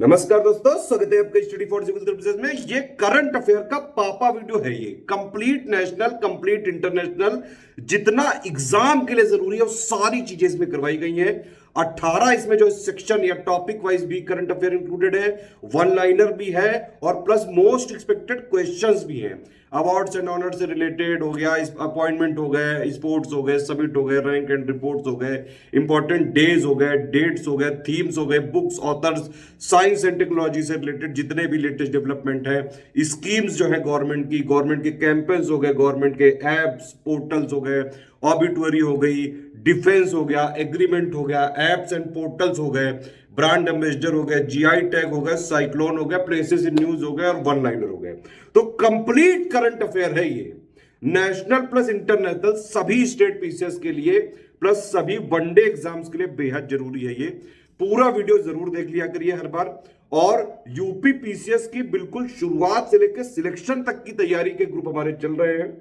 नमस्कार दोस्तों, स्वागत है आपका स्टडी फॉर सिविल सर्विसेज में। ये करंट अफेयर का पापा वीडियो है। ये कंप्लीट नेशनल, कंप्लीट इंटरनेशनल, जितना एग्जाम के लिए जरूरी है वो सारी चीजें इसमें करवाई गई हैं। 18 इसमें जो सेक्शन या टॉपिक वाइज भी करंट अफेयर इंक्लूडेड है, वन लाइनर भी है और प्लस मोस्ट एक्सपेक्टेड क्वेश्चंस भी हैं। अवार्ड्स एंड ऑनर से रिलेटेड हो गया, अपॉइंटमेंट हो गए, स्पोर्ट्स हो गए, समिट हो गए, रैंक एंड रिपोर्ट्स हो गए, इंपॉर्टेंट डेज हो गए, डेट्स हो गए, थीम्स हो गए, books, authors, science and technology से रिलेटेड जितने भी लेटेस्ट डेवलपमेंट है, स्कीम्स जो है गवर्नमेंट के कैंपेन्स हो गए, गवर्नमेंट के एप्स, पोर्टल्स हो गए, ऑबिटुअरी हो गई, डिफेंस हो गया, एग्रीमेंट हो गया, एप्स एंड पोर्टल्स हो गए, ब्रांड एम्बेसडर हो गए, जीआई टैग हो गए, साइक्लोन हो गया, प्लेसेस इन न्यूज हो गए और वन लाइनर हो गए। तो कंप्लीट करंट अफेयर है ये, नेशनल प्लस इंटरनेशनल, सभी स्टेट पीसीएस के लिए प्लस सभी वनडे एग्जाम्स के लिए बेहद जरूरी है। ये पूरा वीडियो जरूर देख लिया करिए हर बार। और यूपी पीसीएस की बिल्कुल शुरुआत से लेकर सिलेक्शन तक की तैयारी के ग्रुप हमारे चल रहे हैं।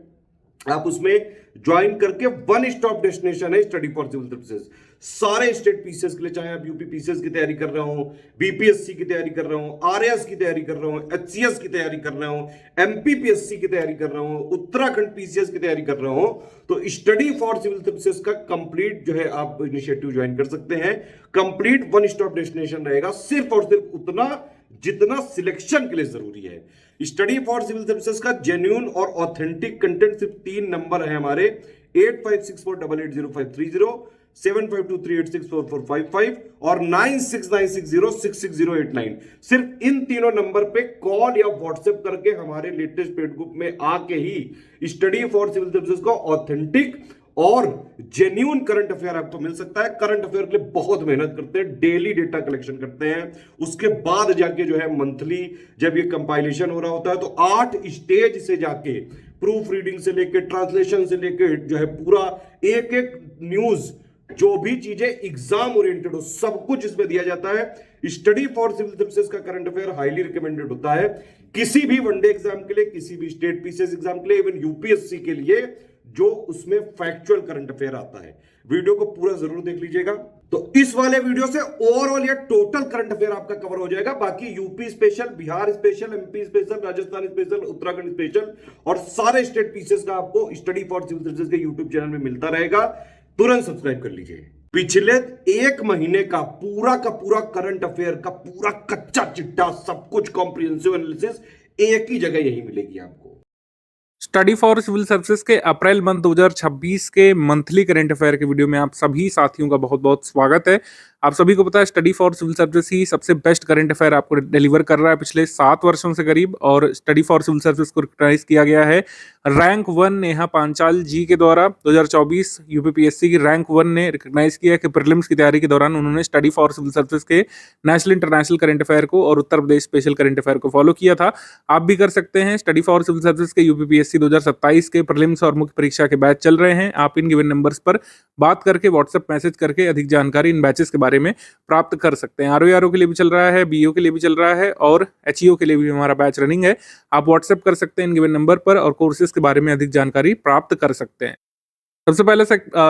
आप उसमें ज्वाइन करके वन स्टॉप डेस्टिनेशन है स्टडी फॉर सिविल सर्विसेज। सारे स्टेट पीसीएस के लिए, चाहे आप यूपी पीसीएस की तैयारी कर रहे हो, बीपीएससी की तैयारी कर रहे हो, आरएएस की तैयारी कर रहे हो, एचसीएस की तैयारी कर रहे हो, एमपीपीएससी की तैयारी कर रहे हो, उत्तराखंड पीसीएस की तैयारी कर रहे हो, तो स्टडी फॉर सिविल सर्विसेज का कंप्लीट जो है आप इनिशिएटिव ज्वाइन कर सकते हैं। कंप्लीट वन स्टॉप डेस्टिनेशन रहेगा, सिर्फ और सिर्फ उतना जितना सिलेक्शन के लिए जरूरी है। स्टडी फॉर सिविल सर्विसेज का जेन्युइन और ऑथेंटिक कंटेंट सिर्फ 3 नंबर है हमारे, 8564880530, 7523864455 और 9696066089। सिर्फ इन तीनों नंबर पे कॉल या व्हाट्सएप करके हमारे लेटेस्ट पेड ग्रुप में आके ही स्टडी फॉर सिविल सर्विसेज का ऑथेंटिक और जेन्युइन करंट अफेयर आपको मिल सकता है। करंट अफेयर के लिए बहुत मेहनत करते हैं, डेली डेटा कलेक्शन करते हैं, उसके बाद जाके जो है मंथली जब ये कंपाइलेशन हो रहा होता है तो 8 स्टेज से जाके प्रूफ रीडिंग से लेके ट्रांसलेशन से लेके जो है पूरा एक एक न्यूज, जो भी चीजें एग्जाम ओरिएंटेड हो, सब कुछ इसमें दिया जाता है। स्टडी फॉर सिविल सर्विसेज का करंट अफेयर हाईली रिकमेंडेड होता है किसी भी वनडे एग्जाम के लिए, किसी भी स्टेट पीसीएस एग्जाम के लिए, इवन यूपीएससी के लिए, जो उसमें फैक्चुअल करंट अफेयर आता है। वीडियो को पूरा जरूर देख लीजिएगा। तो इस वाले वीडियो से ओवरऑल या टोटल करंट अफेयर आपका कवर हो जाएगा। बाकी UP special, Bihar special, MP special, Rajasthan special, Uttarakhand special और सारे स्टेट पीसीएस का आपको स्टडी फॉर सिविल सर्विसेज के यूट्यूब चैनल में मिलता रहेगा। तुरंत सब्सक्राइब कर लीजिए। पिछले 1 महीने का पूरा करंट अफेयर का पूरा कच्चा चिट्ठा, सब कुछ कॉम्प्रिहेंसिव एनालिसिस एक ही जगह यही मिलेगी आपको। स्टडी फॉर सिविल सर्विसेज के अप्रैल मंथ 2026 के मंथली करंट अफेयर के वीडियो में आप सभी साथियों का बहुत बहुत स्वागत है। आप सभी को पता है स्टडी फॉर सिविल सर्विसेज ही सबसे बेस्ट करंट अफेयर आपको डिलीवर कर रहा है पिछले 7 वर्षों से करीब। और स्टडी फॉर सिविल सर्विसेज को रिकॉग्नाइज किया गया है रैंक 1 नेहा पांचाल जी के द्वारा। 2024 यूपीपीएससी की रैंक 1 ने रिकॉग्नाइज किया कि प्रीलिम्स की तैयारी के दौरान उन्होंने स्टडी फॉर सिविल सर्विसेज के नेशनल इंटरनेशनल करंट अफेयर को और Uttar Pradesh special current affair को फॉलो किया था। आप भी कर सकते हैं। स्टडी फॉर सिविल सर्विसेज के यूपीपीएससी 2027 के प्रीलिम्स और मुख्य परीक्षा के बैच चल रहे हैं। आप इन गिवन नंबर्स पर बात करके, व्हाट्सएप मैसेज करके अधिक जानकारी इन बैचेस के बारे में प्राप्त कर सकते हैं। आरओ के लिए भी चल रहा है, बीओ के लिए भी चल रहा है और एचईओ के लिए भी हमारा बैच रनिंग है। आप व्हाट्सएप कर सकते हैं इन गिवन नंबर पर और कोर्सेज के बारे में अधिक जानकारी प्राप्त कर सकते हैं। सबसे पहले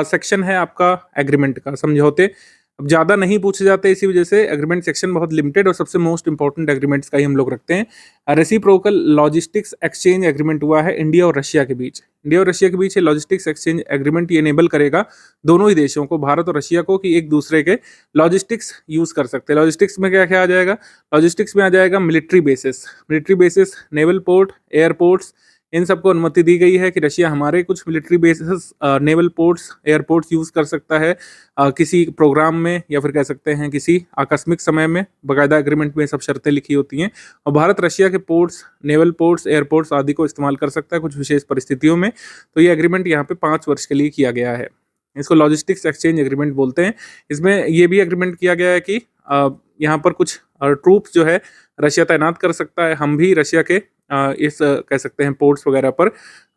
सेक्शन है आपका एग्रीमेंट का, समझौते। अब ज़्यादा नहीं पूछे जाते, इसी वजह से एग्रीमेंट सेक्शन बहुत लिमिटेड और सबसे मोस्ट इंपॉर्टेंट एग्रीमेंट्स का ही हम लोग रखते हैं। रेसिप्रोकल लॉजिस्टिक्स एक्सचेंज एग्रीमेंट हुआ है इंडिया और रशिया के बीच। इंडिया और रशिया के बीच लॉजिस्टिक्स एक्सचेंज एग्रीमेंट ये इनेबल करेगा दोनों ही देशों को, भारत और रशिया को, कि एक दूसरे के लॉजिस्टिक्स यूज़ कर सकते हैं। लॉजिस्टिक्स में क्या क्या आ जाएगा? लॉजिस्टिक्स में आ जाएगा military bases, naval port, airports, इन सबको अनुमति दी गई है कि रशिया हमारे कुछ military bases, naval ports, airports use कर सकता है किसी प्रोग्राम में या फिर कह सकते हैं किसी आकस्मिक समय में। बाकायदा एग्रीमेंट में सब शर्तें लिखी होती हैं और भारत रशिया के पोर्ट्स, नेवल पोर्ट्स, एयरपोर्ट्स आदि को इस्तेमाल कर सकता है कुछ विशेष परिस्थितियों में। तो ये एग्रीमेंट यहाँ पे 5 वर्ष के लिए किया गया है। इसको लॉजिस्टिक्स एक्सचेंज एग्रीमेट बोलते हैं। इसमें ये भी एग्रीमेंट किया गया है कि यहाँ पर कुछ ट्रूप्स जो है रशिया तैनात कर सकता है। हम भी रशिया के इस कह सकते हैं पोर्ट्स वगैरह पर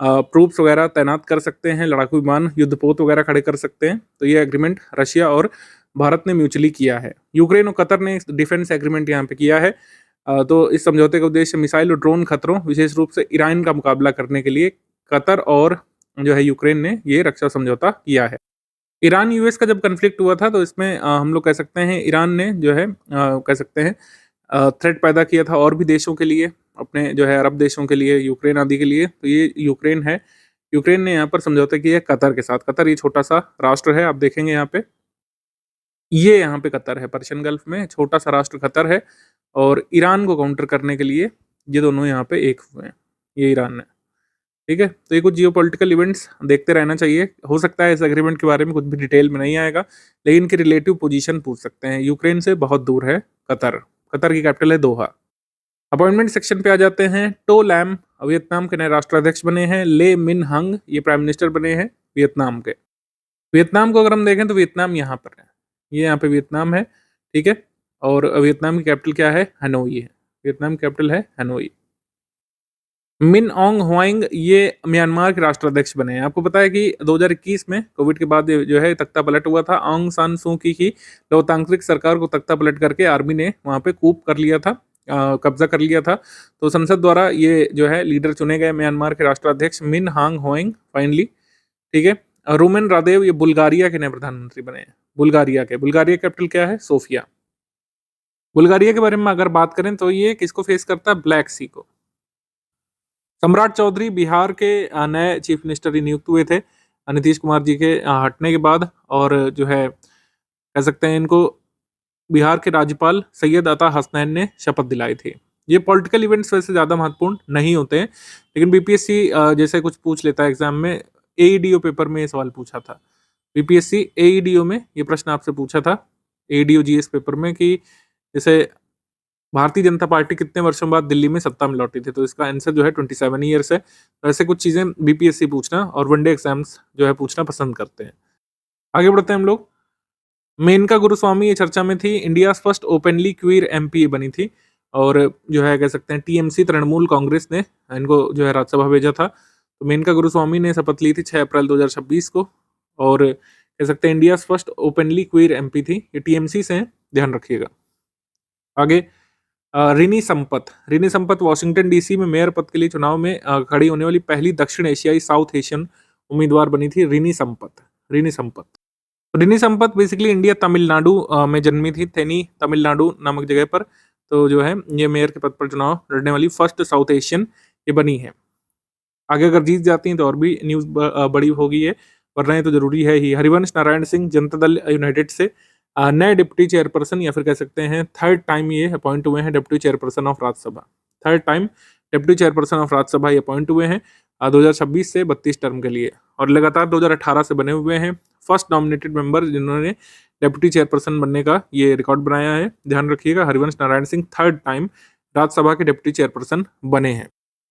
ट्रूप्स वगैरह तैनात कर सकते हैं, लड़ाकू विमान, युद्धपोत वगैरह खड़े कर सकते हैं। तो ये एग्रीमेंट रशिया और भारत ने म्यूचुअली किया है। यूक्रेन और कतर ने डिफेंस एग्रीमेंट यहाँ पे किया है। तो इस समझौते का उद्देश्य मिसाइल और ड्रोन खतरों, विशेष रूप से ईरान का मुकाबला करने के लिए कतर और जो है यूक्रेन ने ये रक्षा समझौता किया है। ईरान यूएस का जब कन्फ्लिक्ट हुआ था तो इसमें हम लोग कह सकते हैं ईरान ने जो है कह सकते हैं थ्रेट पैदा किया था और भी देशों के लिए, अपने जो है अरब देशों के लिए, यूक्रेन आदि के लिए। तो ये यूक्रेन है। यूक्रेन ने यहाँ पर समझौता किया है कतर के साथ। कतर ये छोटा सा राष्ट्र है, आप देखेंगे यहाँ पे, ये यहाँ पे कतर है, पर्शियन गल्फ में छोटा सा राष्ट्र कतर है। और ईरान को काउंटर करने के लिए ये दोनों यहाँ पे एक हुए हैं, ये ईरान है। ठीक है, तो ये कुछ जियोपॉलिटिकल इवेंट्स देखते रहना चाहिए। हो सकता है इस एग्रीमेंट के बारे में कुछ भी डिटेल में नहीं आएगा, लेकिन इनकी रिलेटिव पोजीशन पूछ सकते हैं। यूक्रेन से बहुत दूर है कतर। कतर की कैपिटल है दोहा। अपॉइंटमेंट सेक्शन पे आ जाते हैं। टो लैम वियतनाम के नए राष्ट्राध्यक्ष बने हैं। ले मिन हंग ये प्राइम मिनिस्टर बने हैं वियतनाम के। वियतनाम को अगर हम देखें तो वियतनाम यहाँ पर है, ये यहाँ पे वियतनाम है। ठीक है, और वियतनाम की कैपिटल क्या है? हनोई है। वियतनाम की कैपिटल है हनोई। मिन ऑन्ग ह्वाइंग ये म्यांमार के राष्ट्राध्यक्ष बने हैं। आपको पता है कि 2021 में कोविड के बाद जो है तख्ता पलट हुआ था। ऑन्ग सान सू की लोकतांत्रिक सरकार को तख्ता पलट करके आर्मी ने वहाँ पे कूप कर लिया था, कब्जा कर लिया था। तो संसद द्वारा ये जो है लीडर चुने गए म्यांमार के राष्ट्राध्यक्ष मिन हांग ह्वाइंग फाइनली। ठीक है, रुमेन रादेव ये बुल्गारिया के नए प्रधानमंत्री बने हैं। बुल्गारिया की कैपिटल क्या है? सोफिया। बुल्गारिया के बारे में अगर बात करें तो ये किसको फेस करता है? ब्लैक सी को। सम्राट चौधरी बिहार के नए चीफ मिनिस्टर ही नियुक्त हुए थे नीतीश कुमार जी के हटने के बाद। और जो है कह सकते हैं इनको बिहार के राज्यपाल सैयद अता हसनैन ने शपथ दिलाई थी। ये पॉलिटिकल इवेंट्स वैसे ज़्यादा महत्वपूर्ण नहीं होते हैं, लेकिन बीपीएससी जैसे कुछ पूछ लेता है एग्जाम में। एईडीओ पेपर में ये सवाल पूछा था। बीपीएससी एईडीओ में ये प्रश्न आपसे पूछा था, एईडीओ जीएस पेपर में, कि जैसे भारतीय जनता पार्टी कितने वर्षों बाद दिल्ली में सत्ता में लौटी थी, तो इसका आंसर जो है 27 ईयर्स है। तो ऐसे कुछ चीज़ें बीपीएससी पूछना और वनडे एग्जाम्स जो है पूछना पसंद करते हैं। आगे बढ़ते हैं हम लोग। मेनका गुरुस्वामी ये चर्चा में थी। India first openly queer MP बनी थी। और जो है कह सकते हैं टीएमसी तृणमूल कांग्रेस ने इनको जो है राज्यसभा भेजा था। तो मेनका गुरुस्वामी ने शपथ ली थी 6 अप्रैल 2026 को। और कह सकते हैं India first openly queer MP थी। ये टीएमसी से हैं, ध्यान रखिएगा। आगे रिनी संपत वाशिंगटन डीसी में मेयर पद के लिए चुनाव में खड़ी होने वाली पहली दक्षिण एशियाई साउथ एशियन उम्मीदवार बनी थी। रिनी संपत बेसिकली इंडिया तमिलनाडु में जन्मी थी, थेनी तमिलनाडु नामक जगह पर। तो जो है ये मेयर के पद पर चुनाव लड़ने वाली फर्स्ट साउथ एशियन ये बनी है। आगे अगर जीत जाती हैं तो और भी न्यूज़ बड़ी होगी है, वरना ये तो जरूरी है ही। हरिवंश नारायण सिंह जनता दल यूनाइटेड से नए डिप्टी चेयरपर्सन या फिर कह सकते हैं थर्ड टाइम ये अपॉइंट हुए हैं deputy chairperson of Rajya Sabha. Third time deputy chairperson of Rajya Sabha ये अपॉइंट हुए हैं 2026 से 32 टर्म के लिए। और लगातार 2018 से बने हुए हैं। फर्स्ट नॉमिनेटेड मेंबर जिन्होंने डिप्टी चेयरपर्सन बनने का ये रिकॉर्ड बनाया है। ध्यान रखिएगा, हरिवंश नारायण सिंह थर्ड टाइम राज्यसभा के डिप्टी चेयरपर्सन बने हैं।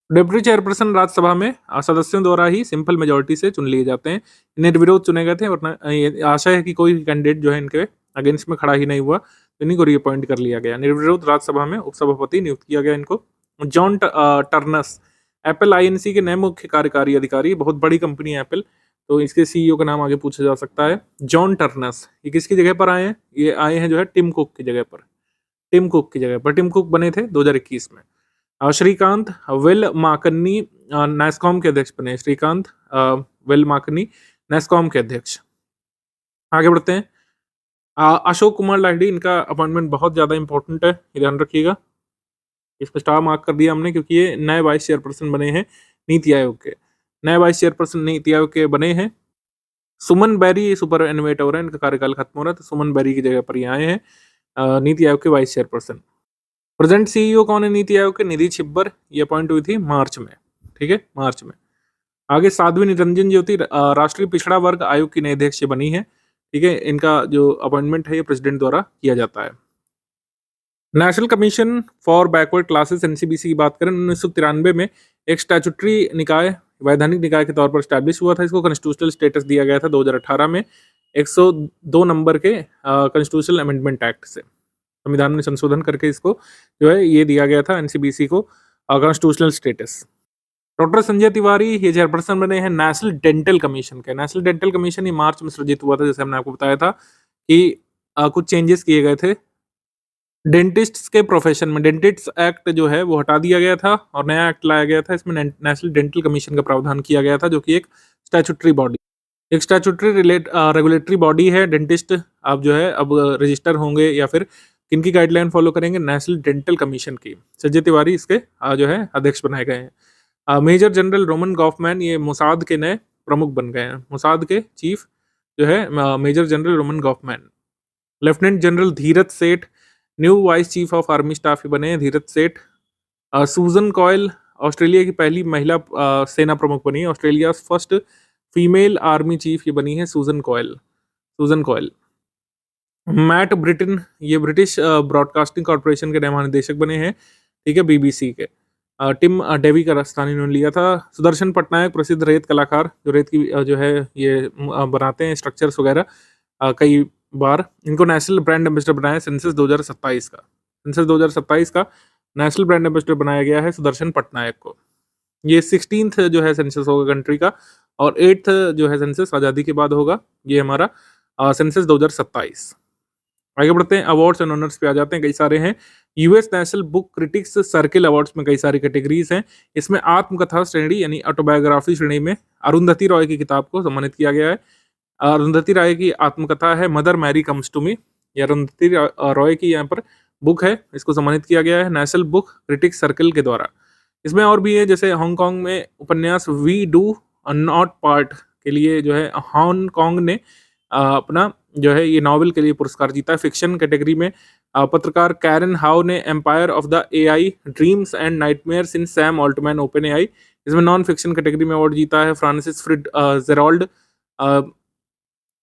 डिप्टी चेयरपर्सन राज्यसभा में सदस्यों द्वारा ही सिंपल मेजोरिटी से चुन लिए जाते हैं। इन्हें निर्विरोध चुने गए थे, वरना ये आशा है कि कोई कैंडिडेट जो है इनके अगेंस्ट में खड़ा ही नहीं हुआ, तो इन्हीं को रीअपॉइंट कर लिया गया। निर्विरोध राज्यसभा में उपसभापति नियुक्त किया गया इनको। जॉन टर्नस एप्पल आईएनसी के नए मुख्य कार्यकारी अधिकारी। बहुत बड़ी कंपनी है एप्पल, तो इसके सीईओ का नाम आगे पूछा जा सकता है। जॉन टर्नस ये किसकी जगह पर आए हैं? ये आए हैं जो है टिम कुक की जगह पर। टिम कुक बने थे 2021 में। श्रीकांत वेल माकन्नी नैस्कॉम के अध्यक्ष बने। श्रीकांत वेल माकन्नी नैस्कॉम के अध्यक्ष। आगे बढ़ते हैं। अशोक कुमार लाहिड़ी, इनका अपॉइंटमेंट बहुत ज़्यादा इंपॉर्टेंट है, ध्यान रखिएगा। इस पर स्टार मार्क कर दिया हमने, क्योंकि ये नए वाइस चेयरपर्सन बने हैं नीति आयोग के। नए वाइस चेयरपर्सन नीति आयोग के बने हैं। सुमन बैरी सुपर एनुएट हो रहे हैं, इनका कार्यकाल खत्म हो रहा है, तो सुमन बैरी की जगह पर ये आए हैं नीति आयोग के वाइस चेयरपर्सन। प्रेजेंट सीईओ कौन है नीति आयोग के? निधि छिब्बर, ये अपॉइंट हुई थी मार्च में। ठीक है, मार्च में। आगे साध्वी निरंजन ज्योति राष्ट्रीय पिछड़ा वर्ग आयोग की नई अध्यक्ष बनी है। ठीक है, इनका जो अपॉइंटमेंट है ये प्रेसिडेंट द्वारा किया जाता है। National commission for backward classes NCBC की बात करें, 1993 में एक स्टैट्यूटरी निकाय, वैधानिक निकाय के तौर पर स्टैब्लिश हुआ था। इसको कॉन्स्टिट्यूशनल स्टेटस दिया गया था 2018 में 102 नंबर के कॉन्स्टिट्यूशनल अमेंडमेंट एक्ट से। संविधान में संशोधन करके इसको जो है ये दिया गया था एनसीबीसी को constitutional status. Doctor Sanjay Tiwari ये चेयरपर्सन बने हैं नेशनल डेंटल कमीशन के। नेशनल डेंटल कमीशन ये मार्च में सृजित हुआ था, जैसे हमने आपको बताया था कि कुछ चेंजेस किए गए थे डेंटिस्ट्स के प्रोफेशन में। डेंटिस्ट एक्ट जो है वो हटा दिया गया था और नया एक्ट लाया गया था। इसमें नेशनल डेंटल कमीशन का प्रावधान किया गया था, जो कि एक स्टैट्यूटरी बॉडी, एक स्टैट्यूटरी रेगुलेटरी बॉडी है। डेंटिस्ट आप जो है अब रजिस्टर होंगे या फिर किनकी गाइडलाइन फॉलो करेंगे? नेशनल डेंटल कमीशन की। संजय तिवारी इसके जो है अध्यक्ष बनाए गए हैं। मेजर जनरल रोमन गॉफमैन ये मोसाद के नए प्रमुख बन गए हैं। मोसाद के चीफ जो है major general Roman Goffman. Lieutenant general Dheeraj Seth new vice chief of army staff के बने हैं धीरज सेठ। सूजन कॉयल ऑस्ट्रेलिया की पहली महिला सेना प्रमुख बनी है। Australia first female army chief ये बनी है सूजन कॉयल। मैट ब्रिटन ये ब्रिटिश ब्रॉडकास्टिंग कॉर्पोरेशन के नए महानिदेशक बने हैं, ठीक है, बीबीसी के। टिम डेवी का स्थान इन्होंने लिया था। सुदर्शन पटनायक प्रसिद्ध रेत कलाकार जो रेत की जो है ये बनाते हैं स्ट्रक्चर्स वगैरह, कई बार इनको नेशनल ब्रांड एम्बेसडर बनाया सेंसस 2027 का। सेंसस 2027 का नेशनल ब्रांड एम्बेसडर बनाया गया है सुदर्शन पटनायक को। ये 16th जो है सेंसस होगा कंट्री का, और 8th जो है सेंसस आज़ादी के बाद होगा। ये हमारा सेंसस 2027। आगे बढ़ते हैं, अवार्ड्स एंड ऑनर्स पे आ जाते हैं। कई सारे हैं। US national book critics circle awards में कई सारी कैटेगरीज हैं। इसमें आत्मकथा श्रेणी यानी ऑटोबायोग्राफी श्रेणी में अरुंधति रॉय की किताब को सम्मानित किया गया है। अरुंधति रॉय की आत्मकथा है mother Mary comes to me. ये अरुंधति रॉय की यहाँ पर बुक है, इसको सम्मानित किया गया है नेशनल बुक क्रिटिक्स सर्किल के द्वारा। इसमें और भी है, जैसे हांगकांग में उपन्यास वी डू नॉट पार्ट के लिए जो है हांगकांग ने अपना जो है ये नॉवेल के लिए पुरस्कार जीता है। फिक्शन कैटेगरी में पत्रकार कैरन हाउ ने empire of the AI dreams and nightmares in Sam Altman OpenAI, इसमें नॉन फिक्शन कैटेगरी में अवार्ड जीता है। फ्रांसिस फ्रिड जेराल्ड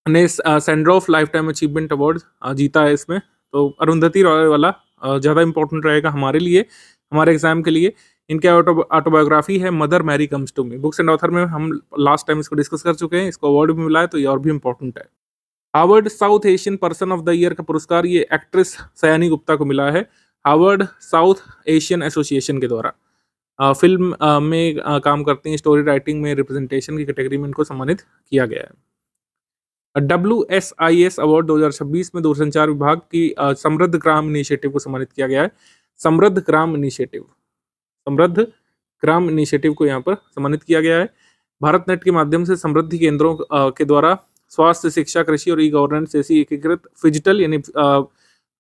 ने Sandrof lifetime achievement award जीता है इसमें। तो अरुंधति रॉय वाला ज़्यादा इंपॉर्टेंट रहेगा हमारे लिए, हमारे एग्जाम के लिए। इनके ऑटोबायोग्राफी है mother Mary comes to me. Books and author में हम लास्ट टाइम इसको डिस्कस कर चुके हैं, इसको अवार्ड भी मिला है, तो ये और भी इंपॉर्टेंट है। Harvard south Asian person of the year का पुरस्कार ये एक्ट्रेस सयानी गुप्ता को मिला है हार्वर्ड साउथ एशियन एसोसिएशन के द्वारा। फिल्म में काम करती हैं, स्टोरी राइटिंग में, रिप्रेजेंटेशन की कैटेगरी में इनको सम्मानित किया गया है। WSIS अवार्ड 2026 में दूरसंचार विभाग की समृद्ध ग्राम इनिशिएटिव को सम्मानित किया गया है। समृद्ध ग्राम इनिशिएटिव को यहाँ पर सम्मानित किया गया है। भारत नेट के माध्यम से समृद्धि केंद्रों के द्वारा स्वास्थ्य, शिक्षा, कृषि और ई गवर्नेंस जैसी एकीकृत फिजिटल यानी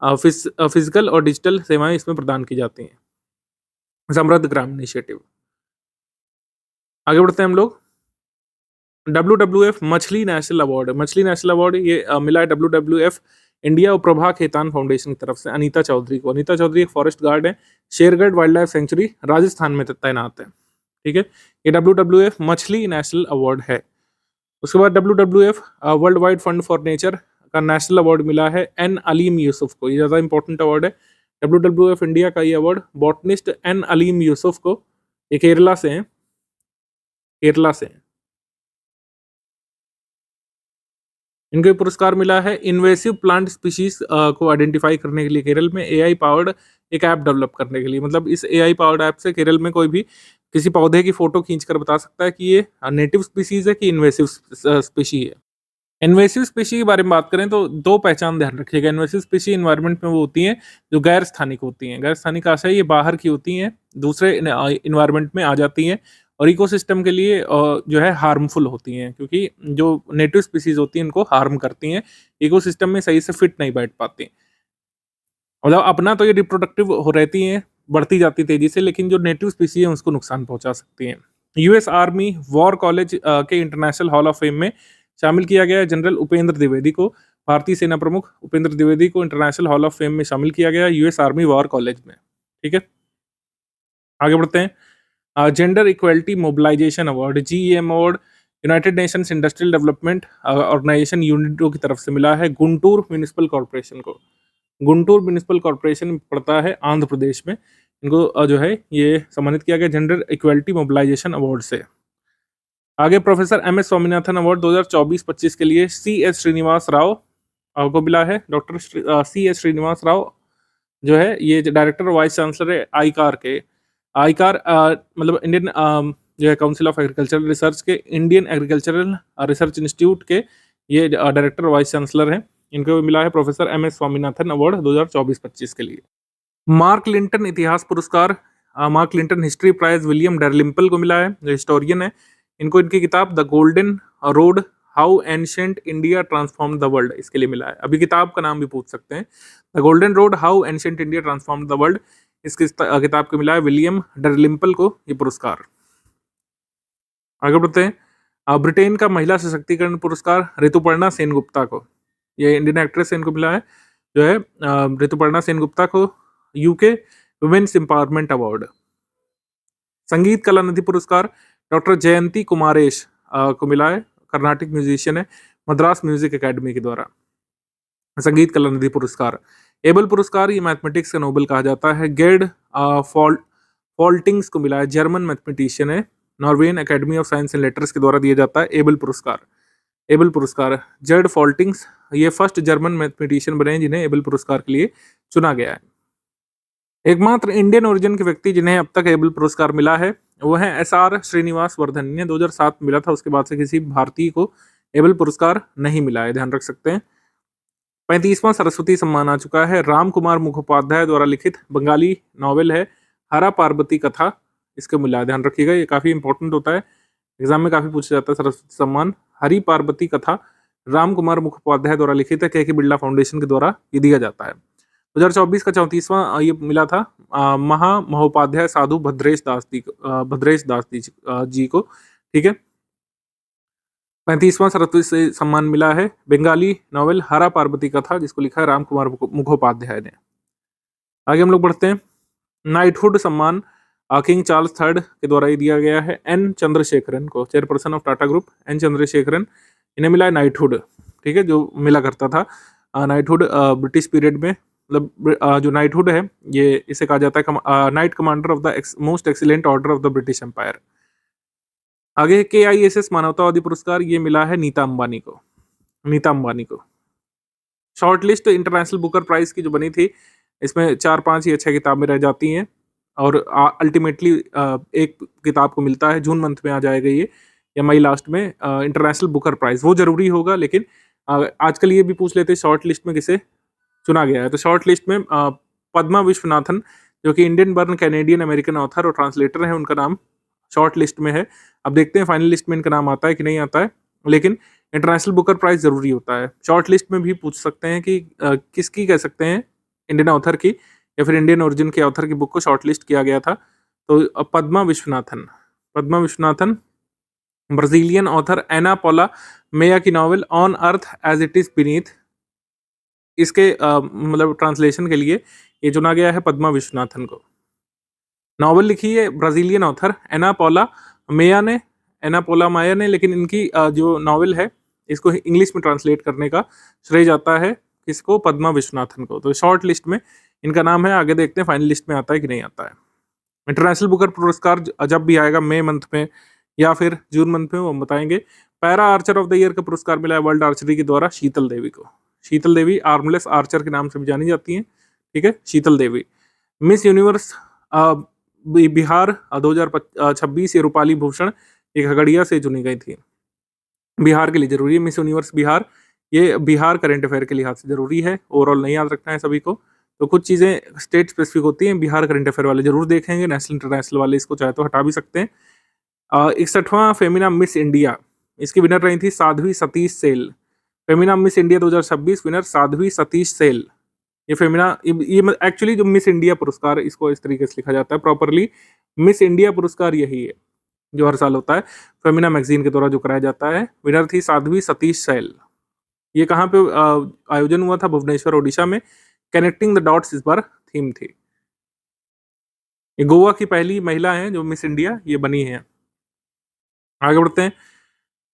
फिजिकल और डिजिटल सेवाएं इसमें प्रदान की जाती हैं। समृद्ध ग्राम इनिशिएटिव। आगे बढ़ते हैं हम लोग। WWF मछली नेशनल अवार्ड ये मिला है WWF इंडिया और प्रभा खेतान फाउंडेशन की तरफ से अनीता चौधरी को। अनीता चौधरी एक फॉरेस्ट गार्ड है, Shergarh wild life sanctuary Rajasthan में तैनात है, ठीक है। ये WWF मछली नेशनल अवार्ड है। उसके बाद WWF world wide fund for nature का नेशनल अवार्ड मिला है N अलीम यूसुफ को। ये ज़्यादा इंपॉर्टेंट अवार्ड है। WWF इंडिया का ये award botanist N Aleem Yusuf को, ये केरला से हैं। इनको ये पुरस्कार मिला है इन्वेसिव प्लांट स्पीशीज को आइडेंटिफाई करने के लिए केरल में AI पावर्ड एक ऐप डेवलप करने के लिए। मतलब इस AI पावर्ड ऐप से केरल में कोई भी किसी पौधे की फोटो खींचकर बता सकता है कि ये नेटिव स्पीशीज है कि इन्वेसिव स्पीशी है। इन्वेसिव स्पीशी के बारे में बात करें तो दो पहचान ध्यान रखिएगा। इन्वेसिव स्पीशी इन्वायरमेंट में वो होती हैं जो गैर स्थानिक होती हैं। गैर स्थानिक आशा ये बाहर की होती हैं, दूसरे इन्वायरमेंट में आ जाती हैं और इकोसिस्टम के लिए जो है हार्मफुल होती हैं, क्योंकि जो नेटिव स्पीशीज होती हैं इनको हार्म करती हैं, इकोसिस्टम में सही से फिट नहीं बैठ पाती। मतलब अपना तो ये रिप्रोडक्टिव हो रहती हैं, बढ़ती जाती तेजी से, लेकिन जो नेटिव स्पीशीज है उसको नुकसान पहुंचा सकती हैं। यूएस आर्मी वॉर कॉलेज के इंटरनेशनल हॉल ऑफ फेम में शामिल किया गया है जनरल उपेंद्र द्विवेदी को। भारतीय सेना प्रमुख उपेंद्र द्विवेदी को इंटरनेशनल हॉल ऑफ फेम में शामिल किया गया है यूएस आर्मी वॉर कॉलेज में, ठीक है। आगे बढ़ते हैं। Gender equality mobilization award GEM award United Nations Industrial Development Organization UNIDO की तरफ से मिला है गुंटूर म्यूनिसिपल कॉर्पोरेशन को। गुंटूर म्यूनिसिपल कॉर्पोरेशन पड़ता है आंध्र प्रदेश में। इनको जो है ये सम्मानित किया गया जेंडर इक्वलिटी मोबिलाइजेशन अवार्ड से। आगे प्रोफेसर MS स्वामीनाथन अवार्ड 2024-25 के लिए CS श्रीनिवास राव को मिला है। डॉक्टर CS श्रीनिवास राव जो है ये डायरेक्टर और वाइस चांसलर है आईकार के। आईकार मतलब इंडियन जो है काउंसिल ऑफ एग्रीकल्चरल रिसर्च के इंडियन एग्रीकल्चरल रिसर्च इंस्टीट्यूट के ये डायरेक्टर और वाइस चांसलर हैं। इनको मिला है प्रोफेसर MS स्वामीनाथन अवार्ड 2024-25 के लिए। मार्क लिंटन इतिहास पुरस्कार Mark Linton history prize William Dalrymple को मिला है, जो हिस्टोरियन है। इनको इनकी किताब the Golden Road how ancient India transform the world, इसके लिए मिला है। अभी किताब का नाम भी पूछ सकते हैं, the Golden Road how ancient India transform the world, इस किताब को मिला है विलियम डरलिम्पल को ये पुरस्कार। आगे बढ़ते हैं। ब्रिटेन का महिला सशक्तिकरण पुरस्कार ऋतुपर्णा सेनगुप्ता को, ये इंडियन एक्ट्रेस है, इनको मिला है जो है ऋतुपर्णा सेनगुप्ता को यूके वुमेन्स एम्पावरमेंट अवार्ड। संगीत कला निधि पुरस्कार डॉक्टर जयंती कुमारेश को मिला है, कर्नाटिक म्यूजिशियन है, मद्रास म्यूजिक एकेडमी के द्वारा संगीत कला निधि पुरस्कार। एबल पुरस्कार ये मैथमेटिक्स का नोबेल कहा जाता है, गेर्ड फॉल्टिंग्स को मिला है, जर्मन मैथमेटिशियन है, Norwegian academy of science and letters के द्वारा दिया जाता है एबल पुरस्कार। एबल पुरस्कार जर्ड फॉल्टिंग्स ये फर्स्ट जर्मन मैथमेटिशियन बने हैं जिन्हें एबल पुरस्कार के लिए चुना गया है। एकमात्र इंडियन ओरिजिन के व्यक्ति जिन्हें अब तक एबल पुरस्कार मिला है वो है SR श्रीनिवास वर्धन, इन्हें 2007 मिला था, उसके बाद से किसी भारतीय को एबल पुरस्कार नहीं मिला है, ध्यान रख सकते हैं। 35वां सरस्वती सम्मान आ चुका है, राम कुमार मुखोपाध्याय द्वारा लिखित बंगाली नॉवेल है हरा पार्वती कथा, इसको मिला है, ध्यान रखिएगा, ये काफी इंपॉर्टेंट होता है, एग्जाम में काफी पूछा जाता है। सरस्वती सम्मान हरी पार्वती कथा राम कुमार मुखोपाध्याय द्वारा लिखित है, के बिरला फाउंडेशन के द्वारा ये दिया जाता है। 2024 का 34वां ये मिला था महा महोपाध्याय साधु भद्रेश दास जी को, ठीक है। 35वां सरस्वती सम्मान मिला है बंगाली नॉवेल हरा पार्वती कथा, जिसको लिखा है राम कुमार मुखोपाध्याय ने। आगे हम लोग बढ़ते हैं। नाइटहुड सम्मान किंग चार्ल्स थर्ड के द्वारा ये दिया गया है N चंद्रशेखरन को, chairperson of Tata group N Chandrasekaran, इन्हें मिला है नाइटहुड, ठीक है, जो मिला करता था नाइटहुड ब्रिटिश पीरियड में, मतलब जो नाइटहुड है ये इसे कहा जाता है knight commander of the most excellent order of the British empire. आगे KISS मानवतावादी पुरस्कार ये मिला है नीता अंबानी को। Shortlist international Booker prize की जो बनी थी, इसमें 4-5 या 6 किताबें रह जाती हैं और अल्टीमेटली एक किताब को मिलता है, जून मंथ में आ जाएगा ये या मई लास्ट में इंटरनेशनल बुकर प्राइज, वो जरूरी होगा, लेकिन आजकल ये भी पूछ लेते हैं शॉर्ट लिस्ट में किसे चुना गया है। तो शॉर्ट लिस्ट में पद्मा विश्वनाथन जो कि Indian burn Canadian American author और ट्रांसलेटर है, उनका नाम शॉर्ट लिस्ट में है। अब देखते हैं फाइनल लिस्ट में इनका नाम आता है कि नहीं आता है, लेकिन इंटरनेशनल बुकर प्राइज जरूरी होता है। शॉर्ट लिस्ट में भी पूछ सकते हैं कि किसकी कह सकते हैं, इंडियन ऑथर की या फिर इंडियन ओरिजिन के ऑथर की बुक को शॉर्ट लिस्ट किया गया था। तो Padma Viswanathan Brazilian author Ana Paula Maia की novel on earth as it is beneath, इसके मतलब ट्रांसलेशन के लिए ये चुना गया है पद्मा विश्वनाथन को। नॉवेल लिखी है ब्राजीलियन ऑथर एना पोला माया ने, लेकिन इनकी जो नॉवेल है इसको इंग्लिश में ट्रांसलेट करने का श्रेय जाता है किसको, पद्मा विश्वनाथन को। तो शॉर्ट लिस्ट में इनका नाम है, आगे देखते हैं फाइनल लिस्ट में आता है कि नहीं आता है। इंटरनेशनल बुकर पुरस्कार जब भी आएगा मई मंथ में या फिर जून मंथ में, वो हम बताएंगे। Para Archer of the year का पुरस्कार मिला है वर्ल्ड आर्चरी के द्वारा शीतल देवी को। शीतल देवी आर्मलेस आर्चर के नाम से भी जानी जाती हैं, ठीक है, शीतल देवी। मिस यूनिवर्स बिहार 2026 ये रूपाली भूषण एक खगड़िया से चुनी गई थी, बिहार के लिए जरूरी है मिस यूनिवर्स बिहार, ये बिहार करंट अफेयर के लिहाज से जरूरी है, ओवरऑल नहीं याद रखना है सभी को। तो कुछ चीज़ें स्टेट स्पेसिफिक होती हैं, बिहार करंट अफेयर वाले जरूर देखेंगे, नेशनल इंटरनेशनल वाले इसको चाहे तो हटा भी सकते हैं। 61वां फेमिना मिस इंडिया, इसकी विनर रही थी Sadhvi Satish Sail. Femina Miss India 2026 winner Sadhvi Satish Sail. ये फेमिना ये एक्चुअली जो मिस इंडिया पुरस्कार इसको इस तरीके से लिखा जाता है प्रॉपरली, मिस इंडिया पुरस्कार यही है जो हर साल होता है, फेमिना मैगजीन के द्वारा जो कराया जाता है। विनर थी साध्वी सतीश सैल। ये कहाँ पे आयोजन हुआ था, भुवनेश्वर ओडिशा में। कनेक्टिंग द डॉट्स इस बार थीम थी। ये गोवा की पहली महिला है जो मिस इंडिया ये बनी है। आगे बढ़ते हैं।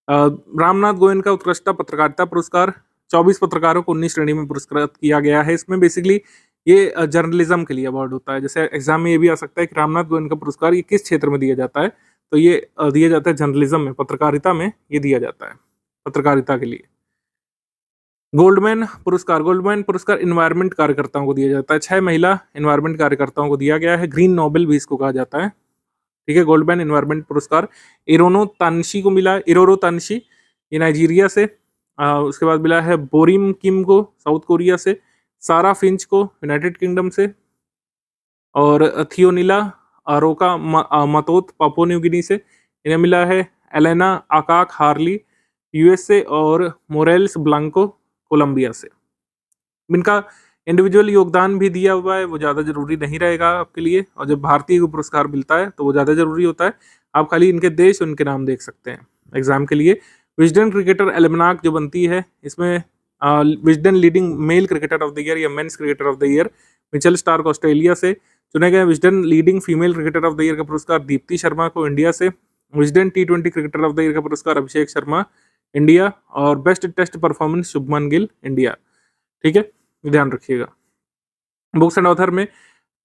रामनाथ गोयन का उत्कृष्टता पत्रकारिता पुरस्कार 24 पत्रकारों को 19 श्रेणी में पुरस्कृत किया गया है। इसमें बेसिकली ये जर्नलिज्म के लिए अवार्ड होता है, जैसे एग्जाम में ये भी आ सकता है कि रामनाथ गोयन का पुरस्कार ये किस क्षेत्र में दिया जाता है, तो ये दिया जाता है जर्नलिज्म में, पत्रकारिता में ये दिया जाता है, पत्रकारिता के लिए। गोल्डमैन पुरस्कार इन्वायरमेंट कार्यकर्ताओं को दिया जाता है, 6 महिला इन्वायरमेंट कार्यकर्ताओं को दिया गया है, ग्रीन नोबेल भी इसको कहा जाता है, ठीक है। गोल्डमैन इन्वायरमेंट पुरस्कार इरोनो तानशी को मिला है, इरोरो तानशी ये नाइजीरिया से। उसके बाद मिला है बोरिम किम को साउथ कोरिया से, सारा फिंच को यूनाइटेड किंगडम से, और थियोनिला रोका मतोत पापुआ न्यू गिनी से। इन्हें मिला है एलेना आकाक हार्ली यूएसए और मोरेल्स ब्लांको कोलंबिया से। इनका इंडिविजुअल योगदान भी दिया हुआ है, वो ज़्यादा ज़रूरी नहीं रहेगा आपके लिए, और जब भारतीय को पुरस्कार मिलता है तो वो ज़्यादा ज़रूरी होता है। आप खाली इनके देश, उनके नाम देख सकते हैं एग्जाम के लिए। विजडन क्रिकेटर एल्मनाक जो बनती है, इसमें Wisden leading male cricketer of the year या men's cricketer of the year Mitchell Starc Australia से चुने गए। Wisden leading female cricketer of the year का पुरस्कार दीप्ति शर्मा को इंडिया से। Wisden T20 cricketer of the year का पुरस्कार अभिषेक शर्मा इंडिया, और best test performance Shubman Gill India. ठीक है, ध्यान रखिएगा। बुक्स एंड ऑथर में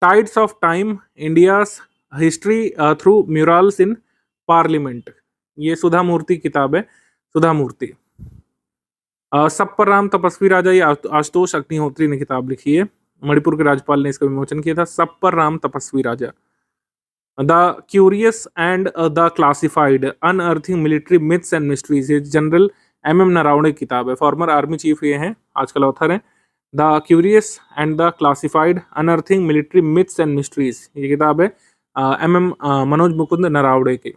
tides of time, India's history through murals in parliament, ये सुधा मूर्ति किताब है, सुधा मूर्ति। सब पर राम तपस्वी राजा, ये आशुतोष अग्निहोत्री ने किताब लिखी है, मणिपुर के राज्यपाल ने इसका विमोचन किया था। सब पर राम तपस्वी राजा। The curious and the classified, unearthing military myths and mysteries, ये जनरल MM नरावणे की किताब है, फॉर्मर आर्मी चीफ ये हैं, आजकल ऑथर हैं। The curious and the classified, unearthing military myths and mysteries, ये किताब है MM मनोज मुकुंद नरावणे की।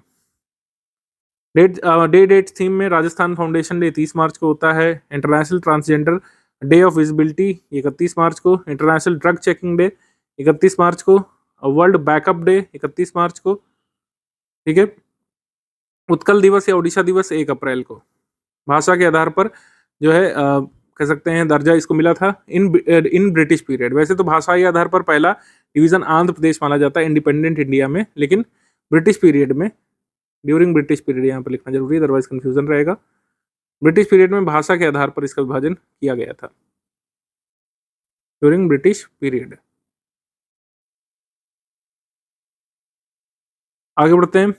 डेट थीम में राजस्थान फाउंडेशन डे 30 मार्च को होता है। International transgender day of visibility 31 मार्च को। इंटरनेशनल ड्रग चेकिंग डे 31 मार्च को। वर्ल्ड बैकअप डे 31 मार्च को। ठीक है, उत्कल दिवस या ओडिशा दिवस 1 अप्रैल को। भाषा के आधार पर जो है कह सकते हैं दर्जा इसको मिला था इन ब्रिटिश पीरियड। वैसे तो भाषा के आधार पर पहला डिवीजन आंध्र प्रदेश माना जाता है इंडिपेंडेंट इंडिया में, लेकिन ब्रिटिश पीरियड में, ड्यूरिंग ब्रिटिश पीरियड यहाँ पर लिखना जरूरी है, अदरवाइज कंफ्यूजन रहेगा। ब्रिटिश पीरियड में भाषा के आधार पर इसका विभाजन किया गया था, ड्यूरिंग ब्रिटिश पीरियड। आगे बढ़ते हैं।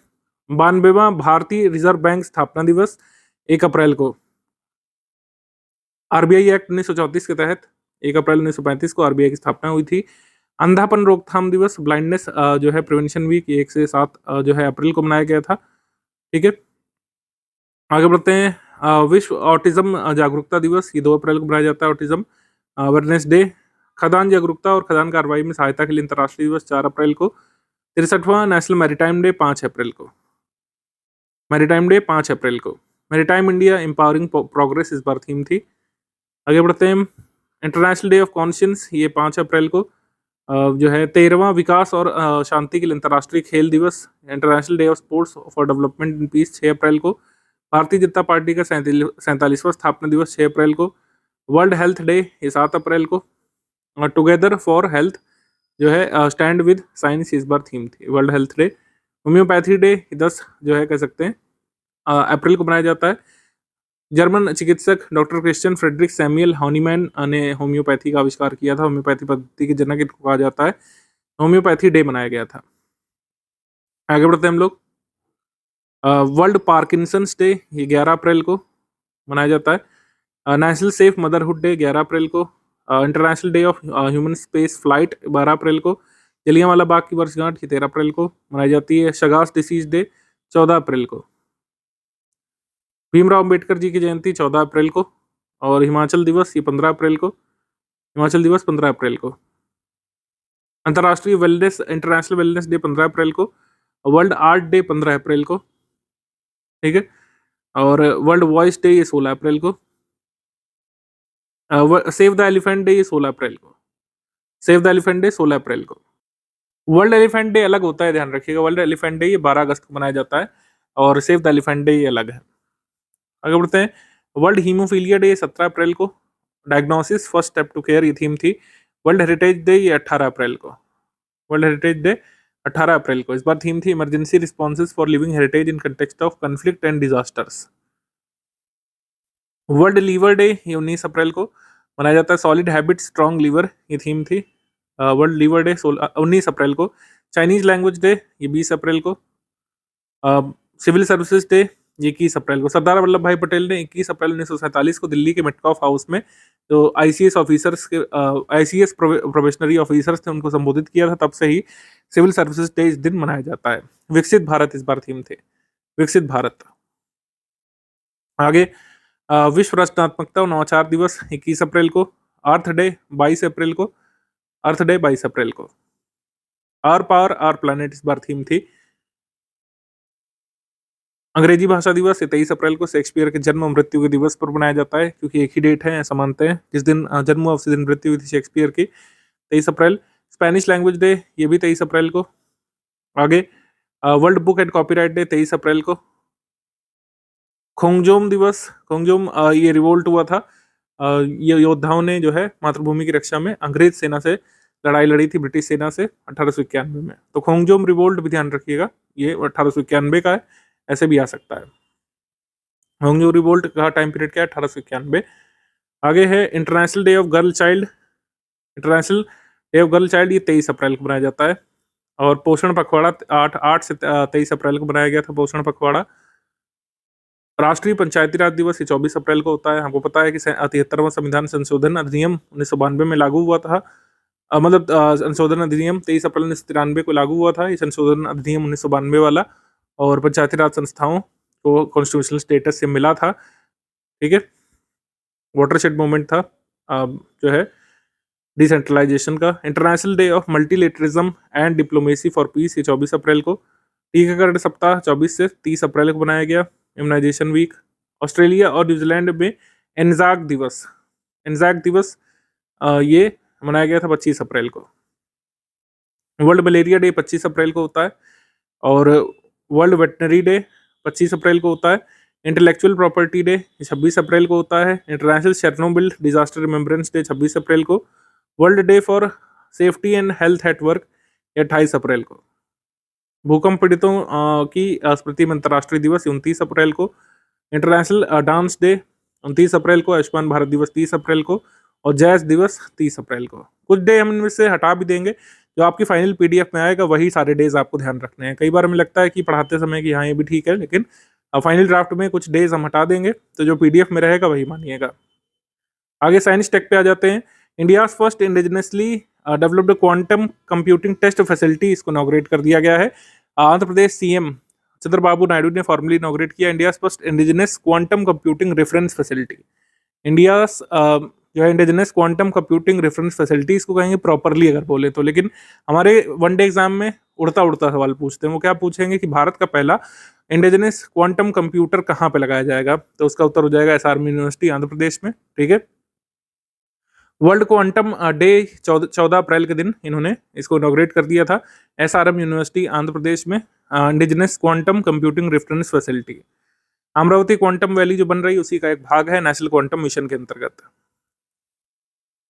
92वां भारतीय रिजर्व बैंक स्थापना दिवस 1 अप्रैल को। आरबीआई एक्ट 1934 के तहत 1 अप्रैल 1935 को आरबीआई की स्थापना हुई थी। अंधापन रोकथाम दिवस, ब्लाइंडनेस जो है प्रिवेंशन वीक, 1 से 7 जो है अप्रैल को मनाया गया था। ठीक है, आगे बढ़ते हैं। विश्व ऑटिज्म जागरूकता दिवस, ये 2 अप्रैल को मनाया जाता है। Autism awareness day. खदान जागरूकता और खदान कार्रवाई में सहायता के लिए अंतर्राष्ट्रीय दिवस 4 अप्रैल को। 63वां नेशनल मैरीटाइम डे 5 अप्रैल को। मैरीटाइम डे 5 अप्रैल को। मैरीटाइम इंडिया एम्पावरिंग प्रोग्रेस इस बार थीम थी। आगे बढ़ते हैं। इंटरनेशनल डे ऑफ कॉन्शियंस, ये 5 अप्रैल को जो है। 13वां विकास और शांति के लिए अंतर्राष्ट्रीय खेल दिवस, international day of sports for development in peace 6 अप्रैल को। भारतीय जनता पार्टी का 47वां स्थापना दिवस 6 अप्रैल को। वर्ल्ड हेल्थ डे ये 7 अप्रैल को। टुगेदर फॉर हेल्थ जो है स्टैंड विद साइंस इस बार थीम थी, world health day. Homeopathy day 10 जो है कह सकते हैं अप्रैल को मनाया जाता है। जर्मन चिकित्सक डॉक्टर क्रिश्चियन फ्रेडरिक सैमुअल हॉनीमैन ने होम्योपैथी का आविष्कार किया था। होम्योपैथी पद्धति के जनक इनको कहा जाता है। होम्योपैथी डे मनाया गया था। आगे बढ़ते हैं हम लोग। वर्ल्ड पार्किंसंस डे ये 11 अप्रैल को मनाया जाता है। नेशनल सेफ मदरहुड डे 11 अप्रैल को। International day of human space flight 12 अप्रैल को। जलियांवाला बाग की वर्षगांठ ये 13 अप्रैल को मनाई जाती है। शगास डिसीज डे 14 अप्रैल को। भीमराव अंबेडकर जी की जयंती 14 अप्रैल को। और हिमाचल दिवस ये 15 अप्रैल को। हिमाचल दिवस 15 अप्रैल को। अंतर्राष्ट्रीय वेलनेस इंटरनेशनल वेलनेस डे 15 अप्रैल को। वर्ल्ड आर्ट डे 15 अप्रैल को। ठीक है, और वर्ल्ड वॉइस डे ये 16 अप्रैल को। सेव द एलिफेंट डे ये 16 अप्रैल को। सेव द एलिफेंट डे 16 अप्रैल को। वर्ल्ड एलिफेंट डे अलग होता है, ध्यान रखिएगा। वर्ल्ड एलिफेंट डे ये 12 अगस्त को मनाया जाता है, और सेव द एलिफेंट डे ये अलग है। आगे बढ़ते हैं। वर्ल्ड हीमोफीलिया डे 17 अप्रैल को। Diagnosis first step to care ये थीम थी। वर्ल्ड हेरिटेज डे ये 18 अप्रैल को। वर्ल्ड हेरिटेज डे 18 अप्रैल को। इस बार थीम थी emergency responses for living heritage in context of conflict and disasters. World liver day ये 19 अप्रैल को मनाया जाता है। सॉलिड हैबिट स्ट्रॉन्ग लीवर ये थीम थी। वर्ल्ड लीवर डे 19 अप्रैल को। चाइनीज लैंग्वेज डे ये 20 अप्रैल को। सिविल सर्विसेज डे ये 21 अप्रैल को। सरदार वल्लभ भाई पटेल ने 21 अप्रैल 1947 को दिल्ली के मेटकॉफ हाउस में जो आईसीएस ऑफिसर्स के आईसीएस प्रोबेशनरी ऑफिसर्स थे उनको संबोधित किया था, तब से ही सिविल सर्विसेज डे इस दिन मनाया जाता है। विकसित भारत इस बार थीम थे, विकसित भारत। आगे विश्व रचनात्मकता और नवाचार दिवस 21 अप्रैल को। अर्थ डे 22 अप्रैल को। अर्थ डे 22 अप्रैल को। आर पावर आर प्लैनेट इस बार थीम थी। अंग्रेजी भाषा दिवस ये 23 अप्रैल को शेक्सपियर के जन्म और मृत्यु के दिवस पर मनाया जाता है, क्योंकि एक ही डेट है ऐसा मानते हैं। जिस दिन जन्म हुआ उसी दिन मृत्यु हुई थी शेक्सपियर की, 23 अप्रैल। स्पेनिश लैंग्वेज डे ये भी 23 अप्रैल को। आगे world book and copyright day 23 अप्रैल को। खोंगजोम दिवस, खोंगजोम ये रिवोल्ट हुआ था। ये योद्धाओं ने जो है मातृभूमि की रक्षा में अंग्रेज सेना से लड़ाई लड़ी थी, ब्रिटिश सेना से 1891 में। तो खोंगजोम रिवोल्ट भी ध्यान रखिएगा, ये 1891 का है, ऐसे भी आ सकता है। खोंगजोम रिवोल्ट का टाइम पीरियड क्या है? 1891। आगे है international day of girl child. International day of girl child ये 23 अप्रैल को मनाया जाता है। और पोषण पखवाड़ा 8 से 23 अप्रैल को बनाया गया था, पोषण पखवाड़ा। राष्ट्रीय पंचायती राज दिवस ये 24 अप्रैल को होता है। हमको पता है कि 73वां संविधान संशोधन अधिनियम 1992 में लागू हुआ था। संशोधन अधिनियम 23 अप्रैल 1993 को लागू हुआ था, ये संशोधन अधिनियम 1992 वाला। और पंचायती राज संस्थाओं को कॉन्स्टिट्यूशनल स्टेटस से मिला था, ठीक है। वाटरशेड मूवमेंट था जो है डिसेंट्रलाइजेशन का। International day of multilateralism and diplomacy for piece ये 24 अप्रैल को। टीकाकरण सप्ताह 24 से 30 अप्रैल को बनाया गया। Immunisation week. ऑस्ट्रेलिया और न्यूजीलैंड में एनजाक दिवस, एनजाक दिवस ये मनाया गया था 25 अप्रैल को। वर्ल्ड मलेरिया डे 25 अप्रैल को होता है। और वर्ल्ड वेटनरी डे 25 अप्रैल को होता है। इंटेलेक्चुअल प्रॉपर्टी डे 26 अप्रैल को होता है। International Chernobyl disaster remembrance day 26 अप्रैल को। World day for safety and health at work 28 अप्रैल को। भूकंप पीड़ितों की स्मृति में अंतर्राष्ट्रीय दिवस 29 अप्रैल को। इंटरनेशनल डांस डे 29 अप्रैल को। आयुष्मान भारत दिवस 30 अप्रैल को। और जैज दिवस 30 अप्रैल को। कुछ डे हम इनमें से हटा भी देंगे, जो आपकी फाइनल पीडीएफ में आएगा वही सारे डेज आपको ध्यान रखने हैं। कई बार हमें लगता है कि पढ़ाते समय कि हाँ ये भी ठीक है, लेकिन फाइनल ड्राफ्ट में कुछ डेज हम हटा देंगे, तो जो पीडीएफ में रहेगा वही मानिएगा। आगे साइंस टेक पे आ जाते हैं। India first indigenously developed quantum computing test facility, इसको इनॉग्रेट कर दिया गया है। आंध्र प्रदेश सीएम चंद्रबाबू नायडू ने फॉर्मली इनॉग्रेट किया India first indigenous quantum computing reference facility. India जो है indigenous quantum computing reference facility, इसको कहेंगे प्रॉपरली अगर बोले तो। लेकिन हमारे वनडे एग्जाम में उड़ता उड़ता सवाल पूछते हैं। वो क्या पूछेंगे कि भारत का पहला इंडिजिनस क्वांटम कंप्यूटर कहाँ पे लगाया जाएगा, तो उसका उत्तर हो जाएगा एसआरएम यूनिवर्सिटी आंध्र प्रदेश में, ठीक है। वर्ल्ड क्वांटम डे 14 अप्रैल के दिन इन्होंने इसको इनॉग्रेट कर दिया था, एसआरएम यूनिवर्सिटी आंध्र प्रदेश में। Indigenous quantum computing reference facility. Amravati quantum valley जो बन रही है उसी का एक भाग है नेशनल क्वांटम मिशन के अंतर्गत।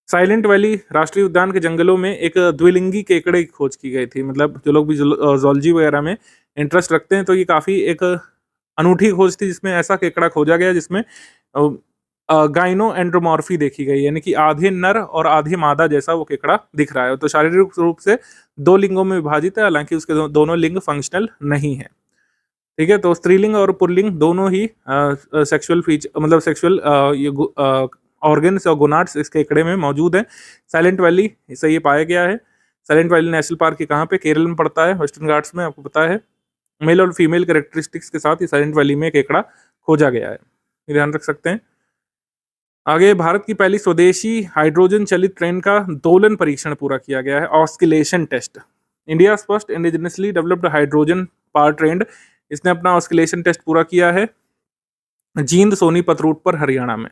साइलेंट वैली राष्ट्रीय उद्यान के जंगलों में एक द्विलिंगी केकड़े की खोज की गई थी। मतलब जो लोग भी जूलॉजी वगैरह में इंटरेस्ट रखते हैं तो ये काफ़ी एक अनूठी खोज थी, जिसमें ऐसा केकड़ा खोजा गया जिसमें गाइनो एंड्रोमॉर्फी देखी गई, यानी कि आधे नर और आधे मादा जैसा वो केकड़ा दिख रहा है। तो शारीरिक रूप से दो लिंगों में विभाजित है, हालांकि उसके दोनों लिंग फंक्शनल नहीं है, ठीक है। तो स्त्रीलिंग और पुल्लिंग दोनों ही सेक्सुअल फीचर मतलब सेक्सुअल ऑर्गन्स और गोनाड्स इस केकड़े में मौजूद हैं। साइलेंट वैली से ये पाया गया है। साइलेंट वैली नेशनल पार्क कहाँ पे? केरल में पड़ता है, वेस्टर्न घाट्स में, आपको पता है। मेल और फीमेल कैरेक्टरिस्टिक्स के साथ ये साइलेंट वैली में केकड़ा खोजा गया है, ये ध्यान रख सकते हैं। आगे भारत की पहली स्वदेशी हाइड्रोजन चलित ट्रेन का दोलन परीक्षण पूरा किया गया है, oscillation test. India first indigenously developed hydrogen power train, इसने अपना ऑस्किलेशन टेस्ट पूरा किया है जींद सोनीपत रूट पर हरियाणा में,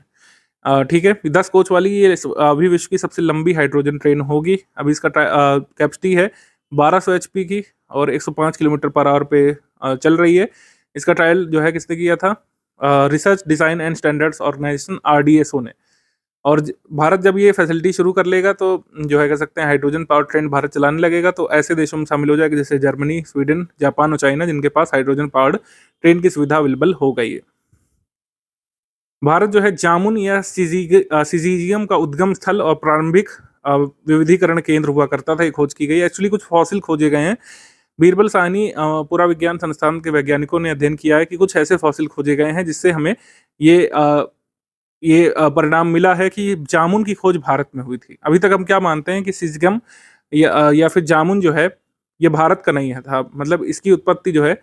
ठीक है। 10 कोच वाली ये अभी विश्व की सबसे लंबी हाइड्रोजन ट्रेन होगी। अभी इसका कैपेसिटी है 1200 HP की और 105 किलोमीटर पर आवर पे चल रही है। इसका ट्रायल जो है किसने किया था? Research design and standards organisation RDSO ने। और भारत जब ये फैसिलिटी शुरू कर लेगा तो जो है कह सकते हैं हाइड्रोजन पावर ट्रेन भारत चलाने लगेगा, तो ऐसे देशों में शामिल हो जाएगा जैसे जर्मनी, स्वीडन, जापान और चाइना, जिनके पास हाइड्रोजन पावर्ड ट्रेन की सुविधा अवेलेबल हो गई है। भारत जो है जामुन या सिजीजियम का उद्गम स्थल और प्रारंभिक विविधीकरण केंद्र हुआ करता था, ये खोज की गई। एक्चुअली कुछ फॉसिल खोजे गए हैं। बीरबल साहनी पुरा विज्ञान संस्थान के वैज्ञानिकों ने अध्ययन किया है कि कुछ ऐसे फॉसिल खोजे गए हैं जिससे हमें ये परिणाम मिला है कि जामुन की खोज भारत में हुई थी। अभी तक हम क्या मानते हैं कि सिजगम या फिर जामुन जो है ये भारत का नहीं है था। मतलब इसकी उत्पत्ति जो है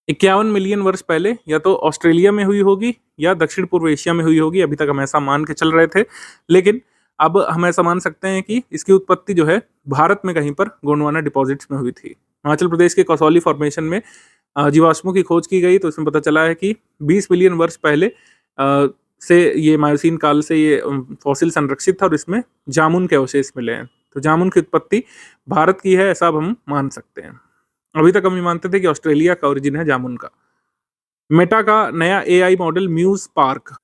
51 मिलियन वर्ष पहले या तो ऑस्ट्रेलिया में हुई होगी या दक्षिण पूर्व एशिया में हुई होगी। अभी तक हम ऐसा मान के चल रहे थे, लेकिन अब हम ऐसा मान सकते हैं कि इसकी उत्पत्ति जो है भारत में कहीं पर गोंडवाना डिपॉजिट्स में हुई थी। हिमाचल प्रदेश के कसौली फॉर्मेशन में जीवाश्मों की खोज की गई तो इसमें पता चला है कि 20 मिलियन वर्ष पहले से ये मायोसीन काल से ये फॉसिल संरक्षित था और इसमें जामुन के अवशेष मिले हैं। तो जामुन की उत्पत्ति भारत की है ऐसा अब हम मान सकते हैं। अभी तक हम ये मानते थे कि ऑस्ट्रेलिया का ओरिजिन है जामुन का। मेटा का नया AI model Muse Spark.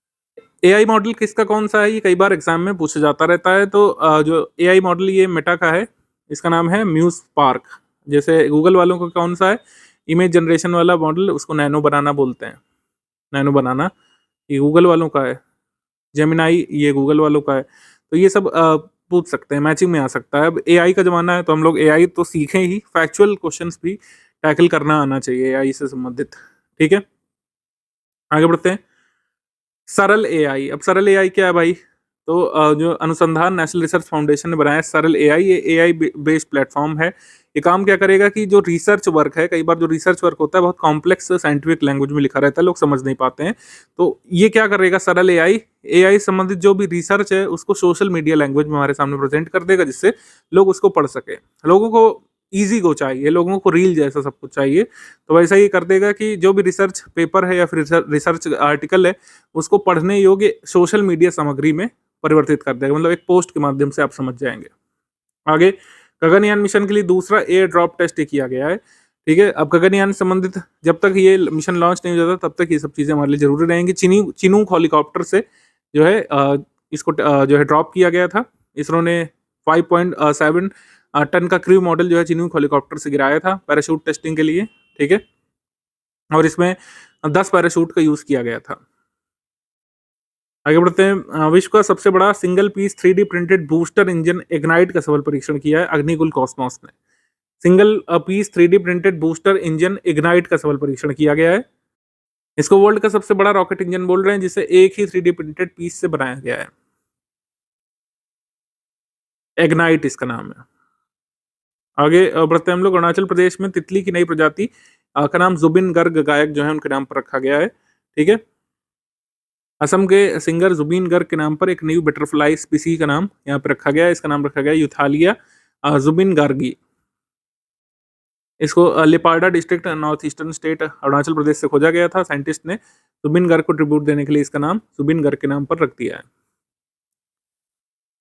AI model किसका कौन सा है, ये कई बार एग्जाम में पूछा जाता रहता है। तो जो एआई मॉडल ये मेटा का है, इसका नाम है म्यूज पार्क। जैसे गूगल वालों का कौन सा है, इमेज जनरेशन वाला मॉडल, उसको नैनो बनाना बोलते हैं। नैनो बनाना ये गूगल वालों का है। जेमिनाई ये गूगल वालों का है। तो ये सब पूछ सकते हैं, मैचिंग में आ सकता है। अब एआई का ज़माना है तो हम लोग एआई तो सीखें ही, फैक्चुअल क्वेश्चंस भी टैकल करना आना चाहिए एआई से संबंधित। ठीक है, आगे बढ़ते हैं। सरल एआई। अब सरल एआई क्या है भाई? तो जो अनुसंधान नेशनल रिसर्च फाउंडेशन ने बनाया है सरल एआई, ये एआई बेस्ड प्लेटफॉर्म है। ये काम क्या करेगा कि जो रिसर्च वर्क है, कई बार जो रिसर्च वर्क होता है बहुत कॉम्प्लेक्स साइंटिफिक लैंग्वेज में लिखा रहता है, लोग समझ नहीं पाते हैं। तो ये क्या करेगा सरल एआई, एआई संबंधित जो भी रिसर्च है उसको सोशल मीडिया लैंग्वेज में हमारे सामने प्रेजेंट कर देगा, जिससे लोग उसको पढ़ सके। लोगों को ईजी को चाहिए, लोगों को रील जैसा सब कुछ चाहिए, तो वैसा ही कर देगा कि जो भी रिसर्च पेपर है या फिर रिसर्च आर्टिकल है उसको पढ़ने योग्य सोशल मीडिया सामग्री में परिवर्तित कर देगा, मतलब एक पोस्ट के माध्यम से आप समझ जाएंगे। आगे गगनयान मिशन के लिए दूसरा एयर ड्रॉप टेस्ट किया गया है। ठीक है, अब गगनयान से संबंधित जब तक ये मिशन लॉन्च नहीं हो जाता तब तक ये सब चीज़ें हमारे लिए जरूरी रहेंगी। चिनूक हेलीकॉप्टर से जो है इसको जो है ड्रॉप किया गया था। इसरो ने 5.7 टन का क्रू मॉडल जो है चिनूक हेलीकॉप्टर से गिराया था पैराशूट टेस्टिंग के लिए। ठीक है, और इसमें 10 पैराशूट का यूज़ किया गया था। आगे बढ़ते हैं। विश्व का सबसे बड़ा single piece 3D printed booster engine ignite का सफल परीक्षण किया है अग्निकुल कॉस्मोस ने। Single piece 3D printed booster engine ignite का सफल परीक्षण किया गया है। इसको वर्ल्ड का सबसे बड़ा रॉकेट इंजन बोल रहे हैं, जिसे एक ही 3D प्रिंटेड पीस से बनाया गया है। इग्नाइट इसका नाम है। आगे बढ़ते हैं हम लोग। अरुणाचल प्रदेश में तितली की नई प्रजाति का नाम जुबिन गर्ग गायक जो है उनके नाम पर रखा गया है। ठीक है, असम के सिंगर जुबिन गर्ग के नाम पर एक न्यू बटरफ्लाई स्पीसी का नाम यहाँ पे रखा गया है। इसका नाम रखा गया है यूथालिया जुबिन गार्गी। इसको लिपार्डा district North Eastern state Arunachal Pradesh से खोजा गया था। साइंटिस्ट ने जुबिन गर्ग को ट्रिब्यूट देने के लिए इसका नाम जुबिन गर्ग के नाम पर रख दिया है।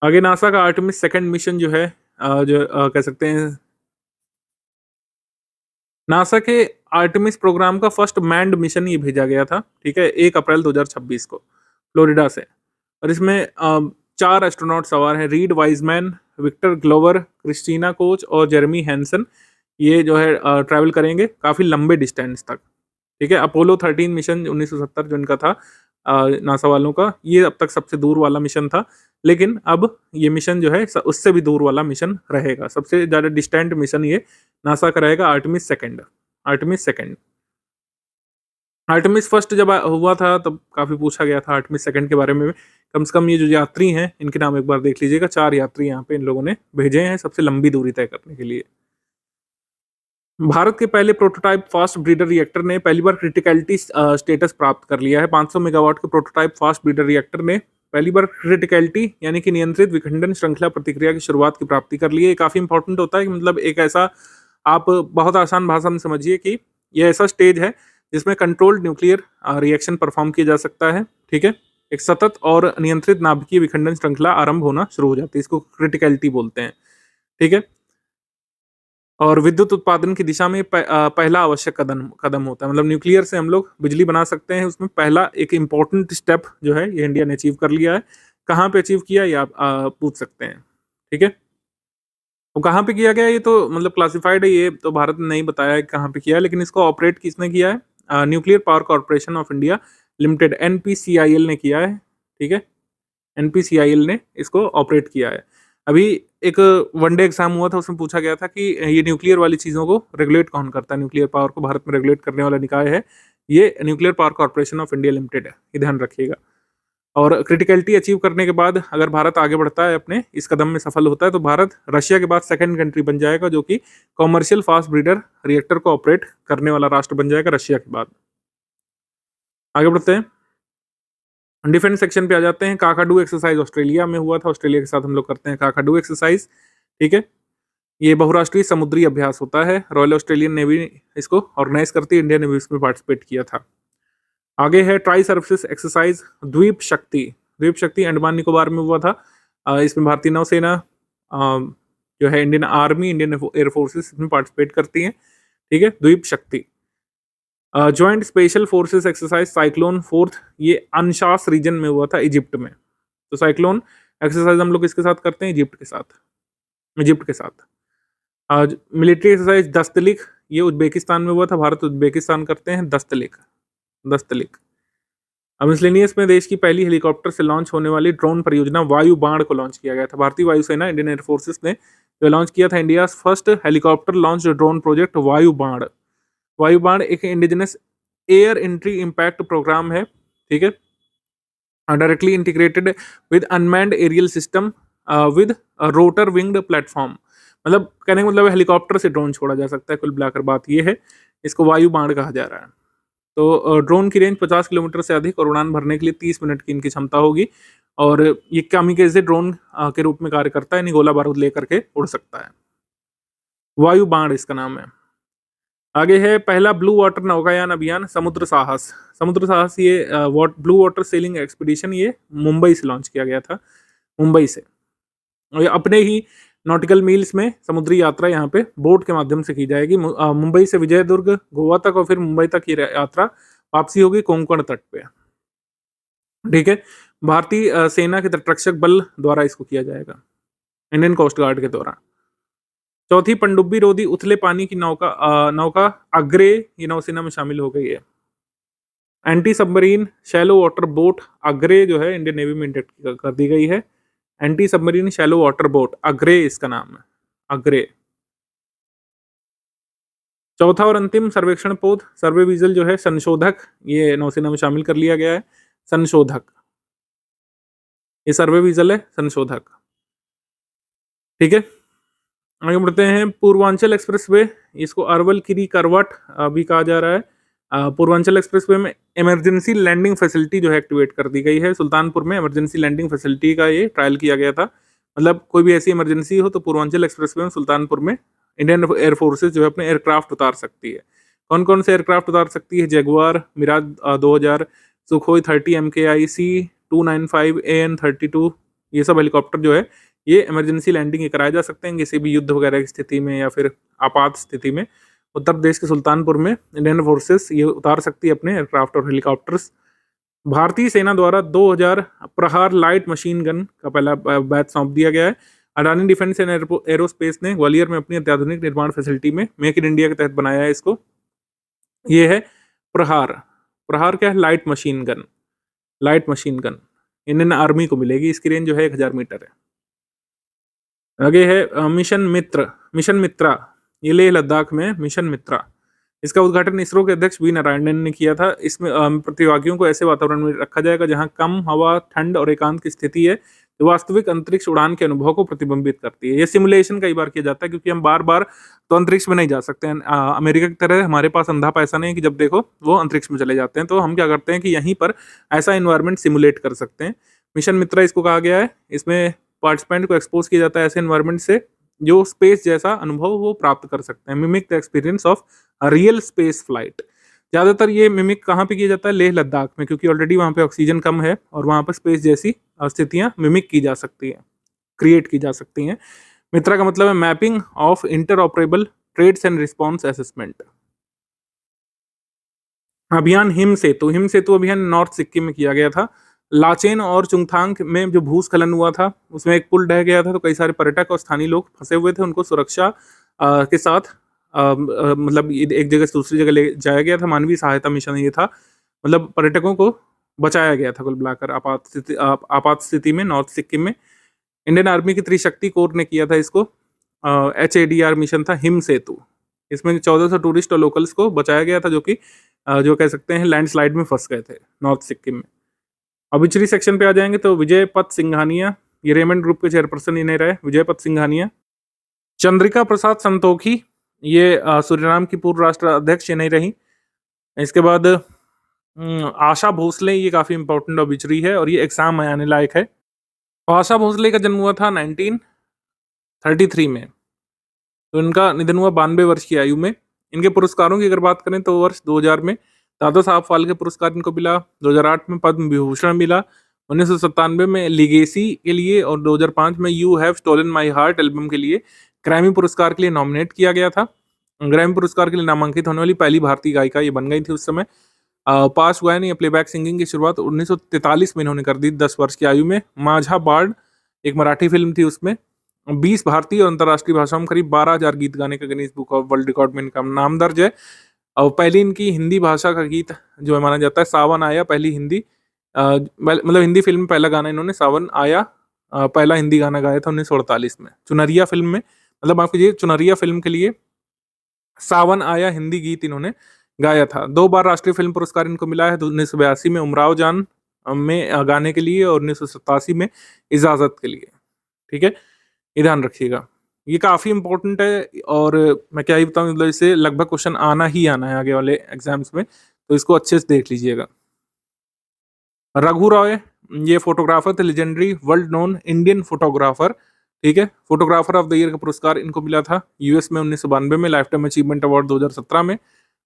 आगे नासा का आर्टेमिस सेकंड मिशन जो है जो कह सकते हैं नासा के आर्टेमिस प्रोग्राम का फर्स्ट मैन्ड मिशन ये भेजा गया था। ठीक है, 1 अप्रैल 2026 को फ्लोरिडा से। और इसमें 4 एस्ट्रोनॉट सवार हैं, Reid Wiseman, Victor Glover, Christina Koch और जेरेमी हैंसन। ये जो है ट्रैवल करेंगे काफ़ी लंबे डिस्टेंस तक। ठीक है, अपोलो 13 मिशन 1970 जो इनका था नासा वालों का, ये अब तक सबसे दूर वाला मिशन था। लेकिन अब ये मिशन जो है उससे भी दूर वाला मिशन रहेगा। सबसे ज़्यादा डिस्टेंट मिशन ये नासा का रहेगा Artemis second. Artemis second Artemis first जब हुआ था तब काफ़ी पूछा गया था आर्टेमिस सेकंड के बारे में। कम से कम ये जो यात्री हैं इनके नाम एक बार देख लीजिएगा। 4 यात्री यहाँ पे इन लोगों ने भेजे हैं सबसे लंबी दूरी तय करने के लिए। भारत के पहले प्रोटोटाइप फास्ट ब्रीडर रिएक्टर ने पहली बार क्रिटिकलिटी स्टेटस प्राप्त कर लिया है। 500 मेगावाट के प्रोटोटाइप फास्ट ब्रीडर रिएक्टर ने पहली बार क्रिटिकलिटी यानी कि नियंत्रित विखंडन श्रृंखला प्रतिक्रिया की शुरुआत की प्राप्ति कर ली है। ये काफ़ी इंपॉर्टेंट होता है कि मतलब एक ऐसा, आप बहुत आसान भाषा में समझिए कि ये ऐसा स्टेज है जिसमें कंट्रोल्ड न्यूक्लियर रिएक्शन परफॉर्म किया जा सकता है। ठीक है, एक सतत और नियंत्रित नाभिकीय विखंडन श्रृंखला आरंभ होना शुरू हो जाती है, इसको क्रिटिकलिटी बोलते हैं। ठीक है, और विद्युत उत्पादन की दिशा में पहला आवश्यक कदम होता है। मतलब न्यूक्लियर से हम लोग बिजली बना सकते हैं, उसमें पहला एक इम्पॉर्टेंट स्टेप जो है ये इंडिया ने अचीव कर लिया है। कहाँ पे अचीव किया ये आप पूछ सकते हैं। ठीक है, वो कहाँ पे किया गया ये तो मतलब क्लासिफाइड है, ये तो भारत ने नहीं बताया है कहाँ पे किया है, लेकिन इसको ऑपरेट किसने किया है? Nuclear power corporation of India limited NPCIL ने किया है। ठीक है, NPCIL ने इसको ऑपरेट किया है। अभी एक वनडे एग्जाम हुआ था, उसमें पूछा गया था कि ये न्यूक्लियर वाली चीज़ों को रेगुलेट कौन करता है, न्यूक्लियर पावर को भारत में रेगुलेट करने वाला निकाय है ये nuclear power corporation of India limited है, ये ध्यान रखिएगा। और क्रिटिकलिटी अचीव करने के बाद अगर भारत आगे बढ़ता है अपने इस कदम में सफल होता है तो भारत रशिया के बाद सेकंड कंट्री बन जाएगा जो कि कॉमर्शियल फास्ट ब्रीडर रिएक्टर को ऑपरेट करने वाला राष्ट्र बन जाएगा रशिया के बाद। आगे बढ़ते हैं, डिफेंस सेक्शन पे आ जाते हैं। काकाडू एक्सरसाइज ऑस्ट्रेलिया में हुआ था, ऑस्ट्रेलिया के साथ हम लोग करते हैं काकाडू एक्सरसाइज। ठीक है, ये बहुराष्ट्रीय समुद्री अभ्यास होता है। रॉयल ऑस्ट्रेलियन नेवी इसको ऑर्गेनाइज करती है, इंडियन नेवी इसमें पार्टिसिपेट किया था। आगे है ट्राई सर्विसेज एक्सरसाइज द्वीप शक्ति। द्वीप शक्ति अंडमान निकोबार में हुआ था। इसमें भारतीय नौसेना, जो है Indian army, Indian air forces इसमें पार्टिसिपेट करती हैं। ठीक है, द्वीप शक्ति। Joint special forces exercise cyclone fourth, ये अनशास रीजन में हुआ था, इजिप्ट में। तो साइक्लोन एक्सरसाइज हम लोग किसके साथ करते हैं? इजिप्ट के साथ। आज मिलिट्री एक्सरसाइज दस्तलिक, ये उज्बेकिस्तान में हुआ था। भारत उज्बेकिस्तान करते हैं दस्तलिक। अब मिसलेनियस में देश की पहली हेलीकॉप्टर से लॉन्च होने वाली ड्रोन परियोजना वायु बाण को लॉन्च किया गया था। भारतीय वायुसेना, इंडियन एयर फोर्सेस ने जो लॉन्च किया था India first helicopter launch drone project Vayu Baan एक indigenous air entry impact programme है। ठीक है, directly integrated with unmanned aerial system with rotor winged platform. मतलब कहने का मतलब हेलीकॉप्टर से ड्रोन छोड़ा जा सकता है। कुल मिलाकर बात यह है, इसको वायु बाण कहा जा रहा है। तो ड्रोन की रेंज 50 किलोमीटर से अधिक और उड़ान भरने के लिए 30 मिनट की इनकी क्षमता होगी। और ये कामिकाज़े ड्रोन के रूप में कार्य करता है, यानी गोला बारूद लेकर के उड़ सकता है। वायु बाण इसका नाम है। आगे है पहला ब्लू वाटर नौकायान अभियान समुद्र साहस। ये ब्लू वाटर सेलिंग एक्सपीडिशन ये मुंबई से लॉन्च किया गया था, मुंबई से। और ये अपने ही नॉटिकल मील्स में समुद्री यात्रा यहाँ पे बोट के माध्यम से की जाएगी। मुंबई से विजयदुर्ग, गोवा तक और फिर मुंबई तक ये यात्रा वापसी होगी कोंकण तट पे। ठीक है, भारतीय सेना के तटरक्षक बल द्वारा इसको किया जाएगा, इंडियन कोस्ट गार्ड के द्वारा। चौथी पनडुब्बी रोधी उथले पानी की नौका अग्रे, ये नौसेना में शामिल हो गई है। Anti submarine shallow water boat अग्रे जो है इंडियन नेवी में इंटेक्ट कर दी गई है। Anti submarine shallow water boat अग्रे इसका नाम है, अग्रे। चौथा और अंतिम सर्वेक्षण पोत सर्वे वीजल जो है संशोधक, ये नौसेना में शामिल कर लिया गया है। संशोधक, ये सर्वे वीजल है, संशोधक। ठीक है, आगे बढ़ते हैं। पूर्वांचल एक्सप्रेसवे, इसको अरवल किरी करवट भी कहा जा रहा है। पूर्वांचल एक्सप्रेसवे में इमरजेंसी लैंडिंग फैसिलिटी जो है एक्टिवेट कर दी गई है। सुल्तानपुर में इमरजेंसी लैंडिंग फैसिलिटी का ये ट्रायल किया गया था। मतलब कोई भी ऐसी इमरजेंसी हो तो पूर्वांचल एक्सप्रेसवे में सुल्तानपुर में इंडियन एयर फोर्सेज जो है अपने एयरक्राफ्ट उतार सकती है। कौन कौन से एयरक्राफ्ट उतार सकती है? Jaguar, Miraj 2000, Sukhoi 30 MKI, C-295, AN-32, ये सब हेलीकॉप्टर जो है ये इमरजेंसी लैंडिंग ये कराए जा सकते हैं किसी भी युद्ध वगैरह की स्थिति में या फिर आपात स्थिति में। उत्तर प्रदेश के सुल्तानपुर में इंडियन फोर्सेस ये उतार सकती है अपने एयरक्राफ्ट और हेलीकॉप्टर्स। भारतीय सेना द्वारा 2000 प्रहार लाइट मशीन गन का पहला बैच सौंप दिया गया है। अडानी डिफेंस एंड एरोस्पेस ने ग्वालियर में अपनी अत्याधुनिक निर्माण फैसिलिटी में मेक इन इंडिया के तहत बनाया है इसको। ये है प्रहार क्या है? Light machine gun Indian army को मिलेगी। इसकी रेंज जो है 1000 मीटर है। आगे है मिशन मित्रा, ये लेह लद्दाख में मिशन मित्रा। इसका उद्घाटन इसरो के अध्यक्ष वी नारायणन ने किया था। इसमें प्रतिभागियों को ऐसे वातावरण में रखा जाएगा जहां कम हवा, ठंड और एकांत की स्थिति है, जो वास्तविक अंतरिक्ष उड़ान के अनुभव को प्रतिबिंबित करती है। ये सिमुलेशन कई बार किया जाता है क्योंकि हम बार बार तो अंतरिक्ष में नहीं जा सकते हैं। अमेरिका की तरह हमारे पास अंधा पैसा नहीं है कि जब देखो वो अंतरिक्ष में चले जाते हैं। तो हम क्या करते हैं कि यहीं पर ऐसा इन्वायरमेंट सिमुलेट कर सकते हैं। मिशन मित्रा इसको कहा गया है। इसमें पार्टिसिपेंट को एक्सपोज किया जाता है ऐसे एनवायरनमेंट से जो स्पेस जैसा अनुभव वो प्राप्त कर सकते हैं। Mimic the experience of real space flight. ज़्यादातर ये मिमिक कहाँ पे किया जाता है? लेह लद्दाख में, क्योंकि ऑलरेडी वहाँ पे ऑक्सीजन कम है और वहाँ पर स्पेस जैसी स्थितियाँ मिमिक की जा सकती हैं, क्रिएट की जा सकती हैं। मित्रा का मतलब है mapping of interoperable trades and response assessment. अभियान हिम सेतु अभियान नॉर्थ सिक्किम में किया गया था। लाचेन और चुंगथांग में जो भूस्खलन हुआ था उसमें एक पुल ढह गया था, तो कई सारे पर्यटक और स्थानीय लोग फंसे हुए थे। उनको सुरक्षा के साथ मतलब एक जगह से दूसरी जगह ले जाया गया था। मानवीय सहायता मिशन ये था, मतलब पर्यटकों को बचाया गया था कुल मिलाकर आपात स्थिति में नॉर्थ सिक्किम में। इंडियन आर्मी की त्रिशक्ति कोर ने किया था इसको। HADR मिशन था हिम सेतु। इसमें 1400 टूरिस्ट और लोकल्स को बचाया गया था, जो कि जो कह सकते हैं लैंडस्लाइड में फंस गए थे नॉर्थ सिक्किम में। ऑबिचुरी सेक्शन पे आ जाएंगे तो विजय पथ सिंघानिया, ये रेमंड ग्रुप के चेयरपर्सन ही नहीं रहे, विजय पथ सिंघानिया। चंद्रिका प्रसाद संतोखी, ये सूर्यनाम की पूर्व राष्ट्र अध्यक्ष ये नहीं रही। इसके बाद आशा भोसले, ये काफ़ी इंपॉर्टेंट ऑबिचुरी है और ये एग्जाम में आने लायक है। आशा भोसले का जन्म हुआ था 1933 में। तो इनका निधन हुआ 92 वर्ष की आयु में। इनके पुरस्कारों की अगर बात करें तो वर्ष 2000 में दादा साहब फाल्के पुरस्कार इनको मिला, 2008 में पद्म विभूषण मिला, 1997 में लीगेसी के लिए और 2005 में you have stolen my heart album के लिए ग्रैमी पुरस्कार के लिए नॉमिनेट किया गया था। ग्रैमी पुरस्कार के लिए नामांकित होने वाली पहली भारतीय गायिका ये बन गई थी उस समय। पास गायन या प्लेबैक सिंगिंग की शुरुआत 1943 में इन्होंने कर दी 10 वर्ष की आयु में। माझा बार्ड एक मराठी फिल्म थी, उसमें 20 भारतीय और अंतर्राष्ट्रीय भाषाओं में करीब 12,000 गीत गाने का Guinness book of world record में इनका नाम दर्ज है। और पहली इनकी हिंदी भाषा का गीत जो है माना जाता है सावन आया, पहली हिंदी मतलब हिंदी फिल्म में पहला गाना इन्होंने सावन आया पहला हिंदी गाना गाया था 1948 में चुनरिया फिल्म में। मतलब माफ कीजिए, चुनरिया फिल्म के लिए सावन आया हिंदी गीत इन्होंने गाया था। 2 बार राष्ट्रीय फिल्म पुरस्कार इनको मिला है, 1982 में उमराव जान में गाने के लिए और 1987 में इजाजत के लिए। ठीक है, ये ध्यान रखिएगा, ये काफी इंपॉर्टेंट है और मैं क्या ही बताऊं, मतलब इससे लगभग क्वेश्चन आना ही आना है आगे वाले एग्जाम्स में, तो इसको अच्छे से देख लीजिएगा। रघु रॉय ये फोटोग्राफर थे, legendary world known Indian photographer. ठीक है, फोटोग्राफर ऑफ द ईयर का पुरस्कार इनको मिला था यूएस में 1992 में, लाइफ टाइम अचीवमेंट अवार्ड 2017 में,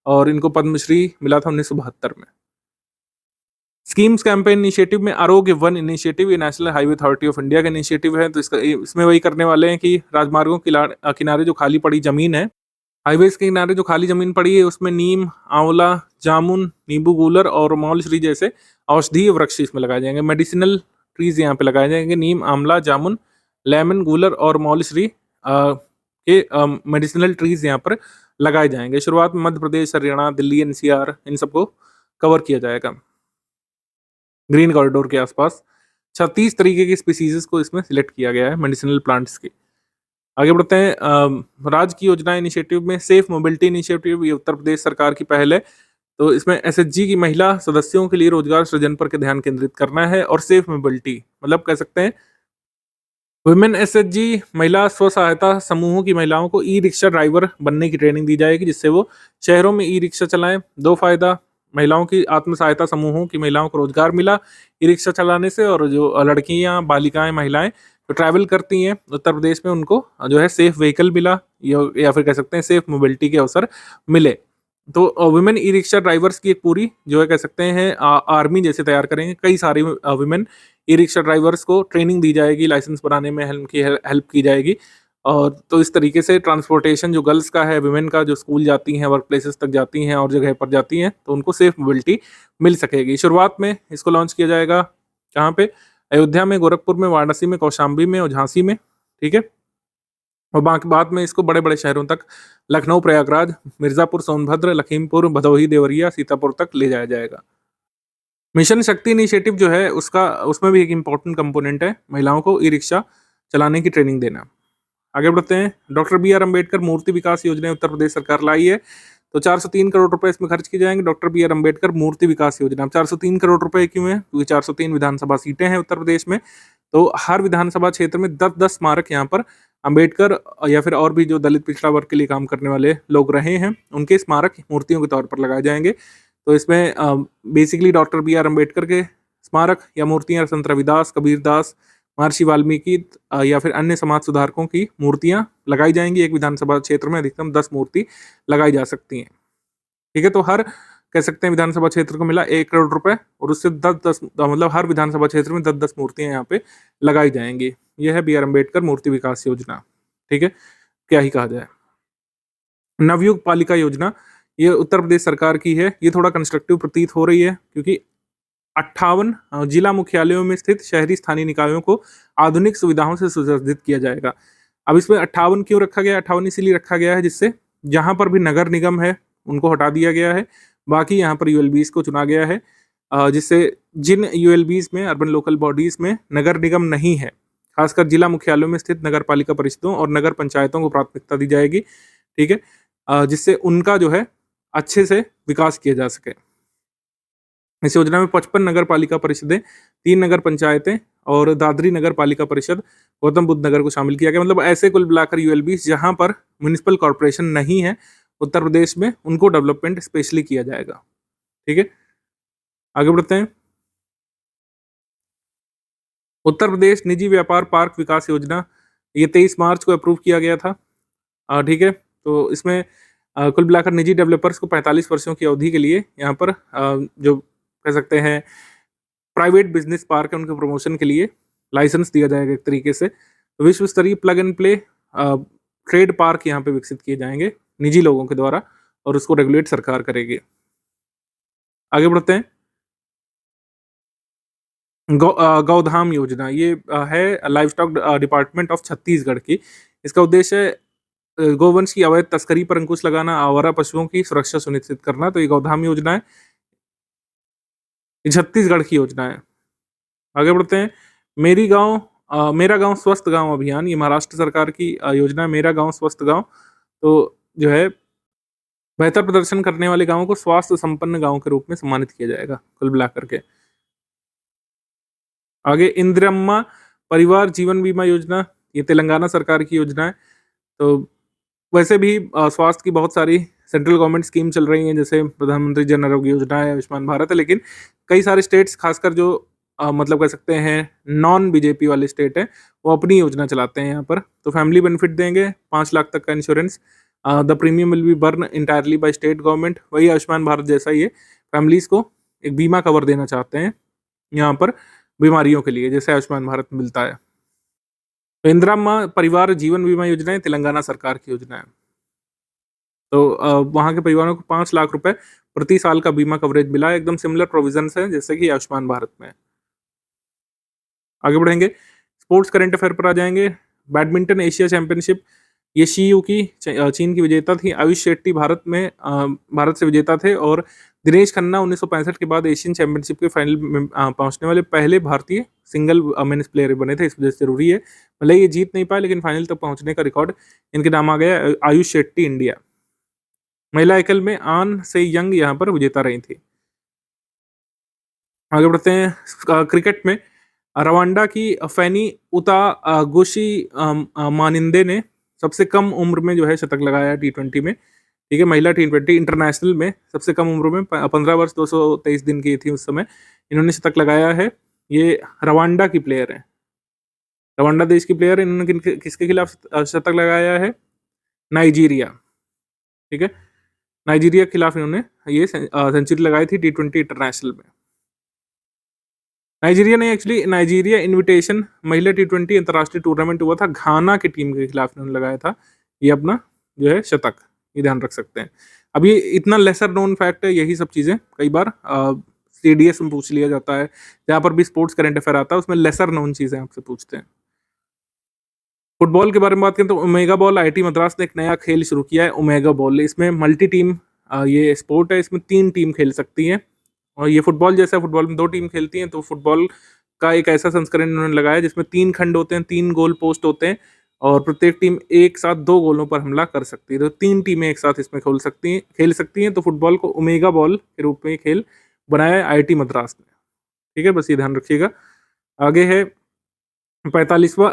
और इनको पद्मश्री मिला था 1972 में। स्कीम्स कैंपेन इनिशिएटिव में आरोग्य वन इनिशिएटिव, ये national highway authority of India का इनिशिएटिव है। तो इसमें वही करने वाले हैं कि राजमार्गों के किनारे जो खाली पड़ी जमीन है, हाईवेज के किनारे जो खाली जमीन पड़ी है, उसमें नीम, आंवला, जामुन, नींबू गूलर और मौलश्री जैसे औषधीय वृक्ष इसमें लगाए जाएंगे। मेडिसिनल ट्रीज यहाँ पे लगाए जाएंगे। नीम, आंवला, जामुन, लेमन, गूलर और मौलश्री के मेडिसिनल ट्रीज यहाँ पर लगाए जाएंगे। शुरुआत में मध्य प्रदेश, हरियाणा, दिल्ली, एनसीआर इन सबको कवर किया जाएगा ग्रीन कॉरिडोर के आसपास। 36 तरीके की स्पीसीज को इसमें सिलेक्ट किया गया है मेडिसिनल प्लांट्स की। आगे बढ़ते हैं, राज्य की योजना इनिशिएटिव में सेफ मोबिलिटी इनिशिएटिव, ये उत्तर प्रदेश सरकार की पहल है। तो इसमें एसएचजी की महिला सदस्यों के लिए रोजगार सृजन पर के ध्यान केंद्रित करना है। और सेफ मोबिलिटी मतलब कह सकते हैं वुमेन एसएचजी महिला स्व सहायता समूहों की महिलाओं को ई रिक्शा ड्राइवर बनने की ट्रेनिंग दी जाएगी, जिससे वो शहरों में ई रिक्शा चलाएं। 2 फायदा, महिलाओं की आत्म सहायता समूहों की महिलाओं को रोजगार मिला ई रिक्शा चलाने से, और जो लड़कियां, बालिकाएं, महिलाएं जो ट्रैवल करती हैं उत्तर प्रदेश में, उनको जो है सेफ व्हीकल मिला, या फिर कह सकते हैं सेफ मोबिलिटी के अवसर मिले। तो वुमेन ई रिक्शा ड्राइवर्स की एक पूरी जो है कह सकते हैं आर्मी जैसे तैयार करेंगे। कई सारी वुमेन ई रिक्शा ड्राइवर्स को ट्रेनिंग दी जाएगी, लाइसेंस बनाने में हेल्प की जाएगी। और तो इस तरीके से ट्रांसपोर्टेशन जो गर्ल्स का है, वुमेन का, जो स्कूल जाती हैं, वर्क प्लेसेस तक जाती हैं और जगह पर जाती हैं, तो उनको सेफ मोबिलिटी मिल सकेगी। शुरुआत में इसको लॉन्च किया जाएगा कहाँ पे? अयोध्या में, गोरखपुर में, वाराणसी में, कौशाम्बी में और झांसी में। ठीक है, और बाकी बाद में इसको बड़े बड़े शहरों तक, लखनऊ, प्रयागराज, मिर्जापुर, सोनभद्र, लखीमपुर, भदोही, देवरिया, सीतापुर तक ले जाया जाएगा। मिशन शक्ति इनिशिएटिव जो है उसका, उसमें भी एक इम्पोर्टेंट कंपोनेंट है महिलाओं को ई रिक्शा चलाने की ट्रेनिंग देना। आगे बढ़ते हैं, डॉक्टर बी आर अम्बेडकर मूर्ति विकास योजना उत्तर प्रदेश सरकार लाई है। तो 403 करोड़ रुपए इसमें खर्च किए जाएंगे। डॉक्टर बी आर अम्बेडकर मूर्ति विकास योजना। 403 करोड़ रुपए क्यों है? क्योंकि 403 विधानसभा सीटें हैं उत्तर प्रदेश में, तो हर विधानसभा क्षेत्र में 10-10 स्मारक यहाँ पर अम्बेडकर या फिर और भी जो दलित पिछड़ा वर्ग के लिए काम करने वाले लोग रहे हैं, उनके स्मारक मूर्तियों के तौर पर लगाए जाएंगे। तो इसमें basically doctor B R Ambedkar के स्मारक या मूर्तियां, संत रविदास, कबीरदास, महर्षि वाल्मीकि या फिर अन्य समाज सुधारकों की मूर्तियां लगाई जाएंगी। एक विधानसभा क्षेत्र में अधिकतम 10 मूर्ति लगाई जा सकती हैं। ठीक है, तो हर कह सकते हैं विधानसभा क्षेत्र को मिला 1 करोड़ रुपए, और उससे 10-10 मतलब हर विधानसभा क्षेत्र में 10-10 मूर्तियां यहाँ पे लगाई जाएंगी। यह है बी आर अम्बेडकर मूर्ति विकास योजना। ठीक है, क्या ही कहा जाए। नवयुग पालिका योजना, ये उत्तर प्रदेश सरकार की है। ये थोड़ा कंस्ट्रक्टिव प्रतीत हो रही है, क्योंकि 58 जिला मुख्यालयों में स्थित शहरी स्थानीय निकायों को आधुनिक सुविधाओं से सुसज्जित किया जाएगा। अब इसमें 58 क्यों रखा गया? 58 इसीलिए रखा गया है जिससे जहां पर भी नगर निगम है उनको हटा दिया गया है, बाकी यहाँ पर यूएलबीज को चुना गया है, जिससे जिन यूएलबीज में, अर्बन लोकल बॉडीज में नगर निगम नहीं है, खासकर जिला मुख्यालयों में स्थित नगर पालिका परिषदों और नगर पंचायतों को प्राथमिकता दी जाएगी। ठीक है, जिससे उनका जो है अच्छे से विकास किया जा सके। इस योजना में 55 नगर पालिका परिषदें, 3 नगर पंचायतें और दादरी नगर पालिका परिषद गौतम बुद्ध नगर को शामिल किया गया। मतलब ऐसे कुल मिलाकर यूएलबी जहां पर म्युनिसिपल कॉर्पोरेशन नहीं है उत्तर प्रदेश में, उनको डेवलपमेंट स्पेशली किया जाएगा। ठीक है, आगे बढ़ते हैं। उत्तर प्रदेश निजी व्यापार पार्क विकास योजना, ये 23 मार्च को अप्रूव किया गया था। ठीक है, तो इसमें कुल मिलाकर निजी डेवलपर्स को 45 वर्षों की अवधि के लिए यहाँ पर जो कह सकते हैं प्राइवेट बिजनेस पार्क है उनके प्रमोशन के लिए लाइसेंस दिया जाएगा एक तरीके से। तो विश्व स्तरीय plug and play trade park यहाँ पे विकसित किए जाएंगे निजी लोगों के द्वारा, और उसको रेगुलेट सरकार करेगी। आगे बढ़ते हैं। गौधाम योजना ये है live stock department of Chhattisgarh की। इसका उद्देश्य है गोवंश की अवैध तस्करी पर अंकुश लगाना, आवारा पशुओं की सुरक्षा सुनिश्चित करना। तो ये गौधाम योजना है, ये छत्तीसगढ़ की योजना है। आगे बढ़ते हैं। मेरी गांव मेरा गांव स्वस्थ गांव अभियान, ये महाराष्ट्र सरकार की योजना है। मेरा गांव स्वस्थ गांव, तो जो है बेहतर प्रदर्शन करने वाले गांवों को स्वास्थ्य संपन्न गांव के रूप में सम्मानित किया जाएगा कुल मिलाकर के। आगे इंदिरम्मा परिवार जीवन बीमा योजना, ये तेलंगाना सरकार की योजना है। तो वैसे भी स्वास्थ्य की बहुत सारी सेंट्रल गवर्नमेंट स्कीम चल रही हैं, जैसे प्रधानमंत्री जन आरोग्य योजना है, आयुष्मान भारत है, लेकिन कई सारे स्टेट्स खासकर जो मतलब कह सकते हैं नॉन बीजेपी वाले स्टेट हैं, वो अपनी योजना चलाते हैं यहाँ पर। तो फैमिली बेनिफिट देंगे 5 लाख तक का insurance, the premium will be burn entirely by state government. वही आयुष्मान भारत जैसा ही है, फैमिलीज को एक बीमा कवर देना चाहते हैं यहाँ पर बीमारियों के लिए, जैसे आयुष्मान भारत में मिलता है। तो इंदिरा परिवार जीवन बीमा योजना है, तेलंगाना सरकार की योजना है। तो वहाँ के परिवारों को 5 लाख रुपए प्रति साल का बीमा कवरेज मिला है। एकदम सिमिलर प्रोविजंस है जैसे कि आयुष्मान भारत में। आगे बढ़ेंगे, स्पोर्ट्स करंट अफेयर पर आ जाएंगे। बैडमिंटन एशिया चैंपियनशिप, ये शीयू की चीन की विजेता थी। आयुष शेट्टी भारत से विजेता थे, और दिनेश खन्ना 1965 के बाद एशियन चैंपियनशिप के फाइनल में पहुंचने वाले पहले भारतीय सिंगल मेंस प्लेयर बने थे। इस वजह से जरूरी है, भले ये जीत नहीं पाए लेकिन फाइनल तक पहुंचने का रिकॉर्ड इनके नाम आ गया। आयुष शेट्टी इंडिया। महिला एकल में आन से यंग यहाँ पर विजेता रही थी। आगे बढ़ते हैं। क्रिकेट में रवांडा की फैनी उतागुशी मानिंदे ने सबसे कम उम्र में जो है शतक लगाया T20 में। ठीक है, महिला T20 इंटरनेशनल में सबसे कम उम्र में 15 वर्ष 223 दिन की थी उस समय, इन्होंने शतक लगाया है। ये रवांडा की प्लेयर है, रवांडा देश की प्लेयर। इन्होंने किसके खिलाफ शतक लगाया है? नाइजीरिया। ठीक है, नाइजीरिया के खिलाफ इन्होंने ये सेंचुरी लगाई थी T20 इंटरनेशनल में। नाइजीरिया इनविटेशन महिला T20 अंतर्राष्ट्रीय टूर्नामेंट हुआ था, घाना की टीम के खिलाफ इन्होंने लगाया था ये अपना जो है शतक, ये ध्यान रख सकते हैं। अब ये इतना लेसर नोन फैक्ट है, यही सब चीजें कई बार CDS में पूछ लिया जाता है, जहां पर भी स्पोर्ट्स करंट अफेयर आता है उसमें लेसर नोन चीजें आपसे पूछते हैं। फुटबॉल के बारे में बात करें तो ओमेगा बॉल, IIT मद्रास ने एक नया खेल शुरू किया है ओमेगा बॉल। इसमें मल्टी टीम ये स्पोर्ट है, इसमें 3 टीम खेल सकती हैं, और ये फुटबॉल जैसा, फुटबॉल में 2 टीम खेलती हैं। तो फुटबॉल का एक ऐसा संस्करण इन्होंने लगाया जिसमें 3 खंड होते हैं, 3 गोल पोस्ट होते हैं, और प्रत्येक टीम एक साथ 2 गोलों पर हमला कर सकती है। तो 3 टीमें एक साथ इसमें खेल सकती हैं। तो फुटबॉल को ओमेगा बॉल के रूप में खेल बनाया है IIT मद्रास ने। ठीक है, बस ये ध्यान रखिएगा। आगे है 45वां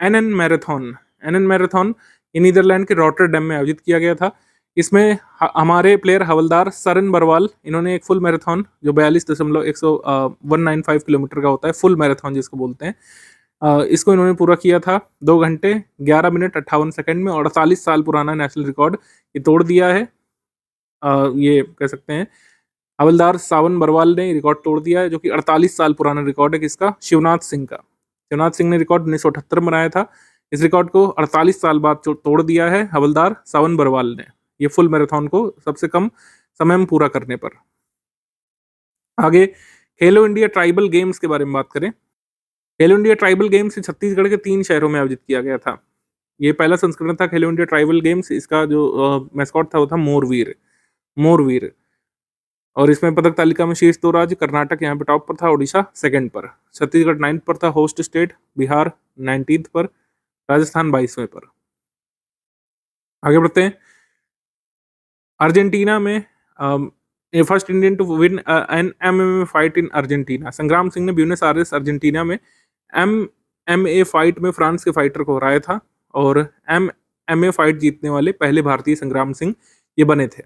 NN मैराथन, ये नीदरलैंड के रॉटरडैम में आयोजित किया गया था। इसमें हमारे प्लेयर हवलदार सरन बरवाल, इन्होंने एक फुल मैराथन जो 42.195 किलोमीटर का होता है, फुल मैराथन जिसको बोलते हैं, इसको इन्होंने पूरा किया था 2 घंटे 11 मिनट 58 सेकंड में, और 48 साल पुराना नेशनल रिकॉर्ड ये तोड़ दिया है। ये कह सकते हैं हवलदार सावन बरवाल ने रिकॉर्ड तोड़ दिया है, जो कि 48 साल पुराना रिकॉर्ड है किसका? शिवनाथ सिंह का। शिवनाथ सिंह ने रिकॉर्ड 1978 में बनाया था, इस रिकॉर्ड को 48 साल बाद तोड़ दिया है हवलदार सावन बरवाल ने, ये फुल मैराथन को सबसे कम समय में पूरा करने पर। आगे खेलो इंडिया ट्राइबल गेम्स के बारे में बात करें। खेलो इंडिया ट्राइबल गेम्स छत्तीसगढ़ के 3 शहरों में आयोजित किया गया था। ये पहला संस्करण था खेलो इंडिया ट्राइबल गेम्स, इसका जो मैस्कॉट था वो था मोरवीर। और इसमें पदक तालिका में शीर्ष 2 राज्य, कर्नाटक यहाँ पे टॉप पर था, ओडिशा सेकंड पर, छत्तीसगढ़ 9th पर था होस्ट स्टेट, बिहार 19th पर, राजस्थान 22वें पर। आगे बढ़ते हैं। अर्जेंटीना में first Indian to win an MMA fight in Argentina, Sangram Singh ने ब्यूनस आयर्स अर्जेंटीना में MMA फाइट में फ्रांस के फाइटर को हराया था, और MMA फाइट जीतने वाले पहले भारतीय संग्राम सिंह ये बने थे।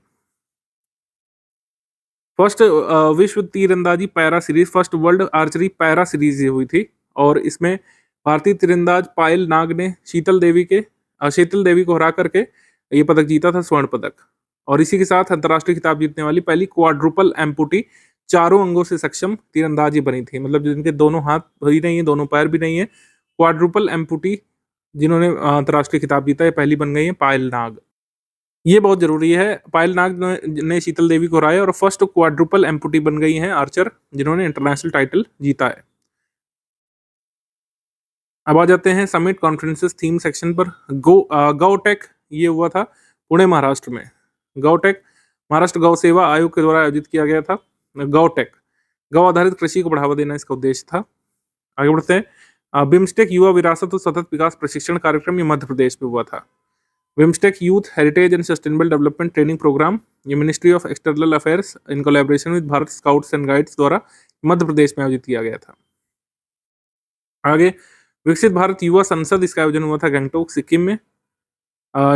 फर्स्ट विश्व तीरंदाजी para series, first world archery para series ये हुई थी, और इसमें भारतीय तीरंदाज पायल नाग ने शीतल देवी के शीतल देवी को हरा करके ये पदक जीता था, स्वर्ण पदक। और इसी के साथ अंतर्राष्ट्रीय खिताब जीतने वाली पहली क्वाड्रुपल एम्पुटी, चारों अंगों से सक्षम तीरंदाज ही बनी थी। मतलब जिनके दोनों हाथ भी नहीं है, दोनों पैर भी नहीं है, क्वाड्रुपल एम्पुटी जिन्होंने अंतर्राष्ट्रीय खिताब जीता, ये पहली बन गई है पायल नाग। ये बहुत जरूरी है। पायल नाग ने शीतल देवी को हराया और फर्स्ट क्वाड्रुपल एम्पुटी बन गई हैं आर्चर जिन्होंने इंटरनेशनल टाइटल जीता है। अब आ जाते हैं समिट कॉन्फ्रेंसेस थीम सेक्शन पर। गौटेक ये हुआ था पुणे महाराष्ट्र में। गौटेक महाराष्ट्र गौ सेवा आयोग के द्वारा आयोजित किया गया था। गौटेक गौ आधारित कृषि को बढ़ावा देना इसका उद्देश्य था। आगे बढ़ते हैं। बिम्स्टेक युवा विरासत और सतत विकास प्रशिक्षण कार्यक्रम, ये मध्य प्रदेश में हुआ था। BIMSTEC youth heritage and sustainable development training programme, ये ministry of external affairs in collaboration with Bharat scouts and guides द्वारा मध्य प्रदेश में आयोजित किया गया था। आगे विकसित भारत युवा संसद, इसका आयोजन हुआ था गंगटोक सिक्किम में।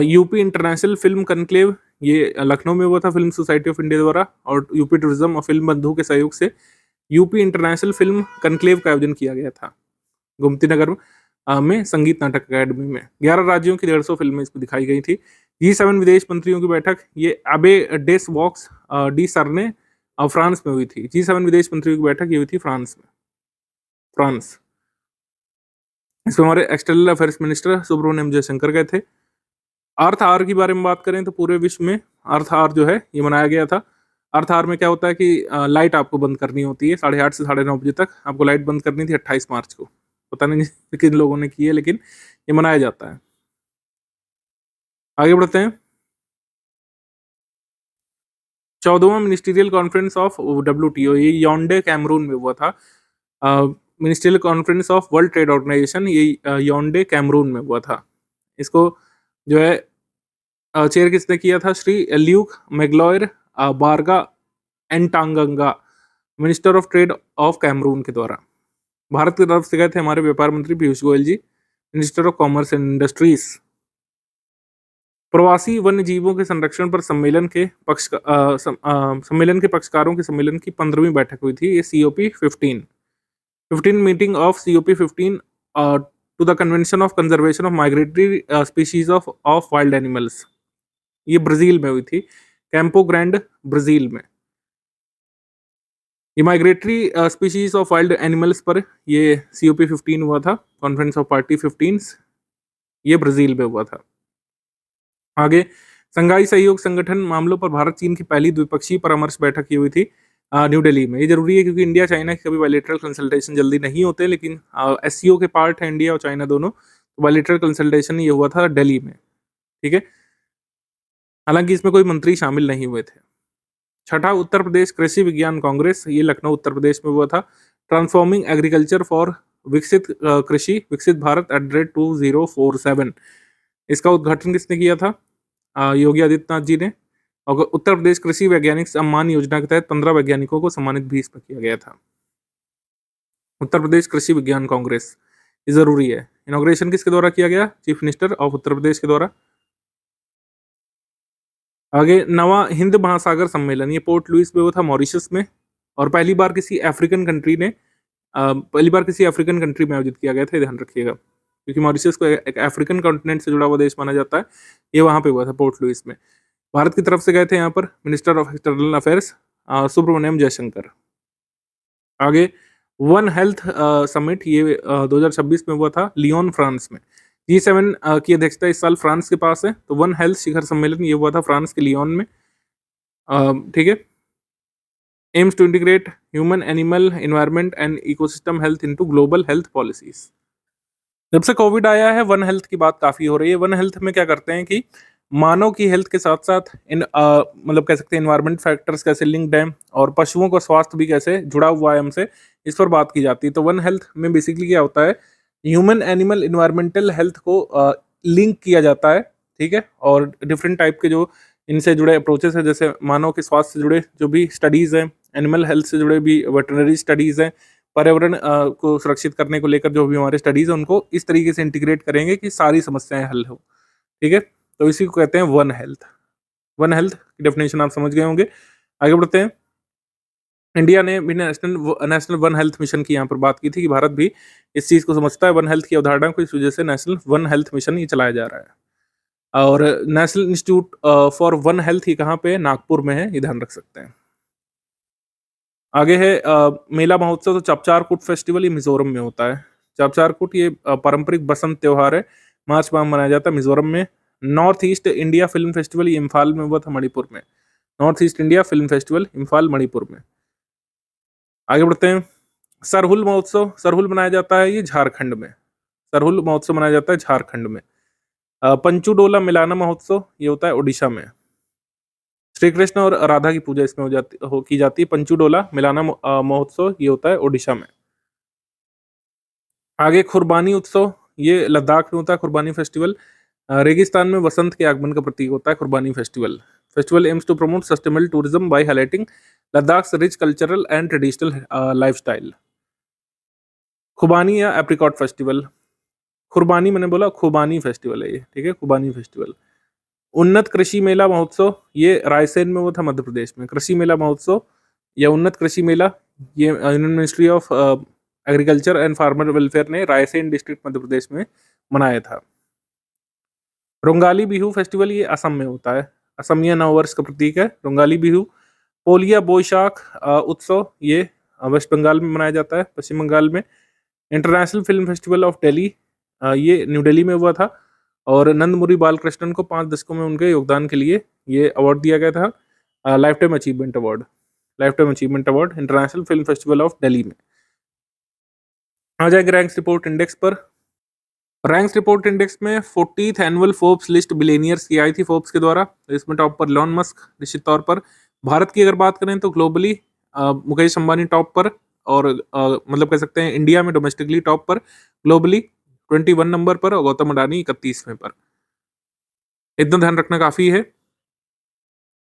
यूपी इंटरनेशनल फिल्म कनक्लेव, ये लखनऊ में हुआ था फिल्म सोसाइटी ऑफ इंडिया द्वारा और यूपी टूरिज्म और फिल्म बंधु के सहयोग से यूपी इंटरनेशनल फिल्म कनक्लेव का आयोजन किया गया था गोमती नगर में संगीत नाटक अकादमी में। 11 राज्यों की 150 फिल्में इसमें दिखाई गई थी। G7 विदेश मंत्रियों की बैठक, ये अबे डेस वॉक्स डी सरने फ्रांस में हुई थी। G7 विदेश मंत्रियों की बैठक ये हुई थी फ्रांस में। फ्रांस इसमें हमारे external affairs minister Subrahmanyam Jaishankar गए थे। अर्थ आवर की बारे में बात करें तो पूरे विश्व में अर्थ आवर जो है ये मनाया गया था। अर्थ आवर में क्या होता है कि लाइट आपको बंद करनी होती है 8:30 से 9:30 बजे तक, आपको लाइट बंद करनी थी 28 मार्च को। पता नहीं किन लोगों ने की है, लेकिन ये मनाया जाता है। आगे बढ़ते हैं। 14वां मिनिस्ट्रियल कॉन्फ्रेंस ऑफ WTO, ये याओंडे कैमरून में हुआ था। Ministerial conference of world trade organisation, ये याओंडे कैमरून में हुआ था। इसको जो है चेयर किसने किया था? Shri Luc Magloire Mbarga Atangana, minister of trade of Cameroon के द्वारा। भारत की तरफ से गए थे हमारे व्यापार मंत्री Piyush Goyal ji, minister of commerce and industries. प्रवासी वन्य जीवों के संरक्षण पर सम्मेलन के पक्षकारों के सम्मेलन की 15वीं बैठक हुई थी। ये COP 15 meeting of COP 15 to the convention of conservation of migratory species of wild animals, ये ब्राजील में हुई थी, कैंपो ग्रैंड ब्राजील में। ये migratory species of wild animals पर ये COP 15 हुआ था, कॉन्फ्रेंस ऑफ पार्टी 15, ये ब्राजील में हुआ था। आगे संघाई सहयोग संगठन मामलों पर भारत चीन की पहली द्विपक्षीय परामर्श बैठक की हुई थी न्यू दिल्ली में। ये जरूरी है क्योंकि इंडिया चाइना के कभी बायलैटरल कंसल्टेशन जल्दी नहीं होते, लेकिन SCO के पार्ट है इंडिया और चाइना दोनों, तो बायलैटरल कंसल्टेशन ये हुआ था दिल्ली में। ठीक है, हालांकि इसमें कोई मंत्री शामिल नहीं हुए थे। छठा उत्तर प्रदेश कृषि विज्ञान कांग्रेस, ये लखनऊ उत्तर प्रदेश में हुआ था। ट्रांसफॉर्मिंग एग्रीकल्चर फॉर विकसित कृषि विकसित भारत @2047, इसका उद्घाटन किसने किया था? योगी आदित्यनाथ जी ने। और उत्तर प्रदेश कृषि वैज्ञानिक सम्मान योजना के तहत 15 वैज्ञानिकों को सम्मानित भी इसमें किया गया था। उत्तर प्रदेश कृषि विज्ञान कांग्रेस, ये जरूरी है। इनॉग्रेशन किसके द्वारा किया गया? Chief minister of Uttar Pradesh के द्वारा। आगे नवा हिंद महासागर सम्मेलन, ये पोर्ट लुइस में हुआ था मॉरिशस में, और पहली बार किसी अफ्रीकन कंट्री में आयोजित किया गया था, ध्यान रखिएगा, क्योंकि मॉरिशस को एक अफ्रीकन कॉन्टिनेंट से जुड़ा हुआ देश माना जाता है। ये वहां पे हुआ था पोर्ट लुइस में। भारत की तरफ से गए थे यहाँ पर minister of external affairs Subrahmanyam Jaishankar. आगे वन हेल्थ समिट, ये 2026 में हुआ था लियोन फ्रांस में। G7 की अध्यक्षता इस साल फ्रांस के पास है, तो वन हेल्थ शिखर सम्मेलन ये हुआ था फ्रांस के लियोन में। ठीक है, aims to integrate human animal environment and ecosystem health into global health policies. जब से कोविड आया है वन हेल्थ की बात काफी हो रही है। वन हेल्थ में क्या करते हैं कि मानव की हेल्थ के साथ साथ मतलब कह सकते हैं एनवायरमेंट फैक्टर्स कैसे लिंक्ड हैं और पशुओं का स्वास्थ्य भी कैसे जुड़ा हुआ है हमसे, इस पर बात की जाती है। तो वन हेल्थ में बेसिकली क्या होता है, ह्यूमन एनिमल इन्वायरमेंटल हेल्थ को लिंक किया जाता है। ठीक है, और डिफरेंट टाइप के जो इनसे जुड़े अप्रोचेस है, जैसे मानव के स्वास्थ्य से जुड़े जो भी स्टडीज़ हैं, एनिमल हेल्थ से जुड़े भी वेटरनरी स्टडीज़ हैं, पर्यावरण को सुरक्षित करने को लेकर जो भी हमारे स्टडीज़ हैं उनको इस तरीके से इंटीग्रेट करेंगे कि सारी समस्याएं हल हो। ठीक है, तो इसी को कहते हैं वन हेल्थ। वन हेल्थ की डेफिनेशन आप समझ गए होंगे। आगे बढ़ते हैं। इंडिया ने भी नेशनल वन हेल्थ मिशन की यहाँ पर बात की थी कि भारत भी इस चीज़ को समझता है, वन हेल्थ की अवधारणा को, इस वजह से नेशनल वन हेल्थ मिशन ये चलाया जा रहा है। और national institute for one health ये कहाँ पे है? नागपुर में है, ये ध्यान रख सकते हैं। आगे है मेला महोत्सव, तो चपचारकूट फेस्टिवल ये मिजोरम में होता है। चपचारकूट ये पारंपरिक बसंत त्योहार है, मार्च माह में मनाया जाता है मिजोरम में। North east India film festival ये इम्फाल में हुआ था, मणिपुर में। North east India film festival Imphal Manipur में। आगे बढ़ते हैं। सरहुल महोत्सव, सरहुल मनाया जाता है ये झारखंड में। सरहुल महोत्सव मनाया जाता है झारखंड में। पंचुडोला मिलाना महोत्सव ये होता है उड़ीसा में। श्री कृष्ण और राधा की पूजा इसमें की जाती है। पंचुडोला मिलाना महोत्सव ये होता है ओडिशा में। आगे खुरबानी उत्सव ये लद्दाख में होता है। खुरबानी फेस्टिवल रेगिस्तान में वसंत के आगमन का प्रतीक होता है। Khurbani festival festival aims to promote sustainable tourism by highlighting Ladakh's rich cultural and traditional lifestyle. Khubani या एप्रिकॉट फेस्टिवल, खुरबानी मैंने बोला, खुबानी फेस्टिवल है ये, ठीक है, खुबानी फेस्टिवल। उन्नत कृषि मेला महोत्सव ये रायसेन में वो था, मध्य प्रदेश में। कृषि मेला महोत्सव या उन्नत कृषि मेला ये union ministry of agriculture and farmer welfare ने रायसेन डिस्ट्रिक्ट मध्य प्रदेश में मनाया था। रोंगाली बिहू फेस्टिवल ये असम में होता है। असमिया नववर्ष का प्रतीक है रोंगाली बिहू। पोलिया बोईशाख उत्सव ये वेस्ट बंगाल में मनाया जाता है, पश्चिम बंगाल में। International film festival of Delhi ये न्यू दिल्ली में हुआ था, और नंदमुरी बालकृष्णन को 5 दशकों में उनके योगदान के लिए ये अवार्ड दिया गया था, life time achievement award. Life time achievement award international film festival of Delhi में। आ जाएंगे रैंक्स रिपोर्ट इंडेक्स पर। रैंक्स रिपोर्ट इंडेक्स में 40th annual Forbes list billionaires की आई थी फोर्ब्स के द्वारा। इसमें टॉप पर इलॉन मस्क निश्चित तौर पर। भारत की अगर बात करें तो ग्लोबली मुकेश अंबानी टॉप पर, और मतलब कह सकते हैं इंडिया में डोमेस्टिकली टॉप पर, ग्लोबली 21 नंबर पर, और गौतम अडानी 31वें पर। इतना ध्यान रखना काफी है।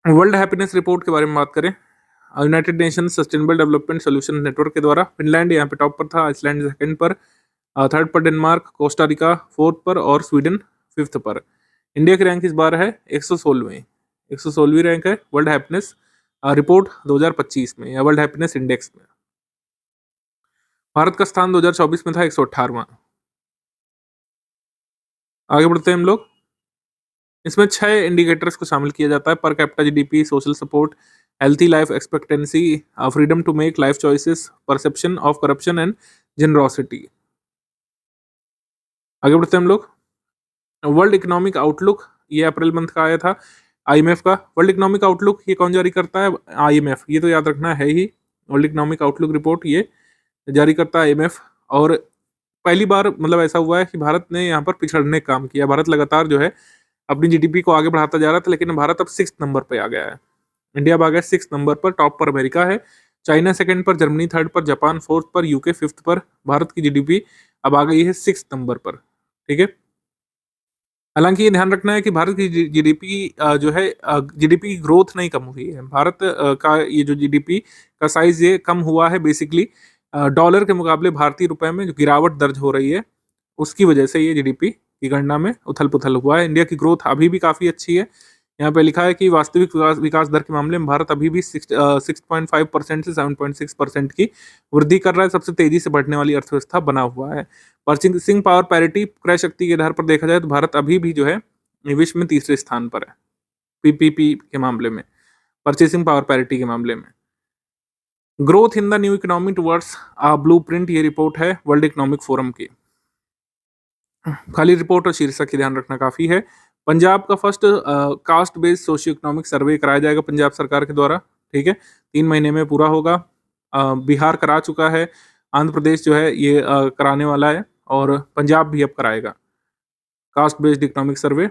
वर्ल्ड हैप्पीनेस रिपोर्ट के बारे में बात करें, United nation sustainable development solution network के द्वारा फिनलैंड यहाँ पे टॉप पर था, आइसलैंड सेकंड पर, थर्ड पर डेनमार्क, कोस्टारिका फोर्थ पर, और स्वीडन फिफ्थ पर। इंडिया की रैंक इस बार है 116वीं रैंक है वर्ल्ड हैप्पीनेस रिपोर्ट 2025 में, या वर्ल्ड हैप्पीनेस इंडेक्स में। भारत का स्थान 2024 में था 118वां। आगे बढ़ते हैं हम लोग। इसमें 6 इंडिकेटर्स को शामिल किया जाता है, per capita GDP, social support, healthy life expectancy, freedom to make life choices, perception of corruption and generosity. आगे बढ़ते हैं हम लोग। वर्ल्ड इकोनॉमिक आउटलुक ये अप्रैल मंथ का आया था आईएमएफ का। वर्ल्ड इकोनॉमिक आउटलुक ये कौन जारी करता है? आईएमएफ, ये तो याद रखना है ही। वर्ल्ड इकोनॉमिक आउटलुक रिपोर्ट ये जारी करता है आईएमएफ, और पहली बार मतलब ऐसा हुआ है कि भारत ने यहाँ पर पिछड़ने का काम किया। भारत लगातार जो है अपनी जीडीपी को आगे बढ़ाता जा रहा था, लेकिन भारत अब 6th नंबर पे आ गया है। इंडिया अब आ गया 6th नंबर पर। टॉप पर अमेरिका है, चाइना सेकंड पर, जर्मनी थर्ड पर, जापान फोर्थ पर, यूके फिफ्थ पर। भारत की जीडीपी अब आ गई है 6th नंबर पर, ठीक है। हालांकि ये ध्यान रखना है कि भारत की जीडीपी जो है जीडीपी की ग्रोथ नहीं कम हुई है। भारत का ये जो जीडीपी का साइज ये कम हुआ है बेसिकली डॉलर के मुकाबले भारतीय रुपए में जो गिरावट दर्ज हो रही है उसकी वजह से ये जीडीपी की गणना में उथल पुथल हुआ है। इंडिया की ग्रोथ अभी भी काफ़ी अच्छी है। यहाँ पे लिखा है कि वास्तविक विकास दर के मामले में भारत अभी भी 6.5% से 7.6% की वृद्धि कर रहा है। सबसे तेजी से बढ़ने वाली अर्थव्यवस्था बना हुआ है। परचेसिंग पावर पैरिटी, क्रय शक्ति के आधार पर देखा जाए तो भारत अभी भी जो है विश्व में 3रे स्थान पर है पीपीपी के मामले में, परचेसिंग पावर पैरिटी के मामले में। Growth in the new economy towards blueprint ये रिपोर्ट है वर्ल्ड इकोनॉमिक फोरम की। खाली रिपोर्ट और शीर्षक की ध्यान रखना काफी है। पंजाब का first caste based socio economic survey कराया जाएगा पंजाब सरकार के द्वारा, ठीक है, 3 महीने में पूरा होगा। बिहार करा चुका है, आंध्र प्रदेश जो है ये कराने वाला है, और पंजाब भी अब कराएगा caste based economic survey.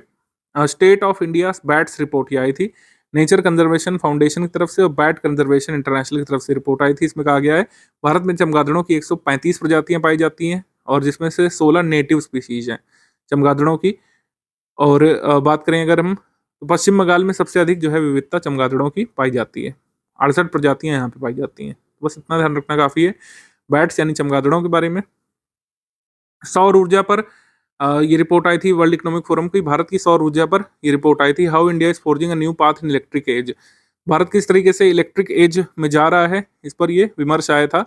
State of India bats report ये आई थी नेचर कंजर्वेशन फाउंडेशन की तरफ से, और बैट कंजर्वेशन इंटरनेशनल की तरफ से रिपोर्ट आई थी। इसमें कहा गया है भारत में चमगादड़ों की 135 प्रजातियां पाई जाती हैं, और जिसमें से 16 नेटिव स्पीशीज हैं चमगादड़ों की। और बात करें अगर हम तो पश्चिम बंगाल में सबसे अधिक जो है विविधता चमगादड़ों की पाई जाती है, 68 प्रजातियां यहाँ पे पाई जाती हैं। बस इतना ध्यान रखना काफी है बैट्स यानी चमगादड़ों के बारे में। सौर ऊर्जा पर ये रिपोर्ट आई थी वर्ल्ड इकोनॉमिक फोरम की। भारत की सौर ऊर्जा पर ये रिपोर्ट आई थी, how India is forging a new path in electric age. Bharat किस तरीके से इलेक्ट्रिक एज में जा रहा है, इस पर ये विमर्श आया था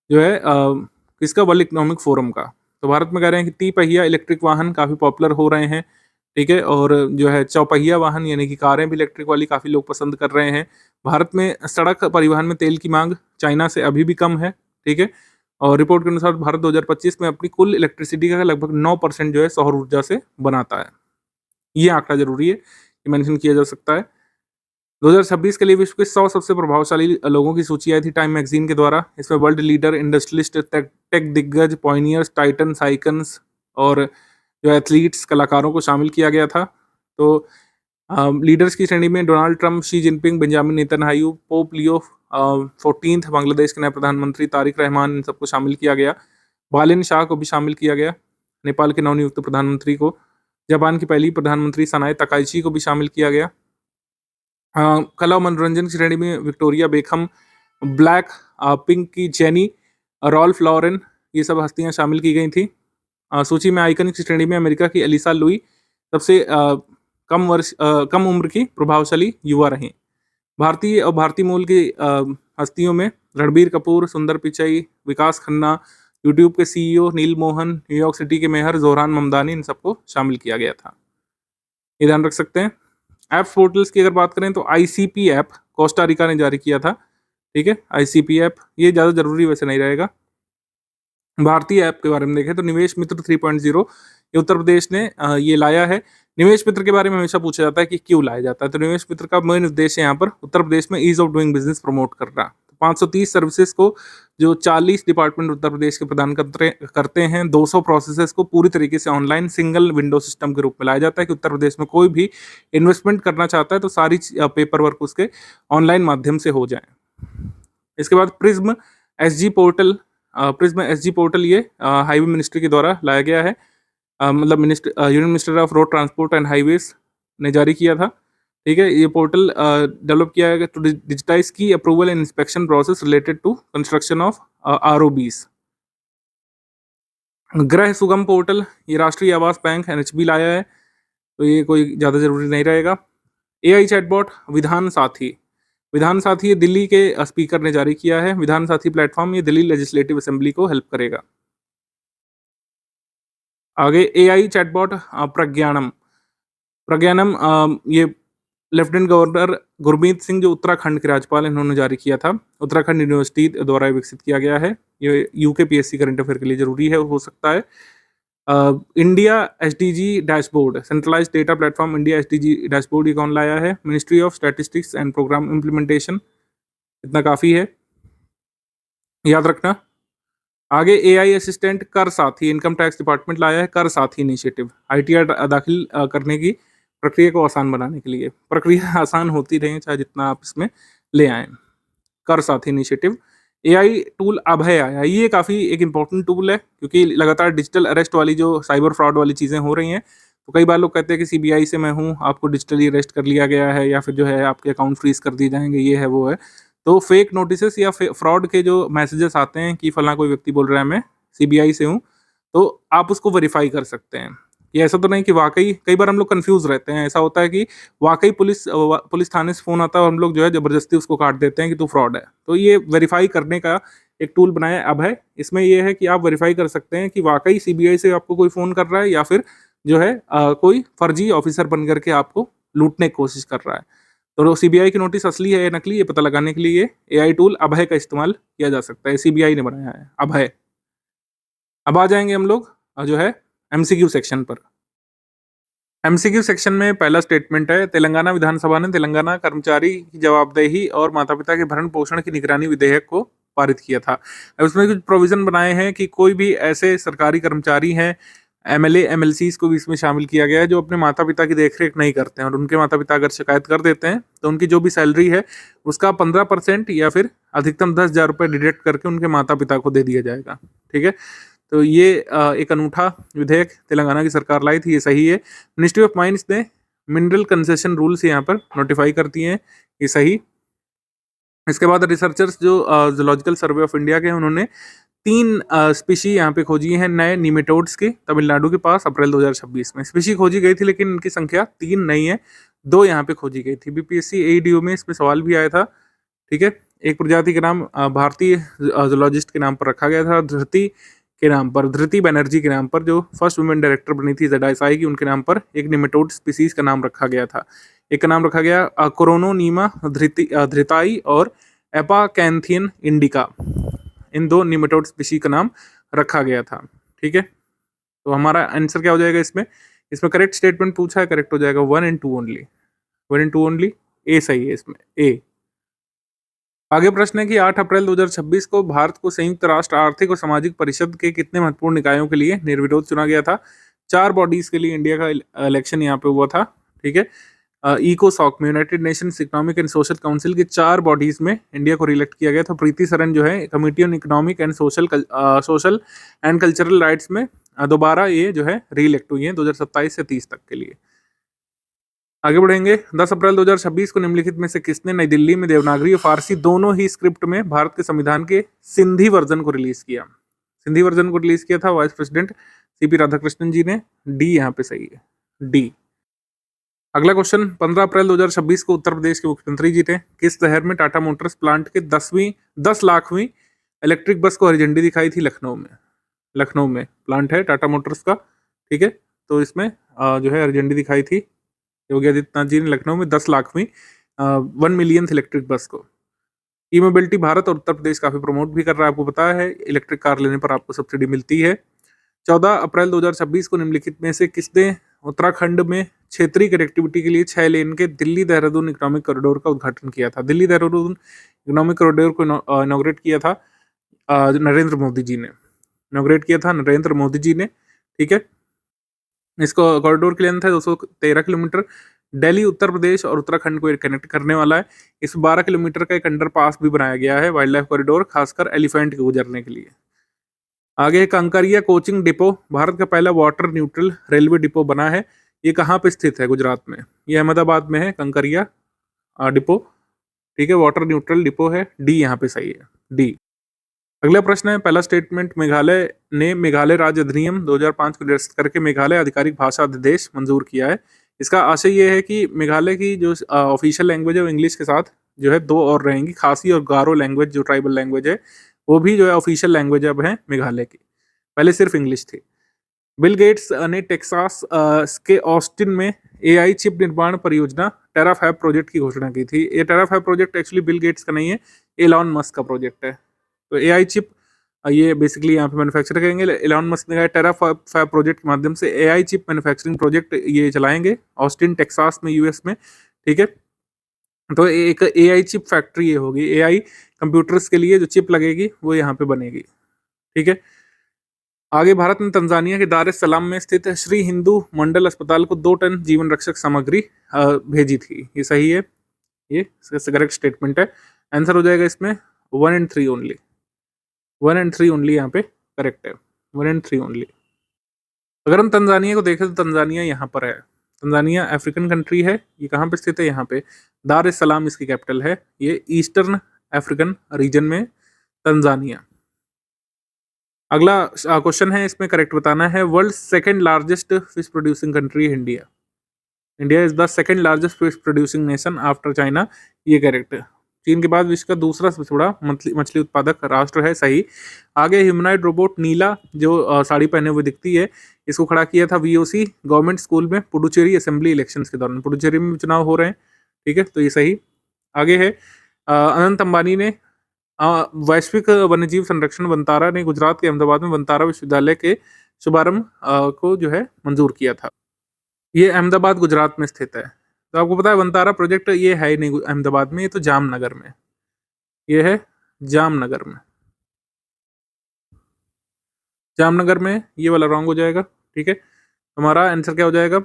जो है किसका, वर्ल्ड इकोनॉमिक फोरम का। तो भारत में कह रहे हैं कि 3 पहिया इलेक्ट्रिक वाहन काफी पॉपुलर हो रहे हैं, ठीक है। और जो है चौपहिया वाहन यानी कि कारें भी इलेक्ट्रिक वाली काफ़ी लोग पसंद कर रहे हैं। भारत में सड़क परिवहन में तेल की मांग चाइना से अभी भी कम है, ठीक है। और रिपोर्ट के अनुसार भारत 2025 में अपनी कुल इलेक्ट्रिसिटी का लगभग 9% जो है सौर ऊर्जा से बनाता है। ये आंकड़ा जरूरी है कि मेंशन किया जा सकता है। 2026 के लिए विश्व के 100 सबसे प्रभावशाली लोगों की सूची आई थी टाइम मैगजीन के द्वारा। इसमें वर्ल्ड लीडर, इंडस्ट्रियलिस्ट, टेक दिग्गज, पॉइनियर्स, टाइटन्स, आइकन्स और जो एथलीट्स, कलाकारों को शामिल किया गया था। तो लीडर्स की श्रेणी में Donald Trump, Xi Jinping, Benjamin Netanyahu, Pope Leo 14th, Bangladesh के नए प्रधानमंत्री तारिक रहमान, इन सबको शामिल किया गया। बालिन शाह को भी शामिल किया गया, नेपाल के नवनियुक्त प्रधानमंत्री को। जापान की पहली प्रधानमंत्री सनाए तकाइची को भी शामिल किया गया। कला और मनोरंजन की श्रेणी में Victoria Beckham, Blackpink Jennie, Ralph Lauren, ये सब हस्तियां शामिल की गई थी। सूची में आइकन की श्रेणी में अमेरिका की एलिसा लुई सबसे कम उम्र की प्रभावशाली युवा रही। भारतीय और भारतीय मूल की हस्तियों में रणबीर कपूर, सुंदर पिचाई, विकास खन्ना, यूट्यूब के सीईओ नील मोहन, न्यूयॉर्क सिटी के मेयर जोहरान ममदानी, इन सबको शामिल किया गया था। ये ध्यान रख सकते हैं। ऐप्स पोर्टल्स की अगर बात करें तो आईसीपी ऐप कोस्टा रिका ने जारी किया था, ठीक है। आईसीपी ऐप ये ज़्यादा जरूरी वैसे नहीं रहेगा। भारतीय ऐप के बारे में देखें तो निवेश मित्र 3.0 ये उत्तर प्रदेश ने ये लाया है। निवेश मित्र के बारे में हमेशा पूछा जाता है कि क्यों लाया जाता है, तो निवेश मित्र का मेन उद्देश्य यहाँ पर उत्तर प्रदेश में ease of doing business promote करना। 530 सर्विसेज को जो 40 डिपार्टमेंट उत्तर प्रदेश के प्रदान करते हैं, 200 प्रोसेसेस को पूरी तरीके से ऑनलाइन सिंगल विंडो सिस्टम के रूप में लाया जाता है कि उत्तर प्रदेश में कोई भी इन्वेस्टमेंट करना चाहता है तो सारी पेपर वर्क उसके ऑनलाइन माध्यम से हो जाए। इसके बाद प्रिज्म एसजी पोर्टल ये हाईवे मिनिस्ट्री के द्वारा लाया गया है, मतलब union minister of road transport and highways ने जारी किया था, ठीक है। ये पोर्टल डेवलप किया है टू डिजिटाइज की approval and inspection process related to construction of ROBs. Griha Sugam portal ये राष्ट्रीय आवास बैंक एनएचबी लाया है, तो ये कोई ज़्यादा जरूरी नहीं रहेगा। एआई चैटबॉट विधान साथी ये दिल्ली के स्पीकर ने जारी किया है। विधान साथी प्लेटफॉर्म ये दिल्ली लेजिस्लेटिव असेंबली को हेल्प करेगा। आगे एआई चैटबॉट प्रज्ञानम ये लेफ्टिनेंट गवर्नर गुरमीत सिंह जो उत्तराखंड के राज्यपाल इन्होंने जारी किया था। उत्तराखंड यूनिवर्सिटी द्वारा विकसित किया गया है। ये यूके पीएससी करंट अफेयर के लिए जरूरी है, हो सकता है। India SDG dashboard centralised data platform India SDG dashboard ये कौन लाया है? Ministry of statistics and programme implementation. इतना काफ़ी है, याद रखना। आगे एआई असिस्टेंट कर साथी इनकम टैक्स डिपार्टमेंट लाया है। कर साथी इनिशिएटिव आईटीआर दाखिल करने की प्रक्रिया को आसान बनाने के लिए। प्रक्रिया आसान होती रहे चाहे जितना आप इसमें ले आए। कर साथी इनिशिएटिव। एआई टूल अभय आया, ये काफ़ी एक इम्पॉर्टेंट टूल है क्योंकि लगातार डिजिटल अरेस्ट वाली जो साइबर फ्रॉड वाली चीज़ें हो रही हैं, तो कई बार लोग कहते हैं कि सीबीआई से मैं हूँ, आपको डिजिटली अरेस्ट कर लिया गया है या फिर जो है आपके अकाउंट फ्रीज कर दिए जाएंगे, ये है वो है। तो फेक नोटिस या फ्रॉड के जो मैसेजेस आते हैं कि फला कोई व्यक्ति बोल रहा है मैं सीबीआई से हूँ, तो आप उसको वेरीफाई कर सकते हैं। ये ऐसा तो नहीं कि वाकई, कई बार हम लोग कंफ्यूज रहते हैं, ऐसा होता है कि वाकई पुलिस थाने से फ़ोन आता है और हम लोग जो है ज़बरदस्ती उसको काट देते हैं कि तू फ्रॉड है। तो ये वेरीफाई करने का एक टूल बनाया अब है। इसमें ये है कि आप वेरीफाई कर सकते हैं कि वाकई सीबीआई से आपको कोई फ़ोन कर रहा है या फिर जो है कोई फर्जी ऑफिसर बन करके आपको लूटने की कोशिश कर रहा है। तो सीबीआई की नोटिस असली है या नकली, ये पता लगाने के लिए एआई टूल अभय का इस्तेमाल किया जा सकता है। सीबीआई ने बनाया है अभय। अब आ जाएंगे हम लोग जो है एमसीक्यू सेक्शन पर। एमसीक्यू सेक्शन में पहला स्टेटमेंट है, तेलंगाना विधानसभा ने तेलंगाना कर्मचारी की जवाबदेही और माता पिता के भरण पोषण की निगरानी विधेयक को पारित किया था। अब उसमें कुछ प्रोविजन बनाए हैं कि कोई भी ऐसे सरकारी कर्मचारी हैं, एमएलए एमएलसीज को भी इसमें शामिल किया गया है जो अपने माता पिता की देखरेख नहीं करते हैं और उनके माता पिता अगर शिकायत कर देते हैं तो उनकी जो भी सैलरी है उसका 15% या फिर अधिकतम 10,000 रुपये डिडक्ट करके उनके माता पिता को दे दिया जाएगा। ठीक है, तो ये एक अनूठा विधेयक तेलंगाना की सरकार लाई थी, ये सही है। मिनिस्ट्री ऑफ माइंस ने मिनरल कंसेशन रूल्स यहाँ पर नोटिफाई कर दिए हैं, ये सही। इसके बाद रिसर्चर्स जो जूलॉजिकल सर्वे ऑफ इंडिया के, उन्होंने 3 स्पीशी यहाँ पे खोजी हैं नए निमेटोड्स की तमिलनाडु के पास अप्रैल 2026 में। स्पीशी खोजी गई थी लेकिन इनकी संख्या 3 नहीं है, 2 यहाँ पे खोजी गई थी। बीपीएससी एईडीओ में इसमें सवाल भी आया था। ठीक है, एक प्रजाति का नाम भारतीय जूलॉजिस्ट के नाम पर रखा गया था, धरती के नाम पर, धृति बनर्जी के नाम पर, जो फर्स्ट वुमेन डायरेक्टर बनी थी ZSI की, उनके नाम पर एक निमेटोड स्पीसीज का नाम रखा गया था। एक का नाम रखा गया कोरोनोनीमा धृताई और एपाकैंथियन इंडिका। इन 2 निमेटोड स्पीसी का नाम रखा गया था। ठीक है, तो हमारा आंसर क्या हो जाएगा इसमें? इसमें करेक्ट स्टेटमेंट पूछा है, करेक्ट हो जाएगा 1 and 2 only. 1 and 2 only, A सही है इसमें, ए। आगे प्रश्न है कि 8 अप्रैल 2026 को भारत को संयुक्त राष्ट्र आर्थिक और सामाजिक परिषद के कितने महत्वपूर्ण निकायों के लिए निर्विरोध चुना गया था? 4 बॉडीज के लिए इंडिया का इलेक्शन यहाँ पे हुआ था। ठीक है, इकोसॉक में, United Nations economic and social council की 4 बॉडीज में इंडिया को रिलेक्ट किया गया था। प्रीति सरन जो है committee on economic and social and cultural rights में दोबारा ये जो है रीइलेक्ट हुई है 2027 से 30 तक के लिए। आगे बढ़ेंगे। 10 अप्रैल 2026 को निम्नलिखित में से किसने नई दिल्ली में देवनागरी और फारसी दोनों ही स्क्रिप्ट में भारत के संविधान के सिंधी वर्जन को रिलीज किया? सिंधी वर्जन को रिलीज किया था वाइस प्रेसिडेंट CP राधाकृष्णन जी ने। डी यहाँ पे सही है, डी। अगला क्वेश्चन, 15 अप्रैल 2026 को उत्तर प्रदेश के मुख्यमंत्री जी ने किस शहर में टाटा मोटर्स प्लांट के 10 लाखवीं इलेक्ट्रिक बस को हरी झंडी दिखाई थी? लखनऊ में। लखनऊ में प्लांट है टाटा मोटर्स का। ठीक है, तो इसमें जो है हरी झंडी दिखाई थी योगी आदित्यनाथ जी ने लखनऊ में 10 लाखवीं 1 मिलियन इलेक्ट्रिक बस को। ई मोबिलिटी भारत और उत्तर प्रदेश काफी प्रमोट भी कर रहा है, आपको पता है। इलेक्ट्रिक कार लेने पर आपको सब्सिडी मिलती है। 14 अप्रैल 2026 को निम्नलिखित में से किसने उत्तराखंड में क्षेत्रीय कनेक्टिविटी के लिए 6 लेन के दिल्ली देहरादून इकोनॉमिक कॉरिडोर का उद्घाटन किया था? दिल्ली देहरादून इकोनॉमिक कॉरिडोर को इनॉग्रेट किया था नरेंद्र मोदी जी ने। इनॉग्रेट किया था नरेंद्र मोदी जी ने। ठीक है, इसको कॉरिडोर की लेंथ है 213 किलोमीटर। दिल्ली उत्तर प्रदेश और उत्तराखंड को कनेक्ट करने वाला है। इस 12 किलोमीटर का एक अंडरपास भी बनाया गया है, वाइल्ड लाइफ कॉरिडोर, खासकर एलिफेंट के गुजरने के लिए। आगे कंकरिया कोचिंग डिपो भारत का पहला वाटर न्यूट्रल रेलवे डिपो बना है। ये कहाँ पे स्थित है? गुजरात में। ये अहमदाबाद में है कंकरिया डिपो। ठीक है, वाटर न्यूट्रल डिपो है। डी यहाँ पे सही है, डी। अगला प्रश्न है, पहला स्टेटमेंट, मेघालय ने मेघालय राज्य अधिनियम 2005 को निरस्त करके मेघालय आधिकारिक भाषा अध्यादेश मंजूर किया है। इसका आशय ये है कि मेघालय की जो ऑफिशियल लैंग्वेज है वो इंग्लिश के साथ जो है 2 और रहेंगी। खासी और गारो लैंग्वेज जो ट्राइबल लैंग्वेज है वो भी जो है ऑफिशियल लैंग्वेज अब है मेघालय की, पहले सिर्फ इंग्लिश थी। बिल गेट्स ने टेक्सास के ऑस्टिन में AI चिप निर्माण परियोजना टेराफैब प्रोजेक्ट की घोषणा की थी। ये टेराफैब प्रोजेक्ट एक्चुअली बिल गेट्स का नहीं है, एलॉन मस्क का प्रोजेक्ट है। तो AI चिप ये बेसिकली यहाँ पे मैन्युफैक्चर करेंगे। एलॉन मस्क ने कहा टेराफैब प्रोजेक्ट के माध्यम से AI चिप मैन्युफैक्चरिंग प्रोजेक्ट ये चलाएंगे ऑस्टिन टेक्सास में, US में। ठीक है, तो एक AI चिप फैक्ट्री ये होगी। AI कंप्यूटर्स के लिए जो चिप लगेगी वो यहाँ पे बनेगी। ठीक है, आगे भारत ने तंजानिया के दार एस सलाम में स्थित श्री हिंदू मंडल अस्पताल को 2 टन जीवन रक्षक सामग्री भेजी थी। ये सही है, ये करेक्ट स्टेटमेंट है। आंसर हो जाएगा इसमें 1 and 3 ओनली। 1 and 3 ओनली यहाँ पे करेक्ट है, 1 and 3 ओनली। अगर हम तंजानिया को देखें तो तंजानिया यहाँ पर है। तंजानिया अफ्रीकन कंट्री है। ये कहाँ पे स्थित है? यहाँ पे दार एस सलाम इसकी कैपिटल है। ये ईस्टर्न अफ्रीकन रीजन में तंजानिया। अगला क्वेश्चन है, इसमें करेक्ट बताना है। World second largest fish producing country है India. India is the second largest fish producing nation after China. ये करेक्ट है। चीन के बाद विश्व का दूसरा सबसे बड़ा मछली उत्पादक राष्ट्र है, सही। आगे ह्यूमनॉइड रोबोट नीला जो साड़ी पहने हुए दिखती है, इसको खड़ा किया था VOC गवर्नमेंट स्कूल में पुडुचेरी असेंबली इलेक्शंस के दौरान। पुडुचेरी में चुनाव हो रहे हैं। ठीक है, तो ये सही। आगे है अनंत अंबानी ने वैश्विक वन्यजीव संरक्षण वनतारा ने गुजरात के अहमदाबाद में वनतारा विश्वविद्यालय के शुभारंभ को जो है मंजूर किया था। ये अहमदाबाद गुजरात में स्थित है। तो आपको पता है वनतारा प्रोजेक्ट ये है ही नहीं अहमदाबाद में, ये तो जामनगर में, ये है जामनगर में। जामनगर में ये वाला रॉन्ग हो जाएगा। ठीक है, हमारा आंसर क्या हो जाएगा?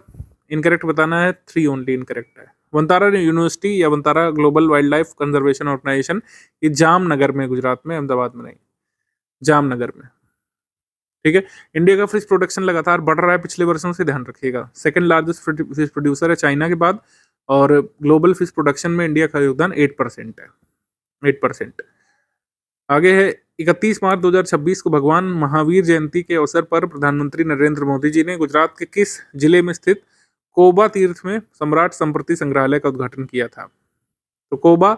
इनकरेक्ट बताना है, 3 ओनली इनकरेक्ट है। वनतारा यूनिवर्सिटी या Vantara global wildlife conservation organisation ये जामनगर में, गुजरात में, अहमदाबाद में नहीं, जामनगर में। ठीक है, इंडिया का फिश प्रोडक्शन लगातार बढ़ रहा है पिछले वर्षों से, ध्यान रखिएगा। सेकंड लार्जेस्ट फिश प्रोड्यूसर है चाइना के बाद, और ग्लोबल फिश प्रोडक्शन में इंडिया का योगदान 8% है, 8%। आगे है 31 मार्च 2026 को भगवान महावीर जयंती के अवसर पर प्रधानमंत्री नरेंद्र मोदी जी ने गुजरात के किस जिले में स्थित कोबा तीर्थ में सम्राट संप्रति संग्रहालय का उद्घाटन किया था? तो कोबा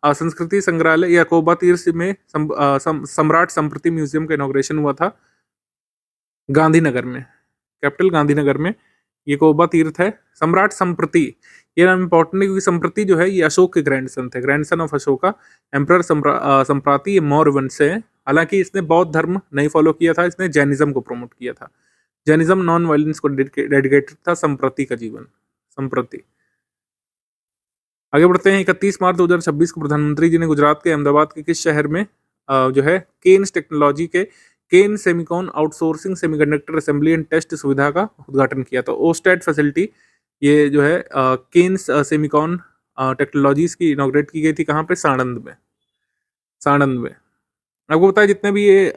संस्कृति संग्रहालय या कोबा तीर्थ में सम्राट संप्रति म्यूजियम का इनॉग्रेशन हुआ था। गांधीनगर में, कैपिटल गांधीनगर में ये कोबा तीर्थ है। सम्राट संप्रति, ये नाम इंपॉर्टेंट है क्योंकि संप्रति जो है ये अशोक के ग्रैंडसन थे, ग्रैंडसन ऑफ अशोका। एम्परर संप्राति ये मौर्य वंश से है। हालांकि इसने बौद्ध धर्म नहीं फॉलो किया था, इसने जैनिज्म को प्रमोट किया था। जैनिज्म नॉन वायलेंस को डेडिकेटेड था संप्रति का जीवन, संप्रति। आगे बढ़ते हैं। 31 मार्च 2026 को प्रधानमंत्री जी ने गुजरात के अहमदाबाद के किस शहर में जो है केन्स टेक्नोलॉजी के Kaynes Semicon outsourcing semiconductor assembly and test सुविधा का उद्घाटन किया। तो ओस्टेट फैसिलिटी ये जो है केन्स सेमिकॉन टेक्नोलॉजीज की इनॉग्रेट की गई थी। कहाँ पे? साणंद में, साणंद में। आपको पता है जितने भी ये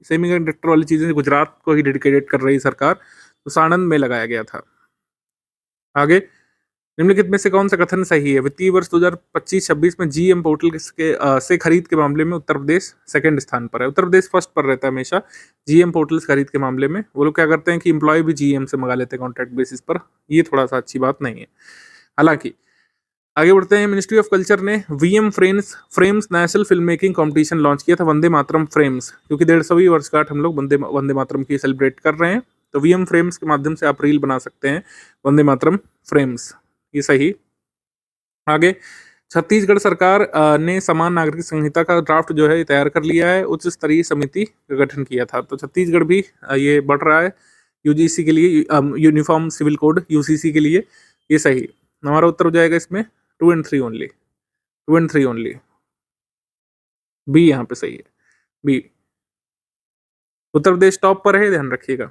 सेमीकंडक्टर वाली चीजें गुजरात को ही डेडिकेटेड कर रही सरकार, तो साणंद में लगाया गया था। आगे, निम्नलिखित में से कौन सा कथन सही है? वित्तीय वर्ष 2025-26 में जीएम पोर्टल से खरीद के मामले में उत्तर प्रदेश सेकंड स्थान पर है। उत्तर प्रदेश फर्स्ट पर रहता है हमेशा जीएम पोर्टल खरीद के मामले में। वो लोग क्या करते हैं कि एम्प्लॉय भी जीएम से मंगा लेते हैं कॉन्ट्रैक्ट बेसिस पर। ये थोड़ा सा अच्छी बात नहीं है। हालांकि आगे बढ़ते हैं। मिनिस्ट्री ऑफ कल्चर ने VM frames national film making competition launch किया था। वंदे मातरम फ्रेम्स, क्योंकि 150वीं वर्षगांठ हम लोग वंदे मातरम की सेलिब्रेट कर रहे हैं, तो वीएम फ्रेम्स के माध्यम से आप रील बना सकते हैं वंदे मातरम फ्रेम्स, ये सही। आगे, छत्तीसगढ़ सरकार ने समान नागरिक संहिता का ड्राफ्ट जो है तैयार कर लिया है। उच्च स्तरीय समिति का गठन किया था। तो छत्तीसगढ़ भी ये बढ़ रहा है यूजीसी के लिए, यूनिफॉर्म सिविल कोड यूसीसी के लिए, ये सही। हमारा उत्तर हो जाएगा इसमें 2 and 3 only, 2 and 3 only, B यहाँ पे सही है, बी। उत्तर प्रदेश टॉप पर है, ध्यान रखिएगा।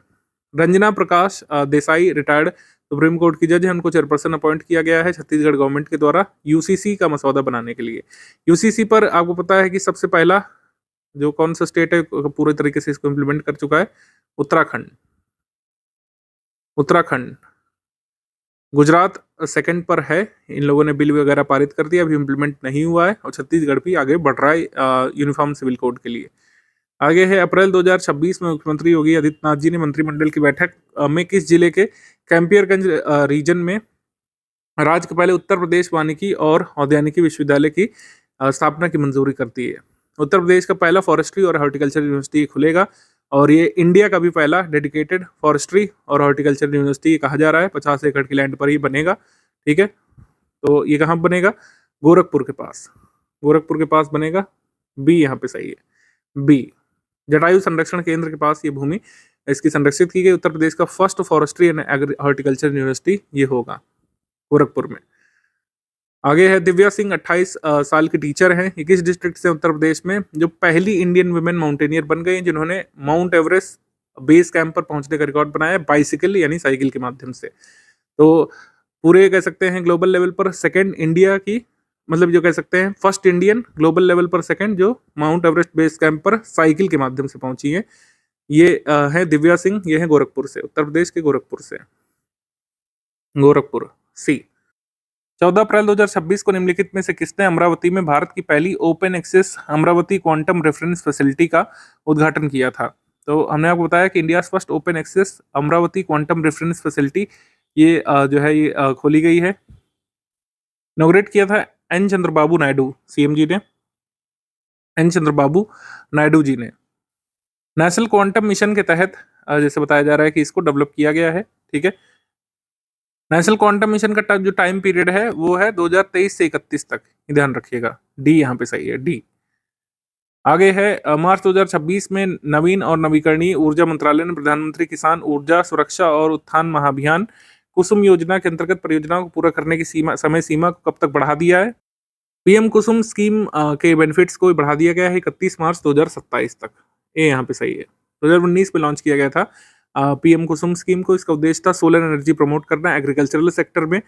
Ranjana Prakash Desai retired supreme court की जज है, उनको चेयरपर्सन अपॉइंट किया गया है छत्तीसगढ़ गवर्नमेंट के द्वारा यूसीसी का मसौदा बनाने के लिए। यूसीसी पर आपको पता है कि सबसे पहला जो कौन सा स्टेट है पूरे तरीके से इसको इम्प्लीमेंट कर चुका है? उत्तराखंड, उत्तराखंड। गुजरात सेकंड पर है, इन लोगों ने बिल वगैरह पारित कर दिया, अभी इम्प्लीमेंट नहीं हुआ है, और छत्तीसगढ़ भी आगे बढ़ रहा है यूनिफॉर्म सिविल कोड के लिए। आगे है, अप्रैल 2026 में मुख्यमंत्री योगी आदित्यनाथ जी ने मंत्रिमंडल की बैठक में किस जिले के कैंपियरगंज रीजन में राज्य के पहले उत्तर प्रदेश वानिकी और औद्यानिकी विश्वविद्यालय की स्थापना की मंजूरी कर दी है? उत्तर प्रदेश का पहला फॉरेस्ट्री और हॉर्टिकल्चर यूनिवर्सिटी खुलेगा, और ये इंडिया का भी पहला डेडिकेटेड फॉरेस्ट्री और हॉर्टिकल्चर यूनिवर्सिटी कहा जा रहा है। 50 एकड़ की लैंड पर ही बनेगा, ठीक है। तो ये कहाँ बनेगा? गोरखपुर के पास, गोरखपुर के पास बनेगा, बी यहाँ पे सही है, बी। जटायु संरक्षण केंद्र के पास ये भूमि इसकी संरक्षित की गई। उत्तर प्रदेश का first forestry and horticulture university ये होगा गोरखपुर में। आगे है, दिव्या सिंह 28 साल की टीचर हैं। ये किस डिस्ट्रिक्ट से उत्तर प्रदेश में जो पहली इंडियन वुमेन माउंटेनियर बन गई, जिन्होंने माउंट एवरेस्ट बेस कैंप पर पहुंचने का रिकॉर्ड बनाया बाइसिकल यानी साइकिल के माध्यम से। तो पूरे कह सकते हैं ग्लोबल लेवल पर सेकंड इंडिया की, मतलब जो कह सकते हैं फर्स्ट इंडियन ग्लोबल लेवल पर सेकंड जो माउंट एवरेस्ट बेस कैंप पर साइकिल के माध्यम से पहुंची है, ये है दिव्या सिंह। ये है गोरखपुर से, उत्तर प्रदेश के गोरखपुर से, गोरखपुर, सी। 14 अप्रैल 2026 को निम्नलिखित में से किसने अमरावती में भारत की पहली open access Amaravati quantum reference facility का उद्घाटन किया था? तो हमने आपको बताया कि India first open access Amaravati quantum reference facility ये जो है ये खोली गई है। इनॉग्रेट किया था एन चंद्रबाबू नायडू, सीएम जी ने, एन चंद्रबाबू नायडू जी ने। नेशनल क्वांटम मिशन के तहत जैसे बताया जा रहा है कि इसको डेवलप किया गया है, ठीक है। नेशनल क्वांटम मिशन का जो टाइम पीरियड है वो है 2023 से 31 तक, ध्यान रखिएगा, डी यहाँ पे सही है, डी। आगे है, मार्च 2026 में नवीन और नवीकरणीय ऊर्जा मंत्रालय ने प्रधानमंत्री किसान ऊर्जा सुरक्षा और उत्थान महाअभियान कुसुम योजना के अंतर्गत परियोजनाओं को पूरा करने की समय सीमा को कब तक बढ़ा दिया है? पीएम कुसुम स्कीम के बेनिफिट्स को बढ़ा दिया गया है 31 मार्च 2027 तक, ये यहाँ पे सही है। 2019 में लॉन्च किया गया था पीएम कुसुम स्कीम को। इसका उद्देश्य था सोलर एनर्जी प्रमोट करना, एग्रीकल्चरल सेक्टर में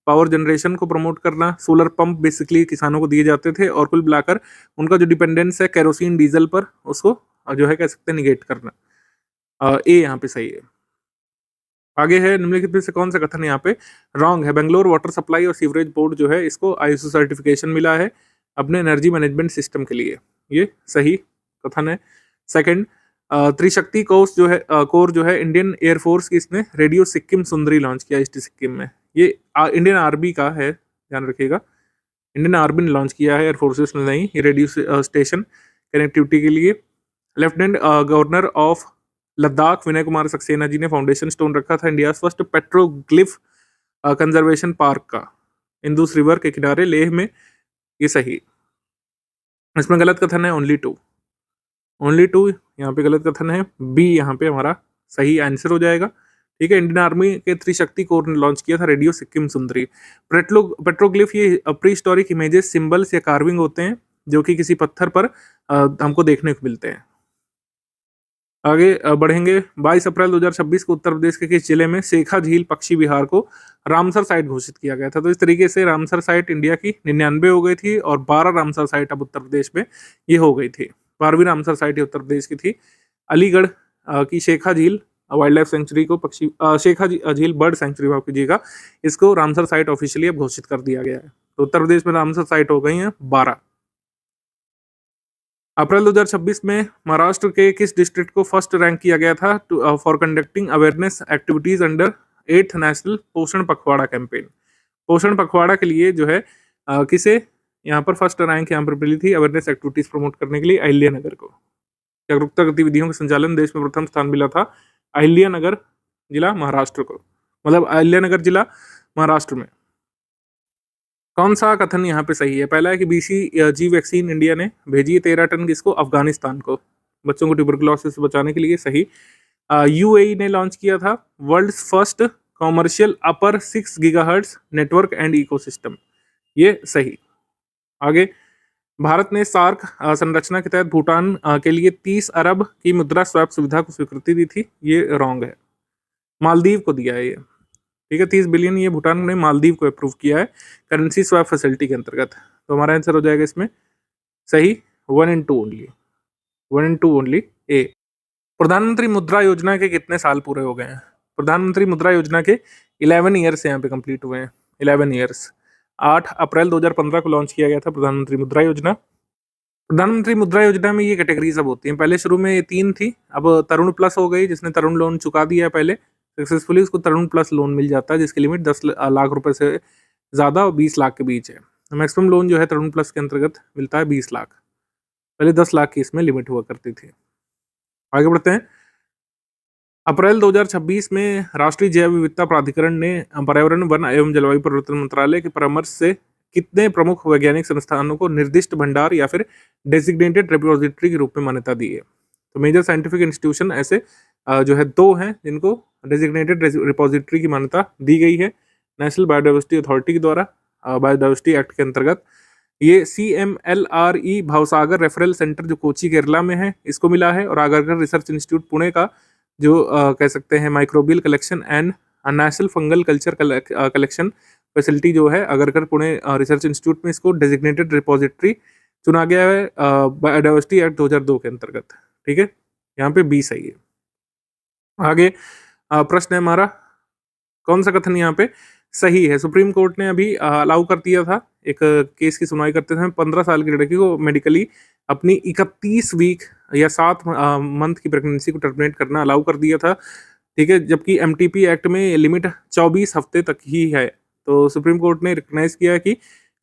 पावर जनरेशन को प्रमोट करना। सोलर पंप बेसिकली किसानों को दिए जाते थे, और कुल मिलाकर उनका जो डिपेंडेंस है केरोसिन डीजल पर, उसको जो है कह सकते हैं निगेट करना, ए यहाँ पे सही है। आगे है, निम्नलिखित में से कौन सा कथन यहाँ पे रॉन्ग है? बेंगलोर वाटर सप्लाई और सीवरेज बोर्ड जो है इसको आईएसओ सर्टिफिकेशन मिला है अपने एनर्जी मैनेजमेंट सिस्टम के लिए, ये सही कथन है। सेकंड, त्रिशक्ति कोर जो है इंडियन एयरफोर्स की, इसने रेडियो सिक्किम सुंदरी लॉन्च किया ईस्ट सिक्किम में। ये इंडियन आर्मी का है, ध्यान रखिएगा, इंडियन आर्मी ने लॉन्च किया है, एयरफोर्सेस ने नहीं। ये रेडियो स्टेशन कनेक्टिविटी के लिए। Lieutenant governor of Ladakh Vinay Kumar Saxena ji ने फाउंडेशन स्टोन रखा था India first petroglyph conservation park का, इंदुस रिवर के किनारे लेह में। ये सही। इसमें गलत कथन है ओनली टू यहाँ पे गलत कथन है, बी यहाँ पे हमारा सही आंसर हो जाएगा। ठीक है, इंडियन आर्मी के त्रिशक्ति कोर ने लॉन्च किया था रेडियो सिक्किम सुंदरी। पेट्रोग्लिफ ये प्री हिस्टोरिक इमेजेस, सिंबल्स या कार्विंग होते हैं जो कि किसी पत्थर पर हमको देखने को मिलते हैं। आगे बढ़ेंगे। 22 अप्रैल 2026 को उत्तर प्रदेश के किस जिले में शेखा झील पक्षी विहार को रामसर साइट घोषित किया गया था? तो इस तरीके से रामसर साइट इंडिया की 99 हो गई थी और 12 रामसर साइट अब उत्तर प्रदेश में ये हो गई थी। 12वीं रामसर साइट उत्तर प्रदेश की थी। अलीगढ़ की शेखा झील वाइल्ड लाइफ सेंचुरी को शेखा झील बर्ड सेंचुरी माफ कीजिएगा, इसको रामसर साइट ऑफिशियली अब घोषित कर दिया गया है। तो उत्तर प्रदेश में रामसर साइट हो गई हैं 12। अप्रैल 2026 में महाराष्ट्र के किस डिस्ट्रिक्ट को फर्स्ट रैंक किया गया था for conducting awareness activities under 8th national पोषण पखवाड़ा कैंपेन? पोषण पखवाड़ा के लिए जो है किसे यहाँ पर फर्स्ट रैंक यहाँ पर मिली थी अवेयरनेस एक्टिविटीज प्रमोट करने के लिए? अहिल्यानगर को। जागरूकता गतिविधियों के संचालन देश में प्रथम स्थान मिला था अहिल्यानगर जिला महाराष्ट्र को, मतलब अहिल्यानगर जिला महाराष्ट्र में। कौन सा कथन यहाँ पे सही है? पहला है कि BCG वैक्सीन इंडिया ने भेजी है 13 टन किसको? अफगानिस्तान को, बच्चों को ट्यूबरकुलोसिस से बचाने के लिए। सही। UAE ने लॉन्च किया था world first commercial upper 6 gigahertz network and ecosystem. ये सही। आगे, भारत ने सार्क संरचना के तहत भूटान के लिए 30 अरब की मुद्रा स्वैप सुविधा को स्वीकृति दी थी। ये रॉन्ग है, मालदीव को दिया है ये। ठीक है, 30 बिलियन ये भूटान ने मालदीव को अप्रूव किया है करेंसी स्वैप फैसिलिटी के अंतर्गत। तो हमारा आंसर हो जाएगा इसमें सही 1 and 2 ओनली ए। प्रधानमंत्री मुद्रा योजना के कितने साल पूरे हो गए हैं? प्रधानमंत्री मुद्रा योजना के 11 ईयर्स यहाँ पे कंप्लीट हुए हैं। 11 ईयर्स। 8 अप्रैल 2015 को लॉन्च किया गया था प्रधानमंत्री मुद्रा योजना। प्रधानमंत्री मुद्रा योजना में ये कैटेगरीज अब होती हैं। पहले शुरू में ये 3 थी, अब तरुण प्लस हो गई, जिसने तरुण लोन चुका दिया है पहले सक्सेसफुली, उसको तरुण प्लस लोन मिल जाता है जिसकी लिमिट 10 लाख रुपए से ज़्यादा और 20 लाख के बीच है। मैक्सिमम लोन जो है तरुण प्लस के अंतर्गत मिलता है 20 लाख, पहले 10 लाख की इसमें लिमिट हुआ करती थी। आगे बढ़ते हैं। अप्रैल 2026 में राष्ट्रीय जैव विविधता प्राधिकरण ने पर्यावरण, वन एवं जलवायु परिवर्तन मंत्रालय के परामर्श से कितने प्रमुख वैज्ञानिक संस्थानों को निर्दिष्ट भंडार या फिर डेजिग्नेटेड रिपोजिटरी के रूप में मान्यता दी है? तो मेजर साइंटिफिक इंस्टीट्यूशन ऐसे जो है 2 हैं जिनको डेजिग्नेटेड रिपोजिटरी की मान्यता दी गई है नेशनल बायोडाइवर्सिटी अथॉरिटी के द्वारा बायोडाइवर्सिटी एक्ट के अंतर्गत। ये CMLRE भावसागर रेफरल सेंटर जो कोची केरला में है इसको मिला है, और आगरकर रिसर्च इंस्टीट्यूट पुणे का जो कह सकते हैं microbial collection and national fungal culture collection facility जो है आगरकर पुणे रिसर्च इंस्टीट्यूट में, इसको डेजिग्नेटेड रिपोजिटरी चुना गया है बायोडाइवर्सिटी एक्ट 2002 के अंतर्गत। ठीक है, यहाँ पे बी सही है। आगे प्रश्न है हमारा, कौन सा कथन यहाँ पे सही है? सुप्रीम कोर्ट ने अभी अलाउ कर दिया था एक केस की सुनवाई करते समय 15 साल की लड़की को मेडिकली अपनी 31 वीक या 7 मंथ की प्रेगनेंसी को टर्मिनेट करना अलाउ कर दिया था। ठीक है, जबकि MTP एक्ट में लिमिट 24 हफ्ते तक ही है। तो सुप्रीम कोर्ट ने रिकग्नाइज किया कि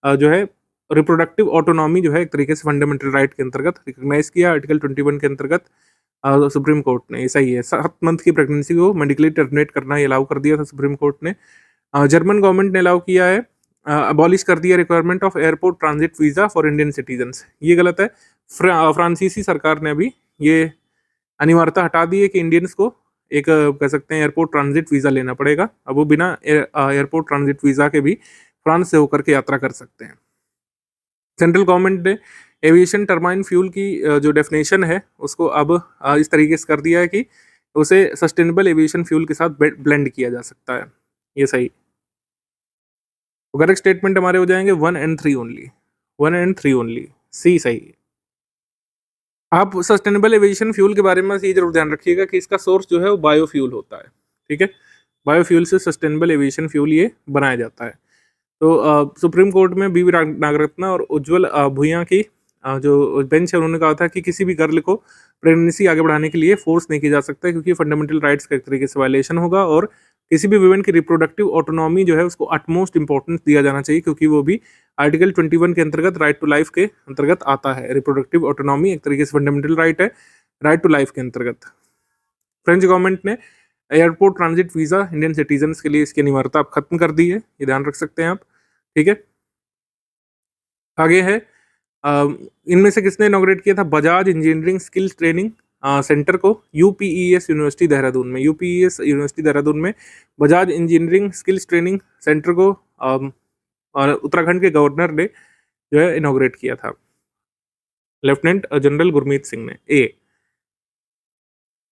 जो है रिप्रोडक्टिव ऑटोनॉमी जो है एक तरीके से फंडामेंटल राइट के अंतर्गत रिकग्नाइज किया आर्टिकल 21 के अंतर्गत सुप्रीम कोर्ट ने। ये सही है, 7 मंथ की प्रेगनेंसी को मेडिकली टर्मिनेट करना ये अलाउ कर दिया था सुप्रीम कोर्ट ने। जर्मन गवर्नमेंट ने अलाउ किया है, अबॉलिश कर दिया requirement of airport transit visa for Indian citizens. ये गलत है। फ्रांसीसी सरकार ने अभी ये अनिवार्यता हटा दी है कि इंडियंस को एक कह सकते हैं एयरपोर्ट ट्रांजिट वीजा लेना पड़ेगा। अब वो बिना एयरपोर्ट ट्रांजिट वीजा के भी फ्रांस से होकर के यात्रा कर सकते हैं। सेंट्रल गवर्नमेंट ने एविएशन टर्बाइन फ्यूल की जो डेफिनेशन है उसको अब इस तरीके से कर दिया है कि उसे सस्टेनेबल एविएशन फ्यूल के साथ ब्लेंड किया जा सकता है। ये सही। करेक्ट स्टेटमेंट हमारे हो जाएंगे 1 and 3 ओनली। सी सही। आप सस्टेनेबल एविएशन फ्यूल के बारे में ये जरूर ध्यान रखिएगा कि इसका सोर्स जो है वो बायोफ्यूल होता है। ठीक है, बायोफ्यूल से सस्टेनेबल एविएशन फ्यूल ये बनाया जाता है। तो सुप्रीम कोर्ट में बी नागरत्ना और उज्जवल भुइयां की जो बेंच है उन्होंने कहा था कि किसी भी गर्ल को प्रेगनेंसी आगे बढ़ाने के लिए फोर्स नहीं किया जा सकता क्योंकि फंडामेंटल राइट्स का एक तरीके से वायलेशन होगा, और किसी भी वुमेन की रिप्रोडक्टिव ऑटोनॉमी जो है उसको अटमोस्ट इंपॉर्टेंस दिया जाना चाहिए क्योंकि वो भी आर्टिकल 21 के अंतर्गत राइट टू लाइफ के अंतर्गत आता है। रिप्रोडक्टिव ऑटोनॉमी एक तरीके से फंडामेंटल राइट है राइट टू लाइफ के अंतर्गत। फ्रेंच गवर्नमेंट ने airport transit visa Indian citizens के लिए इसकी अनिवार्यता अब खत्म कर दी है, ये ध्यान रख सकते हैं आप। ठीक है, आगे है इनमें से किसने इनॉग्रेट किया था Bajaj engineering skills training centre को? यूपीईएस यूनिवर्सिटी देहरादून में, यूपीईएस यूनिवर्सिटी देहरादून में Bajaj engineering skills training centre को और उत्तराखंड के गवर्नर ने जो है इनॉग्रेट किया था, लेफ्टिनेंट जनरल गुरमीत सिंह ने। ए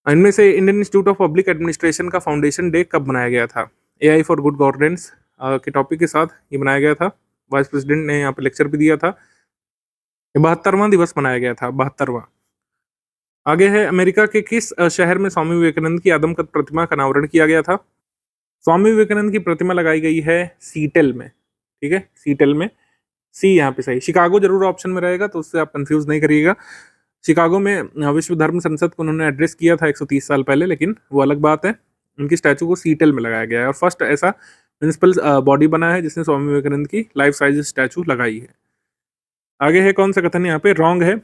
इनमें से Indian institute of public administration का फाउंडेशन डे कब बनाया गया था? एआई फॉर गुड गवर्नेंस के टॉपिक के साथ ये बनाया गया था। वाइस प्रेसिडेंट ने यहाँ पे लेक्चर भी दिया था। ये 72वां दिवस मनाया गया था, 72वां। आगे है अमेरिका के किस शहर में स्वामी विवेकानंद की आदमकद प्रतिमा का अनावरण किया गया था? स्वामी विवेकानंद की प्रतिमा लगाई गई है सीटल में। ठीक है, सीटल में, सी यहाँ पे सही। शिकागो जरूर ऑप्शन में रहेगा तो उससे आप कंफ्यूज नहीं करिएगा। शिकागो में विश्व धर्म संसद को उन्होंने एड्रेस किया था 130 साल पहले, लेकिन वो अलग बात है। उनकी स्टैचू को सीटल में लगाया गया है और फर्स्ट ऐसा म्यूनिसिपल बॉडी बना है जिसने स्वामी विवेकानंद की लाइफ साइज स्टैचू लगाई है। आगे है कौन सा कथन यहाँ पे रॉन्ग है?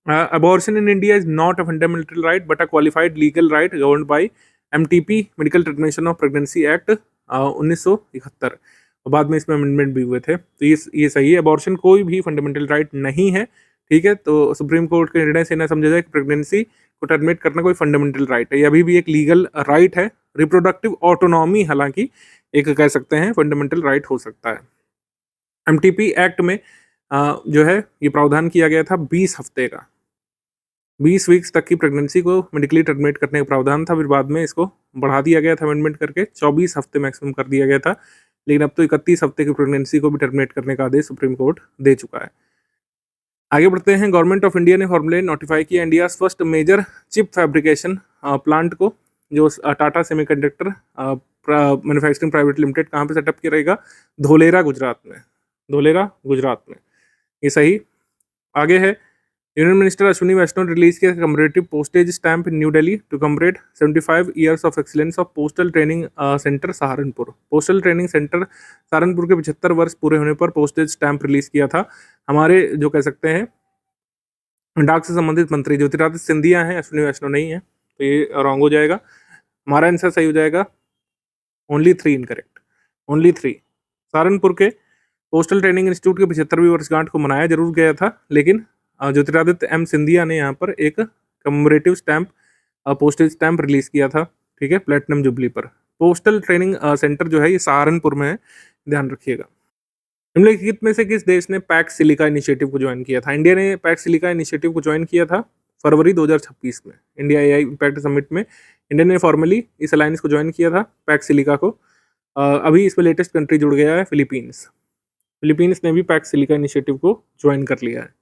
Abortion in India is not a fundamental right but a qualified legal right governed bye MTP medical termination of pregnancy act 1971। बाद में इसमें अमेंडमेंट भी हुए थे, तो ये सही है। अबॉर्शन कोई भी फंडामेंटल राइट नहीं है। ठीक है, तो सुप्रीम कोर्ट के निर्णय से ना समझा जाए कि प्रेगनेंसी को टर्मिनेट करना कोई फंडामेंटल राइट है। ये अभी भी एक लीगल राइट है। रिप्रोडक्टिव ऑटोनॉमी हालांकि एक कह सकते हैं फंडामेंटल राइट हो सकता है। एमटीपी एक्ट में जो है ये प्रावधान किया गया था 20 हफ्ते का, 20 वीक्स तक की प्रेगनेंसी को मेडिकली टर्मिनेट करने का प्रावधान था। फिर बाद में इसको बढ़ा दिया गया था अमेंडमेंट करके, 24 हफ्ते मैक्सिमम कर दिया गया था। लेकिन अब तो 31 हफ्ते की प्रेगनेंसी को भी टर्मिनेट करने का आदेश सुप्रीम कोर्ट दे चुका है। आगे बढ़ते हैं। गवर्नमेंट ऑफ इंडिया ने फॉर्मूले नोटिफाई किया India first major chip fabrication plant को, जो Tata semiconductor manufacturing private limited कहाँ पे सेटअप किया रहेगा? धोलेरा गुजरात में, धोलेरा गुजरात में, ये सही। आगे है union minister Ashwini Vaishnaw release किया commemorative postage stamp in New Delhi to commemorate 75 years of excellence of postal training centre Saharanpur. Postal training centre Saharanpur के 75 वर्ष पूरे होने पर पोस्टेज स्टैंप रिलीज किया था। हमारे जो कह सकते हैं डाक से संबंधित मंत्री ज्योतिरादित्य सिंधिया हैं, अश्विनी वैष्णव नहीं है, तो ये रॉन्ग हो जाएगा। हमारा आंसर सही हो जाएगा ओनली 3 इनकरेक्ट, ओनली 3। सहारनपुर के पोस्टल ट्रेनिंग इंस्टीट्यूट के 75वीं वर्षगांठ को मनाया जरूर गया था, लेकिन ज्योतिरादित्य एम सिंधिया ने यहाँ पर एक commemorative stamp postage stamp release किया था। ठीक है, प्लेटिनम जुबली पर। पोस्टल ट्रेनिंग सेंटर जो है ये सहारनपुर में है, ध्यान रखिएगा। निम्नलिखित में से किस देश ने पैक्स सिलिका इनिशिएटिव को ज्वाइन किया था? इंडिया ने पैक्स सिलिका इनिशिएटिव को ज्वाइन किया था फरवरी 2026 में। इंडिया एआई इम्पैक्ट समिट में इंडिया ने फॉर्मली इस अलायंस को ज्वाइन किया था, पैक्स सिलिका को। अभी इसमें लेटेस्ट कंट्री जुड़ गया है फिलीपींस। फिलीपींस ने भी पैक्स सिलिका इनिशिएटिव को ज्वाइन कर लिया है।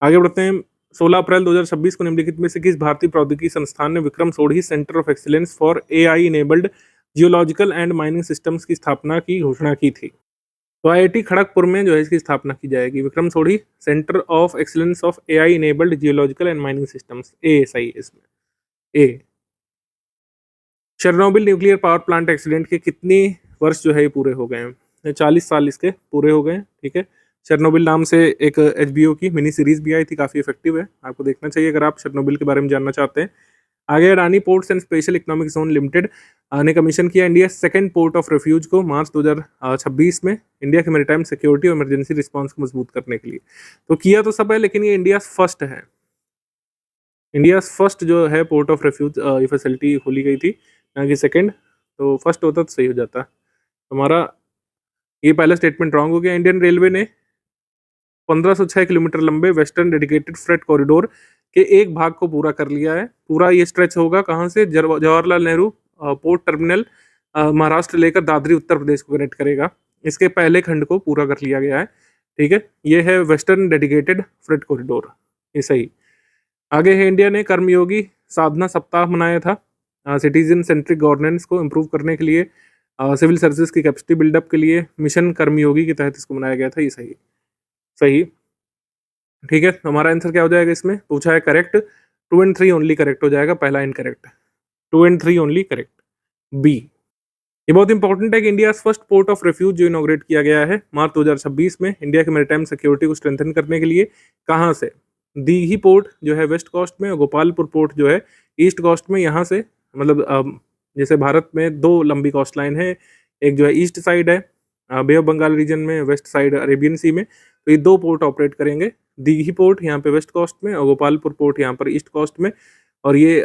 आगे बढ़ते हैं। 16 अप्रैल 2026 को निम्नलिखित में से किस भारतीय प्रौद्योगिकी संस्थान ने Vikram Sodhi centre of excellence for AI enabled geological and mining systems की स्थापना की घोषणा की थी? तो आईआईटी खड़गपुर में जो है इसकी स्थापना की जाएगी, Vikram Sodhi centre of excellence of AI enabled geological and mining systems. A सही इसमें, A. Chernobyl nuclear power plant accident के कितने वर्ष जो है ये पूरे हो गए हैं? 40 साल इसके पूरे हो गए हैं। ठीक है, चेरनोबिल नाम से एक HBO की मिनी सीरीज भी आई थी, काफ़ी इफेक्टिव है, आपको देखना चाहिए अगर आप चेरनोबिल के बारे में जानना चाहते हैं। आगे Adani ports and special economic zone limited ने कमीशन किया India second port of refuge को मार्च 2026 में, इंडिया के मैरीटाइम सिक्योरिटी और इमरजेंसी रिस्पांस को मजबूत करने के लिए। तो किया तो सब है, लेकिन ये इंडिया फर्स्ट है। इंडिया फर्स्ट जो है पोर्ट ऑफ रेफ्यूज ये फैसिलिटी खोली गई थी, ना कि सेकेंड। तो फर्स्ट होता तो सही हो जाता। हमारा ये पहला स्टेटमेंट रॉन्ग हो गया। इंडियन रेलवे ने 1506 किलोमीटर लंबे वेस्टर्न डेडिकेटेड फ्रेट कॉरिडोर के एक भाग को पूरा कर लिया है। पूरा ये स्ट्रेच होगा कहाँ से? जवाहरलाल नेहरू पोर्ट टर्मिनल महाराष्ट्र लेकर दादरी उत्तर प्रदेश को कनेक्ट करेगा। इसके पहले खंड को पूरा कर लिया गया है। ठीक है, ये है वेस्टर्न डेडिकेटेड फ्रेट कॉरिडोर, ये सही। आगे है इंडिया ने कर्मयोगी साधना सप्ताह मनाया था सिटीजन सेंट्रिक गवर्नेंस को इम्प्रूव करने के लिए, सिविल सर्विसेज की कैपेसिटी बिल्डअप के लिए मिशन कर्मयोगी के तहत इसको बनाया गया था। ये सही, सही। ठीक है, हमारा आंसर क्या हो जाएगा? इसमें पूछा है करेक्ट, 2 और 3 ओनली करेक्ट हो जाएगा, पहला इनकरेक्ट। 2 और 3 ओनली करेक्ट, बी। ये बहुत इंपॉर्टेंट है कि India first port of refuge जो इनॉग्रेट किया गया है मार्च 2026 में इंडिया के मैरीटाइम सिक्योरिटी को स्ट्रेंथन करने के लिए, कहाँ से? दीघी पोर्ट जो है वेस्ट कोस्ट में और गोपालपुर पोर्ट जो है ईस्ट कोस्ट में, यहाँ से मतलब जैसे भारत में 2 लंबी कोस्ट लाइन है, एक जो है ईस्ट साइड है बे ऑफ बंगाल रीजन में, वेस्ट साइड अरेबियन सी में, तो ये 2 पोर्ट ऑपरेट करेंगे। दीघी पोर्ट यहाँ पे वेस्ट कोस्ट में और गोपालपुर पोर्ट यहाँ पर ईस्ट कोस्ट में, और ये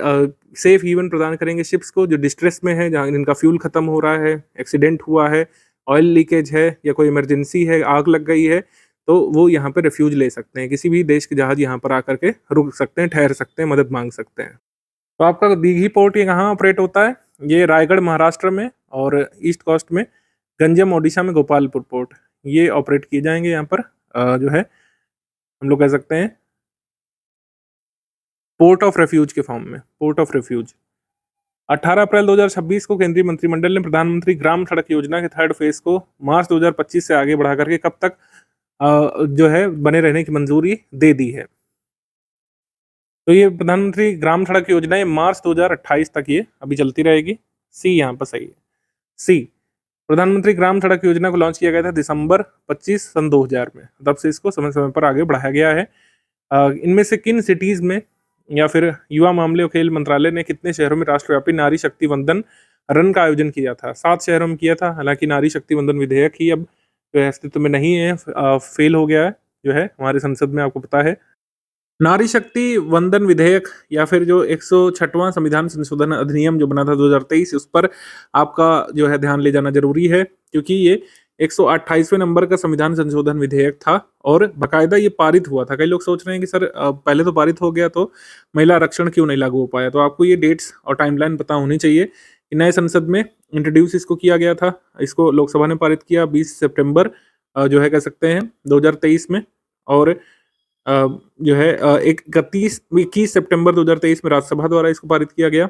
सेफ हेवन प्रदान करेंगे शिप्स को जो डिस्ट्रेस में है, जहाँ जिनका फ्यूल खत्म हो रहा है, एक्सीडेंट हुआ है, ऑयल लीकेज है या कोई इमरजेंसी है, आग लग गई है, तो वो यहाँ पे रेफ्यूज ले सकते हैं। किसी भी देश के जहाज यहाँ पर आकर के रुक सकते हैं, ठहर सकते हैं, मदद मांग सकते हैं। तो आपका दीघी पोर्ट ये कहाँ ऑपरेट होता है? ये रायगढ़ महाराष्ट्र में और ईस्ट कोस्ट में गंजम ओडिशा में गोपालपुर पोर्ट, ये ऑपरेट किए जाएंगे यहाँ पर जो है हम लोग कह सकते हैं पोर्ट ऑफ रेफ्यूज के फॉर्म में, पोर्ट ऑफ रेफ्यूज। 18 अप्रैल 2026 को केंद्रीय मंत्रिमंडल ने प्रधानमंत्री ग्राम सड़क योजना के 3rd फेज को मार्च 2025 से आगे बढ़ा करके कब तक जो है बने रहने की मंजूरी दे दी है। तो ये प्रधानमंत्री ग्राम सड़क योजना है मार्च 2028 तक ये अभी चलती रहेगी। सी यहाँ पर सही है, सी। प्रधानमंत्री ग्राम सड़क योजना को लॉन्च किया गया था दिसंबर 25 सन 2000 में, तब से इसको समय समय पर आगे बढ़ाया गया है। इनमें से किन सिटीज में या फिर युवा मामले और खेल मंत्रालय ने कितने शहरों में राष्ट्रव्यापी नारी शक्ति वंदन रन का आयोजन किया था? 7 शहरों में किया था। हालांकि नारी शक्ति वंदन विधेयक ही अब जो है अस्तित्व में नहीं है, फेल हो गया है जो है हमारे संसद में, आपको पता है। नारी शक्ति वंदन विधेयक या फिर जो 106वां संविधान संशोधन अधिनियम जो बना था 2023, उस पर आपका जो है ध्यान ले जाना जरूरी है, क्योंकि ये 128वें नंबर का संविधान संशोधन विधेयक था और बाकायदा ये पारित हुआ था। कई लोग सोच रहे हैं कि सर पहले तो पारित हो गया तो महिला आरक्षण क्यों नहीं लागू हो पाया? तो आपको ये डेट्स और टाइमलाइन पता होनी चाहिए कि नए संसद में इंट्रोड्यूस इसको किया गया था। इसको लोकसभा ने पारित किया 20 सितंबर जो है कह सकते हैं 2023 में, और जो है 21 सितंबर 2023 में राज्यसभा द्वारा इसको पारित किया गया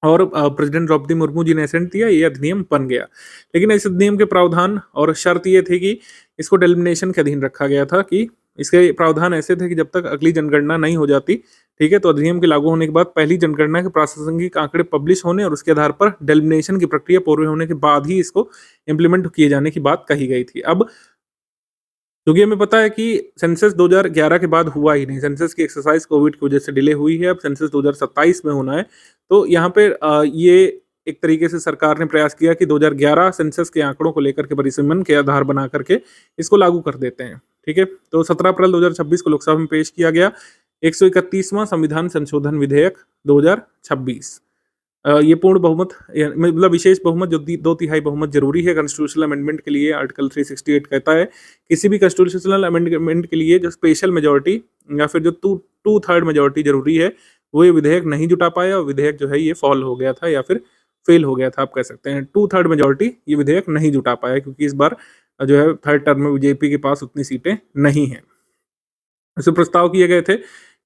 और प्रेसिडेंट द्रौपदी मुर्मू जी ने असेंट दिया, ये अधिनियम बन गया। लेकिन इस अधिनियम के प्रावधान और शर्त ये थे कि इसको डेलिमिनेशन के अधीन रखा गया था, कि इसके प्रावधान ऐसे थे कि जब तक अगली जनगणना नहीं हो जाती, ठीक है, तो अधिनियम के लागू होने के बाद पहली जनगणना के प्रासंगिक आंकड़े पब्लिश होने और उसके आधार पर डेलिमिनेशन की प्रक्रिया पूरी होने के बाद ही इसको इम्प्लीमेंट किए जाने की बात कही गई थी। अब क्योंकि हमें पता है कि सेंसस 2011 के बाद हुआ ही नहीं, सेंसस की एक्सरसाइज कोविड की वजह से डिले हुई है, अब सेंसस 2027 में होना है। तो यहाँ पे ये एक तरीके से सरकार ने प्रयास किया कि 2011 सेंसस के आंकड़ों को लेकर के परिसीमन के आधार बना करके इसको लागू कर देते हैं, ठीक है। तो 17 अप्रैल 2026 को लोकसभा में पेश किया गया 131वां संविधान संशोधन विधेयक 2026। ये पूर्ण बहुमत मतलब विशेष बहुमत जो 2/3 बहुमत जरूरी है कॉन्स्टिट्यूशनल अमेंडमेंट के लिए। आर्टिकल 368 कहता है किसी भी कॉन्स्टिट्यूशनल अमेंडमेंट के लिए जो स्पेशल मेजोरिटी या फिर जो 2/3 मेजोरिटी जरूरी है, वो ये विधेयक नहीं जुटा पाया और विधेयक जो है ये फॉल हो गया था या फिर फेल हो गया था, आप कह सकते हैं। 2/3 मेजोरिटी ये विधेयक नहीं जुटा पाया क्योंकि इस बार जो है 3rd टर्म में बीजेपी के पास उतनी सीटें नहीं हैं। ऐसे प्रस्ताव किए गए थे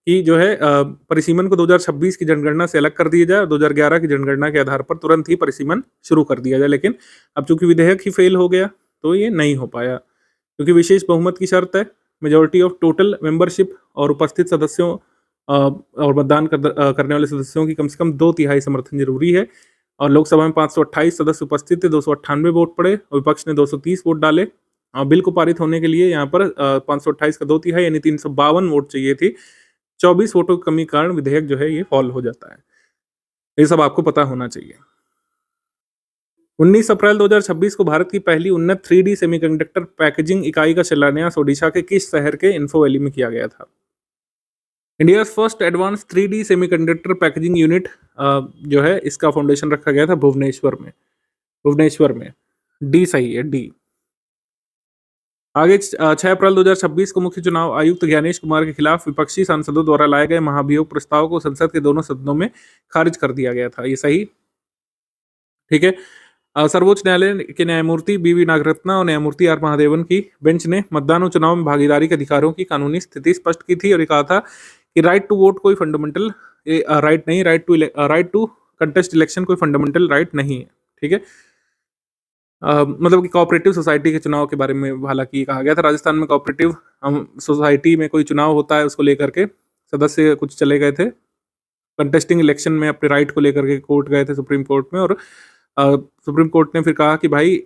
कि जो है परिसीमन को 2026 की जनगणना से अलग कर दिया जाए और 2011 की जनगणना के आधार पर तुरंत ही परिसीमन शुरू कर दिया जाए। लेकिन अब चूंकि विधेयक ही फेल हो गया तो ये नहीं हो पाया, क्योंकि विशेष बहुमत की शर्त है मेजोरिटी ऑफ टोटल मेंबरशिप और उपस्थित सदस्यों और मतदान करने वाले सदस्यों की कम से कम 2/3 समर्थन जरूरी है। और लोकसभा में 528 सदस्य उपस्थित थे, 298 वोट पड़े और विपक्ष ने 230 वोट डाले। बिल को पारित होने के लिए यहाँ पर 528 का 2/3 यानी 352 वोट चाहिए थी। 24 वोटों की कमी के कारण विधेयक जो है ये फॉल हो जाता है। ये सब आपको पता होना चाहिए। 19 अप्रैल 2026 को भारत की पहली उन्नत 3D सेमीकंडक्टर पैकेजिंग इकाई का शिलान्यास ओडिशा के किस शहर के इन्फो वैली में किया गया था? India first advance 3D semiconductor packaging unit जो है इसका फाउंडेशन रखा गया था भुवनेश्वर में। डी सही है, डी। आगे 6 अप्रैल 2026 को मुख्य चुनाव आयुक्त ज्ञानेश कुमार के खिलाफ विपक्षी सांसदों द्वारा लाए गए महाभियोग प्रस्ताव को संसद के दोनों सदनों में खारिज कर दिया गया था। ये सही, ठीक है। सर्वोच्च न्यायालय के न्यायमूर्ति बीवी नागरत्ना और न्यायमूर्ति आर महादेवन की बेंच ने मतदान और चुनाव में भागीदारी के अधिकारों की कानूनी स्थिति स्पष्ट की थी और ये कहा था कि राइट टू वोट कोई फंडामेंटल राइट नहीं, राइट टू कंटेस्ट इलेक्शन कोई फंडामेंटल राइट नहीं है, ठीक है। मतलब कि कोऑपरेटिव सोसाइटी के चुनाव के बारे में हालांकि कहा गया था। राजस्थान में कोऑपरेटिव सोसाइटी में कोई चुनाव होता है, उसको लेकर के सदस्य कुछ चले गए थे कंटेस्टिंग इलेक्शन में, अपने राइट को लेकर के कोर्ट गए थे सुप्रीम कोर्ट में, और सुप्रीम कोर्ट ने फिर कहा कि भाई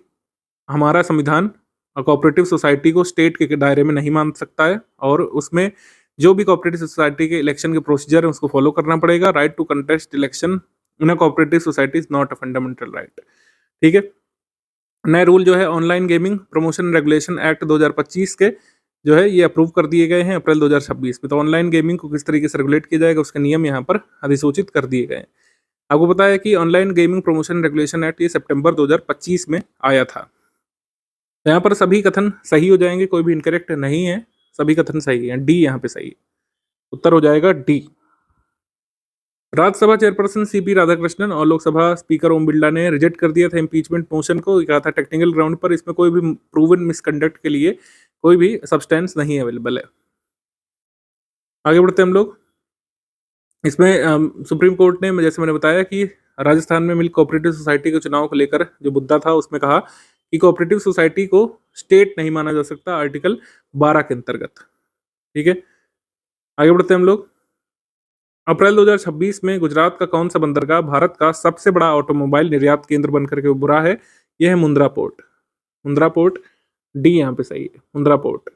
हमारा संविधान कोऑपरेटिव सोसाइटी को स्टेट के दायरे में नहीं मान सकता है और उसमें जो भी कोऑपरेटिव सोसाइटी के इलेक्शन के प्रोसीजर है उसको फॉलो करना पड़ेगा। Right to contest election in a cooperative society is not a fundamental right. ठीक है। नए रूल जो है online gaming promotion regulation act 2025 के जो है ये अप्रूव कर दिए गए हैं अप्रैल 2026 में। तो ऑनलाइन गेमिंग को किस तरीके से रेगुलेट किया जाएगा उसके नियम यहाँ पर अधिसूचित कर दिए गए हैं। आपको पता है कि online gaming promotion regulation act ये सितंबर 2025 में आया था। यहाँ पर सभी कथन सही हो जाएंगे, कोई भी इनकरेक्ट नहीं है, सभी कथन सही है। डी यहाँ पे सही है, उत्तर हो जाएगा D. Rajya Sabha chairperson CP Radhakrishnan और लोकसभा स्पीकर ओम बिरला ने रिजेक्ट कर दिया था इम्पीचमेंट मोशन को। कहा था टेक्निकल ग्राउंड पर इसमें कोई भी प्रूवन मिसकंडक्ट के लिए कोई भी सब्सटेंस नहीं अवेलेबल है। आगे बढ़ते हैं हम लोग। इसमें सुप्रीम कोर्ट ने, जैसे मैंने बताया कि राजस्थान में मिल्क कोऑपरेटिव सोसाइटी के चुनाव को लेकर जो मुद्दा था उसमें कहा कि कोऑपरेटिव सोसाइटी को स्टेट नहीं माना जा सकता आर्टिकल 12 के अंतर्गत। ठीक है, आगे बढ़ते हैं हम लोग। अप्रैल 2026 में गुजरात का कौन सा बंदरगाह भारत का सबसे बड़ा ऑटोमोबाइल निर्यात केंद्र बनकर के उभरा है? यह है Mundra port. Mundra port, D यहाँ पे सही है, मुंद्रा पोर्ट।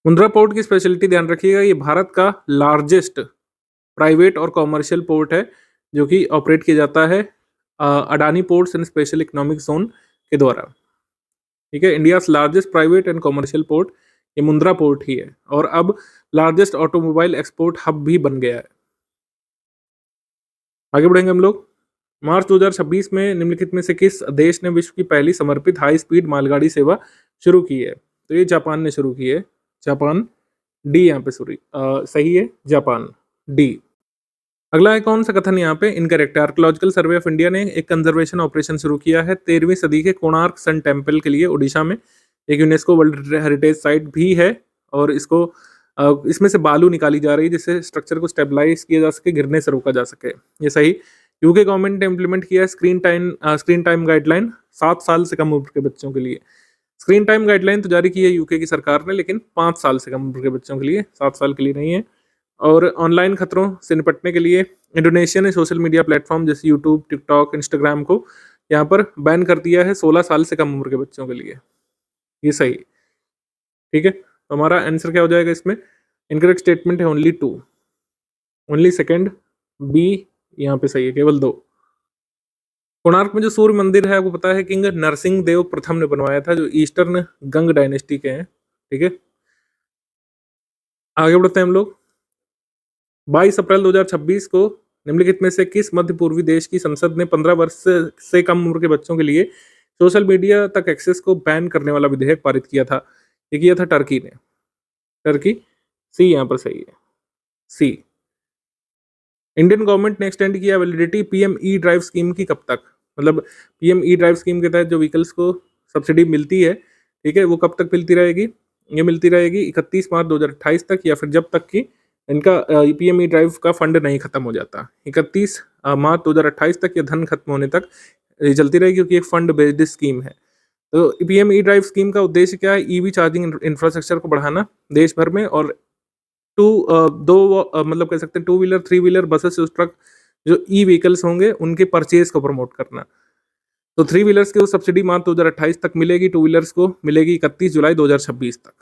मुंद्रा पोर्ट की स्पेशलिटी ध्यान रखिएगा, ये भारत का लार्जेस्ट प्राइवेट और कॉमर्शियल पोर्ट है जो कि ऑपरेट किया जाता है Adani ports and special economic zone के द्वारा। ठीक है, India largest private and commercial port ये मुंद्रा पोर्ट ही है और अब लार्जेस्ट ऑटोमोबाइल एक्सपोर्ट हब भी बन गया है। आगे बढ़ेंगे हम लोग। मार्च 2026 में निम्नलिखित में से किस देश ने विश्व की पहली समर्पित हाई स्पीड मालगाड़ी सेवा शुरू की है? तो ये जापान ने शुरू की है, जापान। डी यहाँ पे सही है, जापान, डी। अगला है कौन सा कथन यहाँ पे इनकरेक्ट है? आर्कोलॉजिकल सर्वे ऑफ इंडिया ने एक कंजर्वेशन ऑपरेशन शुरू किया है 13वीं सदी के कोणार्क सन टेम्पल के लिए उड़ीसा में। एक यूनेस्को वर्ल्ड हेरिटेज साइट भी है और इसमें से बालू निकाली जा रही है जिससे स्ट्रक्चर को स्टेबलाइज किया जा सके, गिरने से रोका जा सके। ये सही। यूके गवर्नमेंट ने इम्प्लीमेंट किया है स्क्रीन टाइम गाइडलाइन 7 साल से कम उम्र के बच्चों के लिए। स्क्रीन टाइम गाइडलाइन तो जारी की है यूके की सरकार ने, लेकिन 5 साल से कम उम्र के बच्चों के लिए, 7 साल के लिए नहीं है। और ऑनलाइन खतरों से निपटने के लिए इंडोनेशिया ने सोशल मीडिया प्लेटफॉर्म जैसे यूट्यूब, टिकटॉक, इंस्टाग्राम को यहाँ पर बैन कर दिया है 16 साल से कम उम्र के बच्चों के लिए। ये सही। ठीक है, तो हमारा आंसर क्या हो जाएगा इसमें? इनकरेक्ट स्टेटमेंट है ओनली 2, ओनली सेकंड बी यहाँ पे सही है, केवल 2। कोणार्क में जो सूर्य मंदिर है आपको पता है किंग नरसिंह देव प्रथम ने बनवाया था जो ईस्टर्न गंग डायनेस्टी के हैं। ठीक है, आगे बढ़ते हैं हम लोग। 22 अप्रैल 2026 को निम्नलिखित में से किस मध्य पूर्वी देश की संसद ने 15 वर्ष से कम उम्र के बच्चों के लिए सोशल मीडिया तक एक्सेस को बैन करने वाला विधेयक पारित किया था? ये किया था टर्की ने, टर्की। सी यहाँ पर सही है, सी। इंडियन गवर्नमेंट ने एक्सटेंड किया validity PM E drive scheme की कब तक? मतलब पीएम ई ड्राइव स्कीम के तहत जो व्हीकल्स को सब्सिडी मिलती है, ठीक है, वो कब तक मिलती रहेगी? ये मिलती रहेगी 31 मार्च 2028 तक, या फिर जब तक कि इनका पीएम ई ड्राइव का फंड नहीं खत्म हो जाता। 31 मार्च 2028 तक ये धन खत्म होने तक ये चलती रहेगी क्योंकि एक फंड बेस्ड स्कीम है। तो पीएम ई ड्राइव स्कीम का उद्देश्य क्या है? ईवी चार्जिंग इंफ्रास्ट्रक्चर को बढ़ाना देश भर में, और मतलब कह सकते हैं 2 व्हीलर 3 व्हीलर बसेस ट्रक जो ई व्हीकल्स होंगे उनके परचेज को प्रमोट करना। तो 3 व्हीलर्स की सब्सिडी मार्च 2028 तक मिलेगी, 2 व्हीलर्स को मिलेगी 31 जुलाई 2026 तक।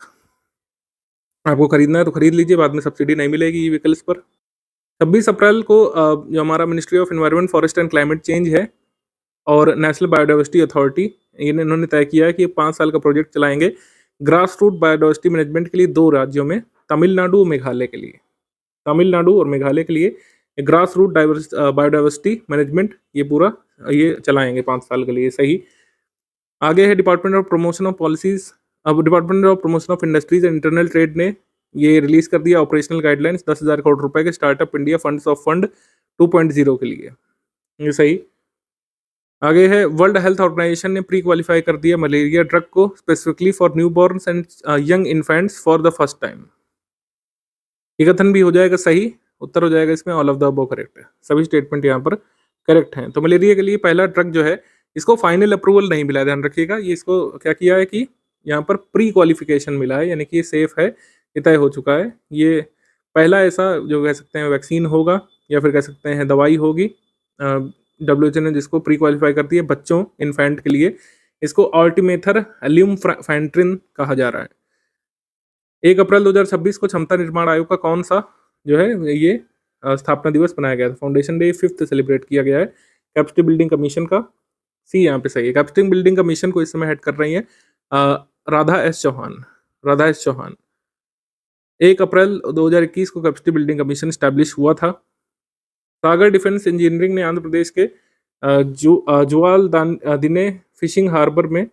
आपको खरीदना है तो खरीद लीजिए, बाद में सब्सिडी नहीं मिलेगी ई व्हीकल्स पर। 26 अप्रैल को जो हमारा ministry of environment forest and climate change है और नेशनल बायोडाइवर्सिटी अथॉरिटी, इन्होंने तय किया है कि 5 साल का प्रोजेक्ट चलाएंगे ग्रास रूट बायोडाइवर्सिटी मैनेजमेंट के लिए 2 राज्यों में, तमिलनाडु और मेघालय के लिए। तमिलनाडु और मेघालय के लिए ग्रास रूट बायोडाइवर्सिटी मैनेजमेंट ये चलाएंगे 5 साल के लिए। सही। आगे है department of promotion of policies. अब department of promotion of industries and internal trade ने ये रिलीज कर दिया ऑपरेशनल गाइडलाइंस 10,000 करोड़ रुपए के startup India funds of fund 2.0 के लिए। ये सही। आगे है वर्ल्ड हेल्थ ऑर्गेनाइजेशन ने प्री क्वालिफाई कर दिया मलेरिया ड्रग को specifically for newborn's and young infants for the first time. ये कथन भी हो जाएगा सही, उत्तर हो जाएगा इसमें all of the above correct है। सभी स्टेटमेंट यहाँ पर करेक्ट हैं। तो मलेरिया के लिए पहला ड्रग जो है इसको फाइनल अप्रूवल नहीं मिला, ध्यान रखिएगा। ये इसको क्या किया है कि यहाँ पर प्री क्वालिफिकेशन मिला है, यानी कि ये सेफ है, ये तय हो चुका है। ये पहला ऐसा जो कह सकते हैं वैक्सीन होगा या फिर कह सकते हैं दवाई होगी WHO ने जिसको प्री क्वालिफाई कर दिया बच्चों इन्फेंट के लिए। इसको ऑल्टीमेथर ल्यूमफेंट्रिन कहा जा रहा है। 1 अप्रैल 2026 को क्षमता निर्माण आयोग का कौन सा जो है ये स्थापना दिवस मनाया गया था? फाउंडेशन डे 5th सेलिब्रेट किया गया है कैपेसिटी बिल्डिंग कमीशन का? सी यहाँ पे सही है। कैपेसिटी बिल्डिंग कमीशन को इस समय हेड कर रही हैं राधा एस चौहान। राधा एस चौहान। 1 अप्रैल 2021 को कैपेसिटी बिल्डिंग कमीशन एस्टैब्लिश हुआ था। सागर डिफेंस इंजीनियरिंग ने आंध्र प्रदेश के जुआलदिने फिशिंग हार्बर में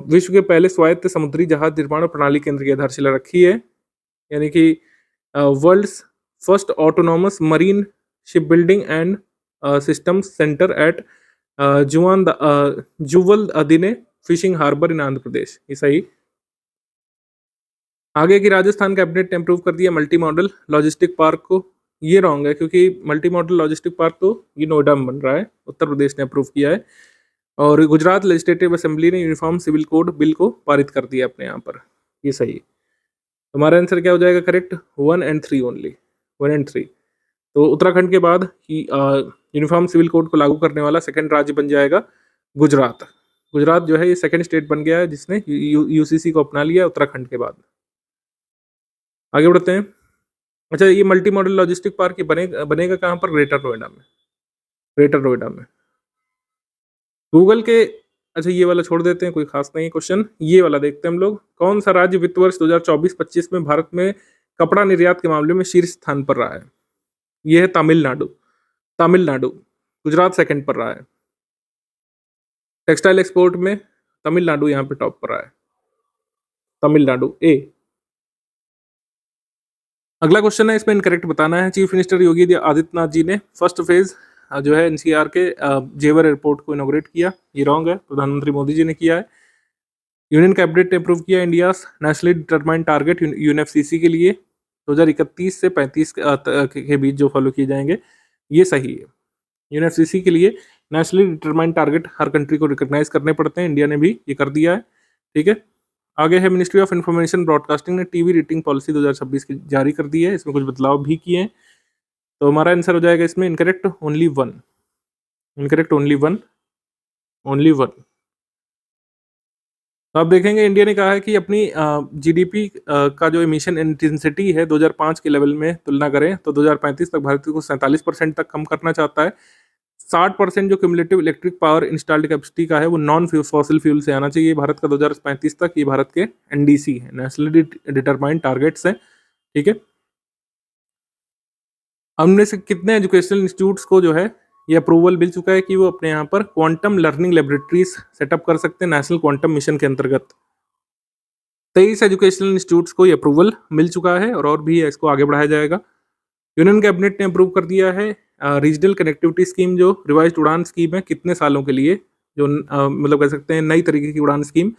विश्व के पहले स्वायत्त समुद्री जहाज निर्माण प्रणाली केंद्र की आधारशिला रखी है। यानी कि world's first autonomous marine ship building and systems centre at Juvvaladinne fishing harbour in Andhra Pradesh. ये सही। आगे की राजस्थान कैबिनेट ने अप्रूव कर दिया मल्टी मॉडल लॉजिस्टिक पार्क को। ये रॉन्ग है क्योंकि मल्टी मॉडल लॉजिस्टिक पार्क तो ये नोएडा में बन रहा है, उत्तर प्रदेश ने अप्रूव किया है। और गुजरात लेजिस्लेटिव असेंबली ने यूनिफॉर्म सिविल कोड बिल को पारित कर दिया अपने यहाँ पर। ये सही। हमारा आंसर क्या हो जाएगा करेक्ट? 1 and 3 only. 1 and 3। तो उत्तराखंड के बाद ही यूनिफॉर्म सिविल कोड को लागू करने वाला सेकंड राज्य बन जाएगा गुजरात। गुजरात जो है ये सेकंड स्टेट बन गया है जिसने यूसीसी को अपना लिया उत्तराखंड के बाद। आगे बढ़ते हैं। अच्छा, ये मल्टी मॉडल लॉजिस्टिक पार्क ये बनेगा कहाँ पर? ग्रेटर नोएडा में। ग्रेटर नोएडा में। गूगल के, अच्छा ये वाला छोड़ देते हैं, कोई खास नहीं क्वेश्चन। ये वाला देखते हैं हम लोग। कौन सा राज्य वित्त वर्ष 2024-25 में भारत में कपड़ा निर्यात के मामले में शीर्ष स्थान पर रहा है? ये है तमिलनाडु। तमिलनाडु। गुजरात सेकंड पर रहा है। टेक्सटाइल एक्सपोर्ट में तमिलनाडु यहाँ पे टॉप पर रहा है। तमिलनाडु ए। अगला क्वेश्चन है, इसमें इनकरेक्ट बताना है। चीफ मिनिस्टर योगी आदित्यनाथ जी ने फर्स्ट फेज जो है एनसीआर के जेवर एयरपोर्ट को इनॉग्रेट किया। ये रॉन्ग है, प्रधानमंत्री मोदी जी ने किया है। यूनियन कैबिनेट ने अप्रूव किया India nationally determined target UNFCCC के लिए 2031 से 35 के बीच जो फॉलो किए जाएंगे। ये सही है। यूएनएफसीसी के लिए नेशनली डिटरमाइंड टारगेट हर कंट्री को रिकॉग्नाइज करने पड़ते हैं, इंडिया ने भी ये कर दिया है। ठीक है। आगे है, मिनिस्ट्री ऑफ इंफॉर्मेशन ब्रॉडकास्टिंग ने टीवी रेटिंग पॉलिसी 2026 की जारी कर दी है। इसमें कुछ बदलाव भी किए हैं। तो हमारा आंसर हो जाएगा इसमें incorrect only 1। Incorrect only 1। Only 1। तो आप देखेंगे इंडिया ने कहा है कि अपनी जीडीपी का जो एमिशन इंटेंसिटी है 2005 के लेवल में तुलना करें तो 2035 तक भारत को 47% तक कम करना चाहता है। 60% जो cumulative electric power installed capacity का है वो नॉन फॉसिल फ्यूल से आना चाहिए भारत का 2035 तक। ये भारत के एनडीसी है, नेशनली डिटरमाइंड टारगेट्स हैं। ठीक है। हमने से कितने एजुकेशनल इंस्टीट्यूट्स को जो है ये अप्रूवल मिल चुका है कि वो अपने यहाँ पर क्वांटम लर्निंग लेबोरेटरीज सेटअप कर सकते हैं नेशनल क्वांटम मिशन के अंतर्गत। 23 एजुकेशनल इंस्टीट्यूट्स को ये अप्रूवल मिल चुका है और भी इसको आगे बढ़ाया जाएगा। यूनियन कैबिनेट ने अप्रूव कर दिया है रीजनल कनेक्टिविटी स्कीम जो रिवाइज्ड उड़ान स्कीम है, कितने सालों के लिए, जो मतलब कह सकते हैं नई तरीके की उड़ान स्कीम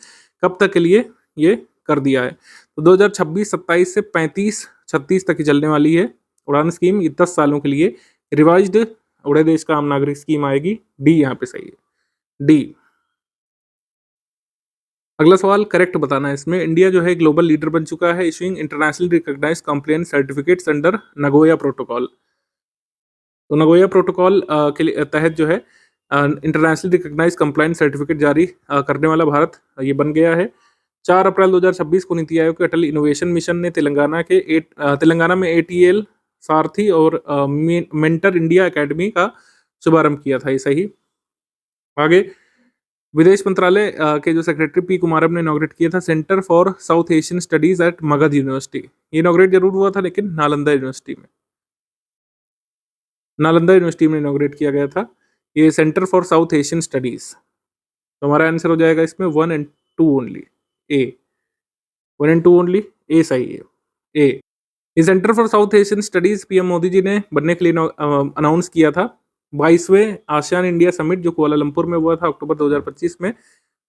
कब तक के लिए ये कर दिया है। तो 2026-27 से 35-36 तक की चलने वाली है उड़ान स्कीम। ये 10 सालों के लिए रिवाइज्ड उड़े देश का आम नागरिक स्कीम आएगी। डी यहाँ पे सही है। डी। अगला सवाल करेक्ट बताना है इसमें। इंडिया जो है ग्लोबल लीडर बन चुका है issuing international recognised compliance certificates under Nagoya protocol. तो नगोया प्रोटोकॉल के तहत जो है इंटरनेशनल रिकॉग्नाइज्ड कंप्लायंस सर्टिफिकेट जारी करने वाला भारत ये बन गया है। 4 अप्रैल 2026 को नीति आयोग के अटल इनोवेशन मिशन ने तेलंगाना में ATL सारथी और मेंटर इंडिया एकेडमी का शुभारंभ किया था। ये सही। आगे, विदेश मंत्रालय के जो सेक्रेटरी पी कुमारम ने इनॉग्रेट किया था centre for south Asian studies at Magadh university. ये इनॉग्रेट जरूर हुआ था लेकिन नालंदा यूनिवर्सिटी में इनॉग्रेट किया गया था ये centre for south Asian studies. तो हमारा आंसर हो जाएगा इसमें 1 and 2 only. A. 1 and 2 only. A सही है। ए। ये centre for south Asian studies PM Modi ji ने बनने के लिए अनाउंस किया था 22वें आसियान इंडिया समिट जो कुआलालंपुर में हुआ था अक्टूबर 2025 में,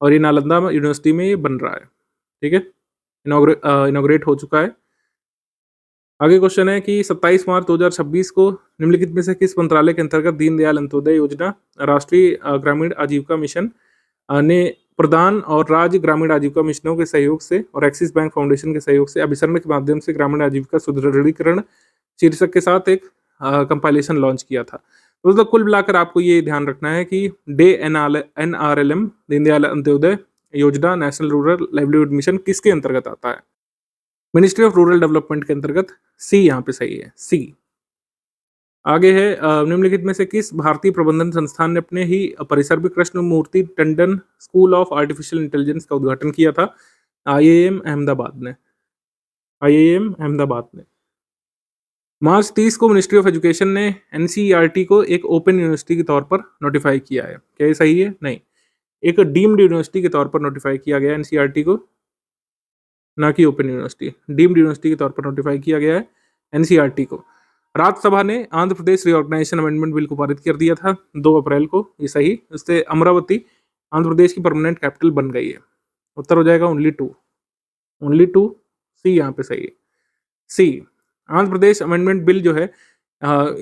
और ये नालंदा यूनिवर्सिटी में ये बन रहा है। ठीक है। इनॉग्रेट हो चुका है। आगे क्वेश्चन है कि 27 मार्च 2026 को निम्नलिखित में से किस मंत्रालय के अंतर्गत दीनदयाल अंत्योदय योजना राष्ट्रीय ग्रामीण आजीविका मिशन ने प्रधान और राज्य ग्रामीण आजीविका मिशनों के सहयोग से और एक्सिस बैंक फाउंडेशन के सहयोग से अभिसरण के माध्यम से ग्रामीण आजीविका सुदृढ़ीकरण शीर्षक के साथ एक कंपाइलेशन लॉन्च किया था। तो मतलब कुल मिलाकर आपको ये ध्यान रखना है कि NRLM दीनदयाल अंत्योदय योजना नेशनल रूरल लाइवलीहुड मिशन किसके अंतर्गत आता है? मिनिस्ट्री ऑफ रूरल डेवलपमेंट के अंतर्गत। सी यहाँ पे सही है। सी। आगे है निम्नलिखित में से किस भारतीय प्रबंधन संस्थान ने अपने ही परिसर में Krishna Murthy Tandon school of artificial intelligence का उद्घाटन किया था? आईआईएम अहमदाबाद ने। आईआईएम अहमदाबाद ने। मार्च 30 को मिनिस्ट्री ऑफ एजुकेशन ने एनसीईआरटी को एक ओपन यूनिवर्सिटी के तौर पर नोटिफाई किया है। क्या ये सही है? नहीं, एक डीम्ड यूनिवर्सिटी के तौर पर नोटिफाई किया गया एनसीईआरटी को, ना कि ओपन यूनिवर्सिटी। डीम्ड यूनिवर्सिटी के तौर पर नोटिफाई किया गया है एनसीईआरटी को। राज्यसभा ने Andhra Pradesh reorganisation amendment bill को पारित कर दिया था 2 अप्रैल को। ये सही। उससे अमरावती आंध्र प्रदेश की परमानेंट कैपिटल बन गई है। उत्तर हो जाएगा ओनली 2। ओनली 2 सी यहाँ पे सही है। सी आंध्र प्रदेश अमेंडमेंट बिल जो है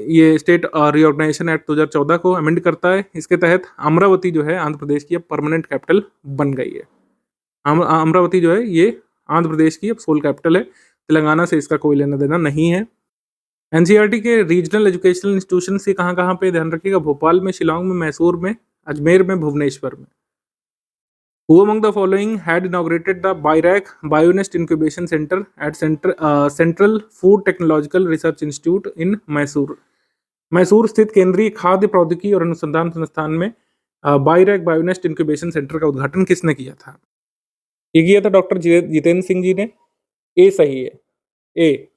ये स्टेट रीऑर्गेनाइजेशन एक्ट 2014 को अमेंड करता है। इसके तहत अमरावती जो है आंध्र प्रदेश की अब परमानेंट कैपिटल बन गई है। अमरावती जो है ये आंध्र प्रदेश की अब सोल कैपिटल है। तेलंगाना से इसका कोई लेना देना नहीं है। एनसीईआरटी के रीजनल एजुकेशनल इंस्टीट्यूशन से कहाँ पे ध्यान रखिएगा? भोपाल में, शिलोंग में, मैसूर में, अजमेर में, भुवनेश्वर में। Who among the following had inaugurated the BIRAC Bionest Incubation Center at Central Food Technological Research Institute in Mysore? Mysore स्थित केंद्रीय खाद्य प्रौद्योगिकी और अनुसंधान संस्थान में बायरैक बायोनेस्ट इंक्यूबेशन सेंटर का उद्घाटन किसने किया था? ये किया था डॉक्टर जितेंद्र सिंह जी ने। ए सही है। ए।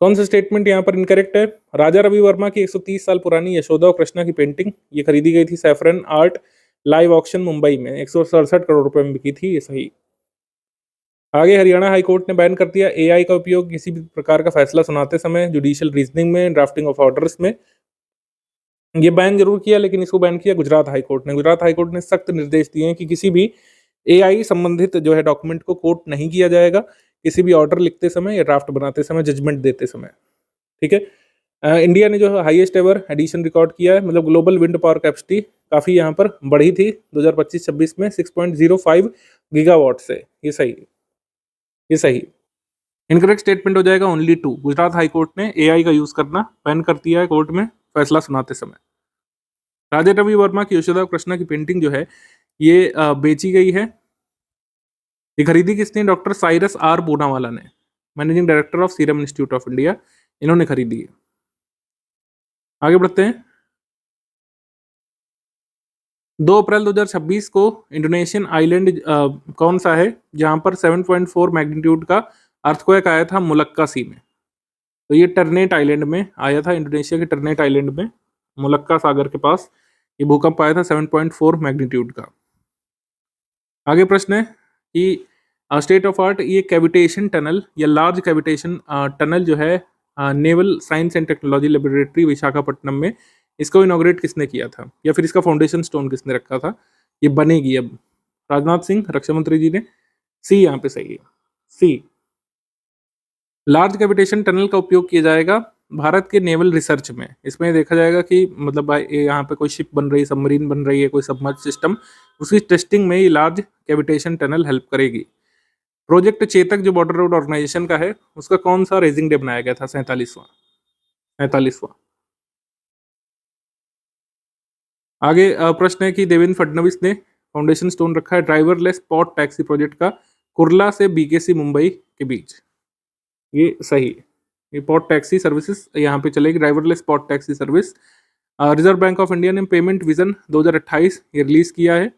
कौन सा स्टेटमेंट यहाँ पर इनकरेक्ट है? राजा रवि वर्मा की 130 साल पुरानी यशोदा और कृष्णा की पेंटिंग ये खरीदी गई थी saffron art live auction Mumbai में, 167 करोड़ रुपए में बिकी थी। ये सही। आगे हरियाणा हाई कोर्ट ने बैन कर दिया एआई का उपयोग किसी भी प्रकार का फैसला सुनाते समय, जुडिशियल रीजनिंग में, ड्राफ्टिंग ऑफ ऑर्डर्स में। ये बैन जरूर किया, लेकिन इसको बैन किया गुजरात हाई कोर्ट ने। गुजरात हाई कोर्ट ने सख्त निर्देश दिए हैं कि किसी भी एआई संबंधित जो है डॉक्यूमेंट को कोट नहीं किया जाएगा किसी भी ऑर्डर लिखते समय या ड्राफ्ट बनाते समय, जजमेंट देते समय। ठीक है। इंडिया ने जो हाईएस्ट एवर एडिशन रिकॉर्ड किया है, मतलब ग्लोबल विंड पावर कैपेसिटी काफी यहाँ पर बढ़ी थी 2025-26 में 6.05 गीगावाट से। ये सही। ये सही। इनकरेक्ट स्टेटमेंट हो जाएगा ओनली 2। गुजरात हाई कोर्ट ने एआई का यूज करना बैन कर दिया है कोर्ट में फैसला सुनाते समय। राजा रवि वर्मा की यशोदा कृष्णा की पेंटिंग जो है ये बेची गई है। ये खरीदी किसने? डॉक्टर साइरस आर पूनावाला ने, managing director of serum institute of India, इन्होंने खरीदी है। आगे बढ़ते हैं। 2 अप्रैल 2026 को इंडोनेशियन आइलैंड कौन सा है जहां पर 7.4 मैग्नीट्यूड का अर्थक्वेक आया था? मुलक्का सी में। तो ये टर्नेट आइलैंड में आया था, इंडोनेशिया के टर्नेट आइलैंड में, मुलक्का सागर के पास ये भूकंप आया था 7.4 मैग्नीट्यूड का। आगे प्रश्न है कि स्टेट ऑफ आर्ट ये कैविटेशन टनल या लार्ज कैविटेशन टनल जो है naval science and technology laboratory Visakhapatnam में, इसको इनॉग्रेट किसने किया था या फिर इसका फाउंडेशन स्टोन किसने रखा था? ये बनेगी अब राजनाथ सिंह, रक्षा मंत्री जी ने। सी यहाँ पे सही है। सी। लार्ज कैविटेशन टनल का उपयोग किया जाएगा भारत के नेवल रिसर्च में। इसमें देखा जाएगा कि मतलब यहाँ पे कोई शिप बन रही है, सबमरीन बन रही है, कोई सबमर्ज सिस्टम, उसकी टेस्टिंग में ये लार्ज कैविटेशन टनल हेल्प करेगी। प्रोजेक्ट चेतक जो बॉर्डर रोड ऑर्गेनाइजेशन का है, उसका कौन सा रेजिंग डे बनाया गया था? 47वां। आगे प्रश्न है कि देवेंद्र फडणवीस ने फाउंडेशन स्टोन रखा है ड्राइवरलेस स्पॉट टैक्सी प्रोजेक्ट का कुर्ला से बीकेसी मुंबई के बीच। ये सही। ये स्पॉट टैक्सी सर्विसेज यहाँ पे चलेगी, driverless spot taxi service. Reserve bank of India ने पेमेंट विजन 2028 ये रिलीज किया है।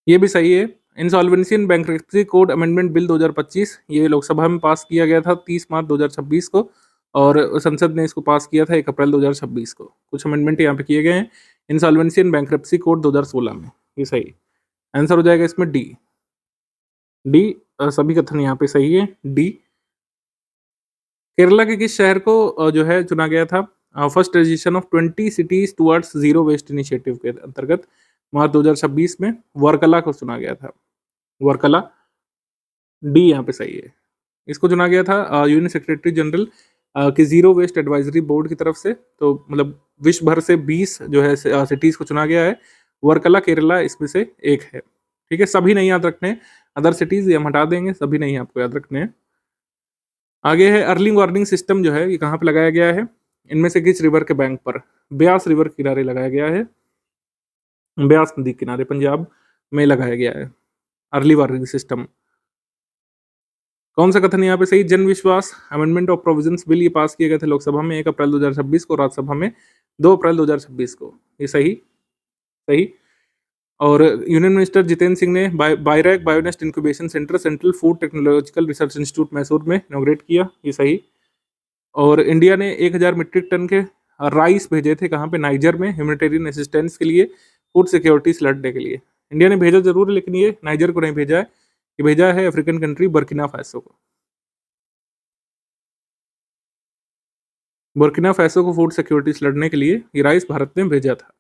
ये भी सही है। Insolvency and bankruptcy code amendment bill 2025 ये लोकसभा में पास किया गया था 30 मार्च 2026 को, और संसद ने इसको पास किया था 1 अप्रैल 2026 को। कुछ अमेंडमेंट यहाँ पे किए गए हैं इंसॉल्वेंसी एंड बैंक्रप्सी कोड 2016 में। ये सही। आंसर हो जाएगा इसमें डी। डी सभी कथन यहाँ पे सही है। डी। केरला के किस शहर को जो है चुना गया था first registration of 20 cities towards zero waste initiative के अंतर्गत? मार्च 2026 में वर्कला को चुना गया था। वर्कला। डी यहाँ पे सही है। इसको चुना गया था यूएन सेक्रेटरी जनरल की जीरो वेस्ट एडवाइजरी बोर्ड की तरफ से। तो मतलब विश्व भर से 20 जो है सिटीज को चुना गया है, वर्कला केरला इसमें से एक है। ठीक है, सभी नहीं याद रखने, अदर सिटीज हम हटा देंगे, सभी नहीं आपको याद रखने हैं। आगे है अर्ली वार्निंग सिस्टम जो है ये कहाँ पे लगाया गया है? इनमें से किस रिवर के बैंक पर? ब्यास रिवर किनारे लगाया गया है, ब्यास नदी किनारे पंजाब में लगाया गया है अर्ली वार्निंग सिस्टम। कौन सा कथन यहाँ पे सही? जन विश्वास अमेंडमेंट ऑफ प्रोविजंस बिल ये पास किए गए थे लोकसभा में 1 अप्रैल 2026 को, राज्यसभा में 2 अप्रैल 2026 को। ये सही सही। और यूनियन मिनिस्टर जितेंद्र सिंह ने BIRAC bionest incubation centre central food technological research institute Mysore में इनॉग्रेट किया। ये सही। और इंडिया ने 1000 मीट्रिक टन के राइस भेजे थे कहाँ पे? नाइजर में, ह्यूमैनिटेरियन असिस्टेंस के लिए, फूड सिक्योरिटी से लड़ने के लिए। इंडिया ने भेजा जरूर है, लेकिन ये नाइजर को नहीं भेजा है, ये भेजा है अफ्रीकन कंट्री बर्किना फासो को। बर्किना फासो को फूड सिक्योरिटी से लड़ने के लिए ये राइस भारत ने भेजा था।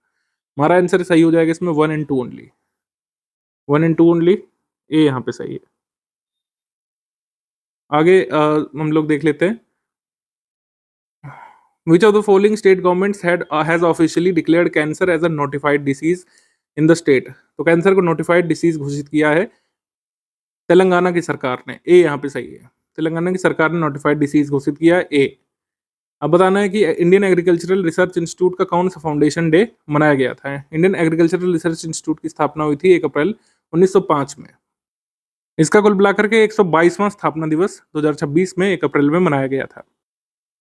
हमारा आंसर सही हो जाएगा इसमें 1 and 2 ओनली। 1 and 2 ओनली, ए यहाँ पे सही है। आगे हम लोग देख लेते हैं। Which of the following state governments has officially declared cancer as a notified disease in the state? तो कैंसर को नोटिफाइड डिसीज घोषित किया है तेलंगाना की सरकार ने। ए यहाँ पे सही है, तेलंगाना की सरकार ने नोटिफाइड डिसीज घोषित किया है। ए। अब बताना है कि इंडियन एग्रीकल्चरल रिसर्च इंस्टीट्यूट का कौन सा फाउंडेशन डे मनाया गया था? इंडियन एग्रीकल्चरल रिसर्च इंस्टीट्यूट की स्थापना हुई थी 1 अप्रैल 1905 में। इसका कुल मिलाकर के 122वां स्थापना दिवस 2026 में 1 अप्रैल में मनाया गया था।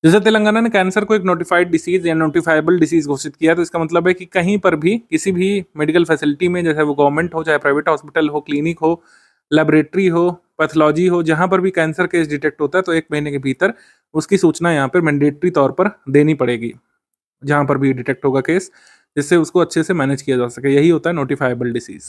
जैसे तेलंगाना ने कैंसर को एक नोटिफाइड डिसीज या नोटिफाइबल डिसीज घोषित किया, तो इसका मतलब है कि कहीं पर भी किसी भी मेडिकल फैसिलिटी में, जैसे वो गवर्नमेंट हो, चाहे प्राइवेट हॉस्पिटल हो, क्लिनिक हो, लेबोरेटरी हो, पैथोलॉजी हो, जहां पर भी कैंसर केस डिटेक्ट होता है तो 1 महीने के भीतर उसकी सूचना यहाँ पर मैंडेटरी तौर पर देनी पड़ेगी, जहां पर भी डिटेक्ट होगा केस, जिससे उसको अच्छे से मैनेज किया जा सके। यही होता है नोटिफाइबल डिसीज।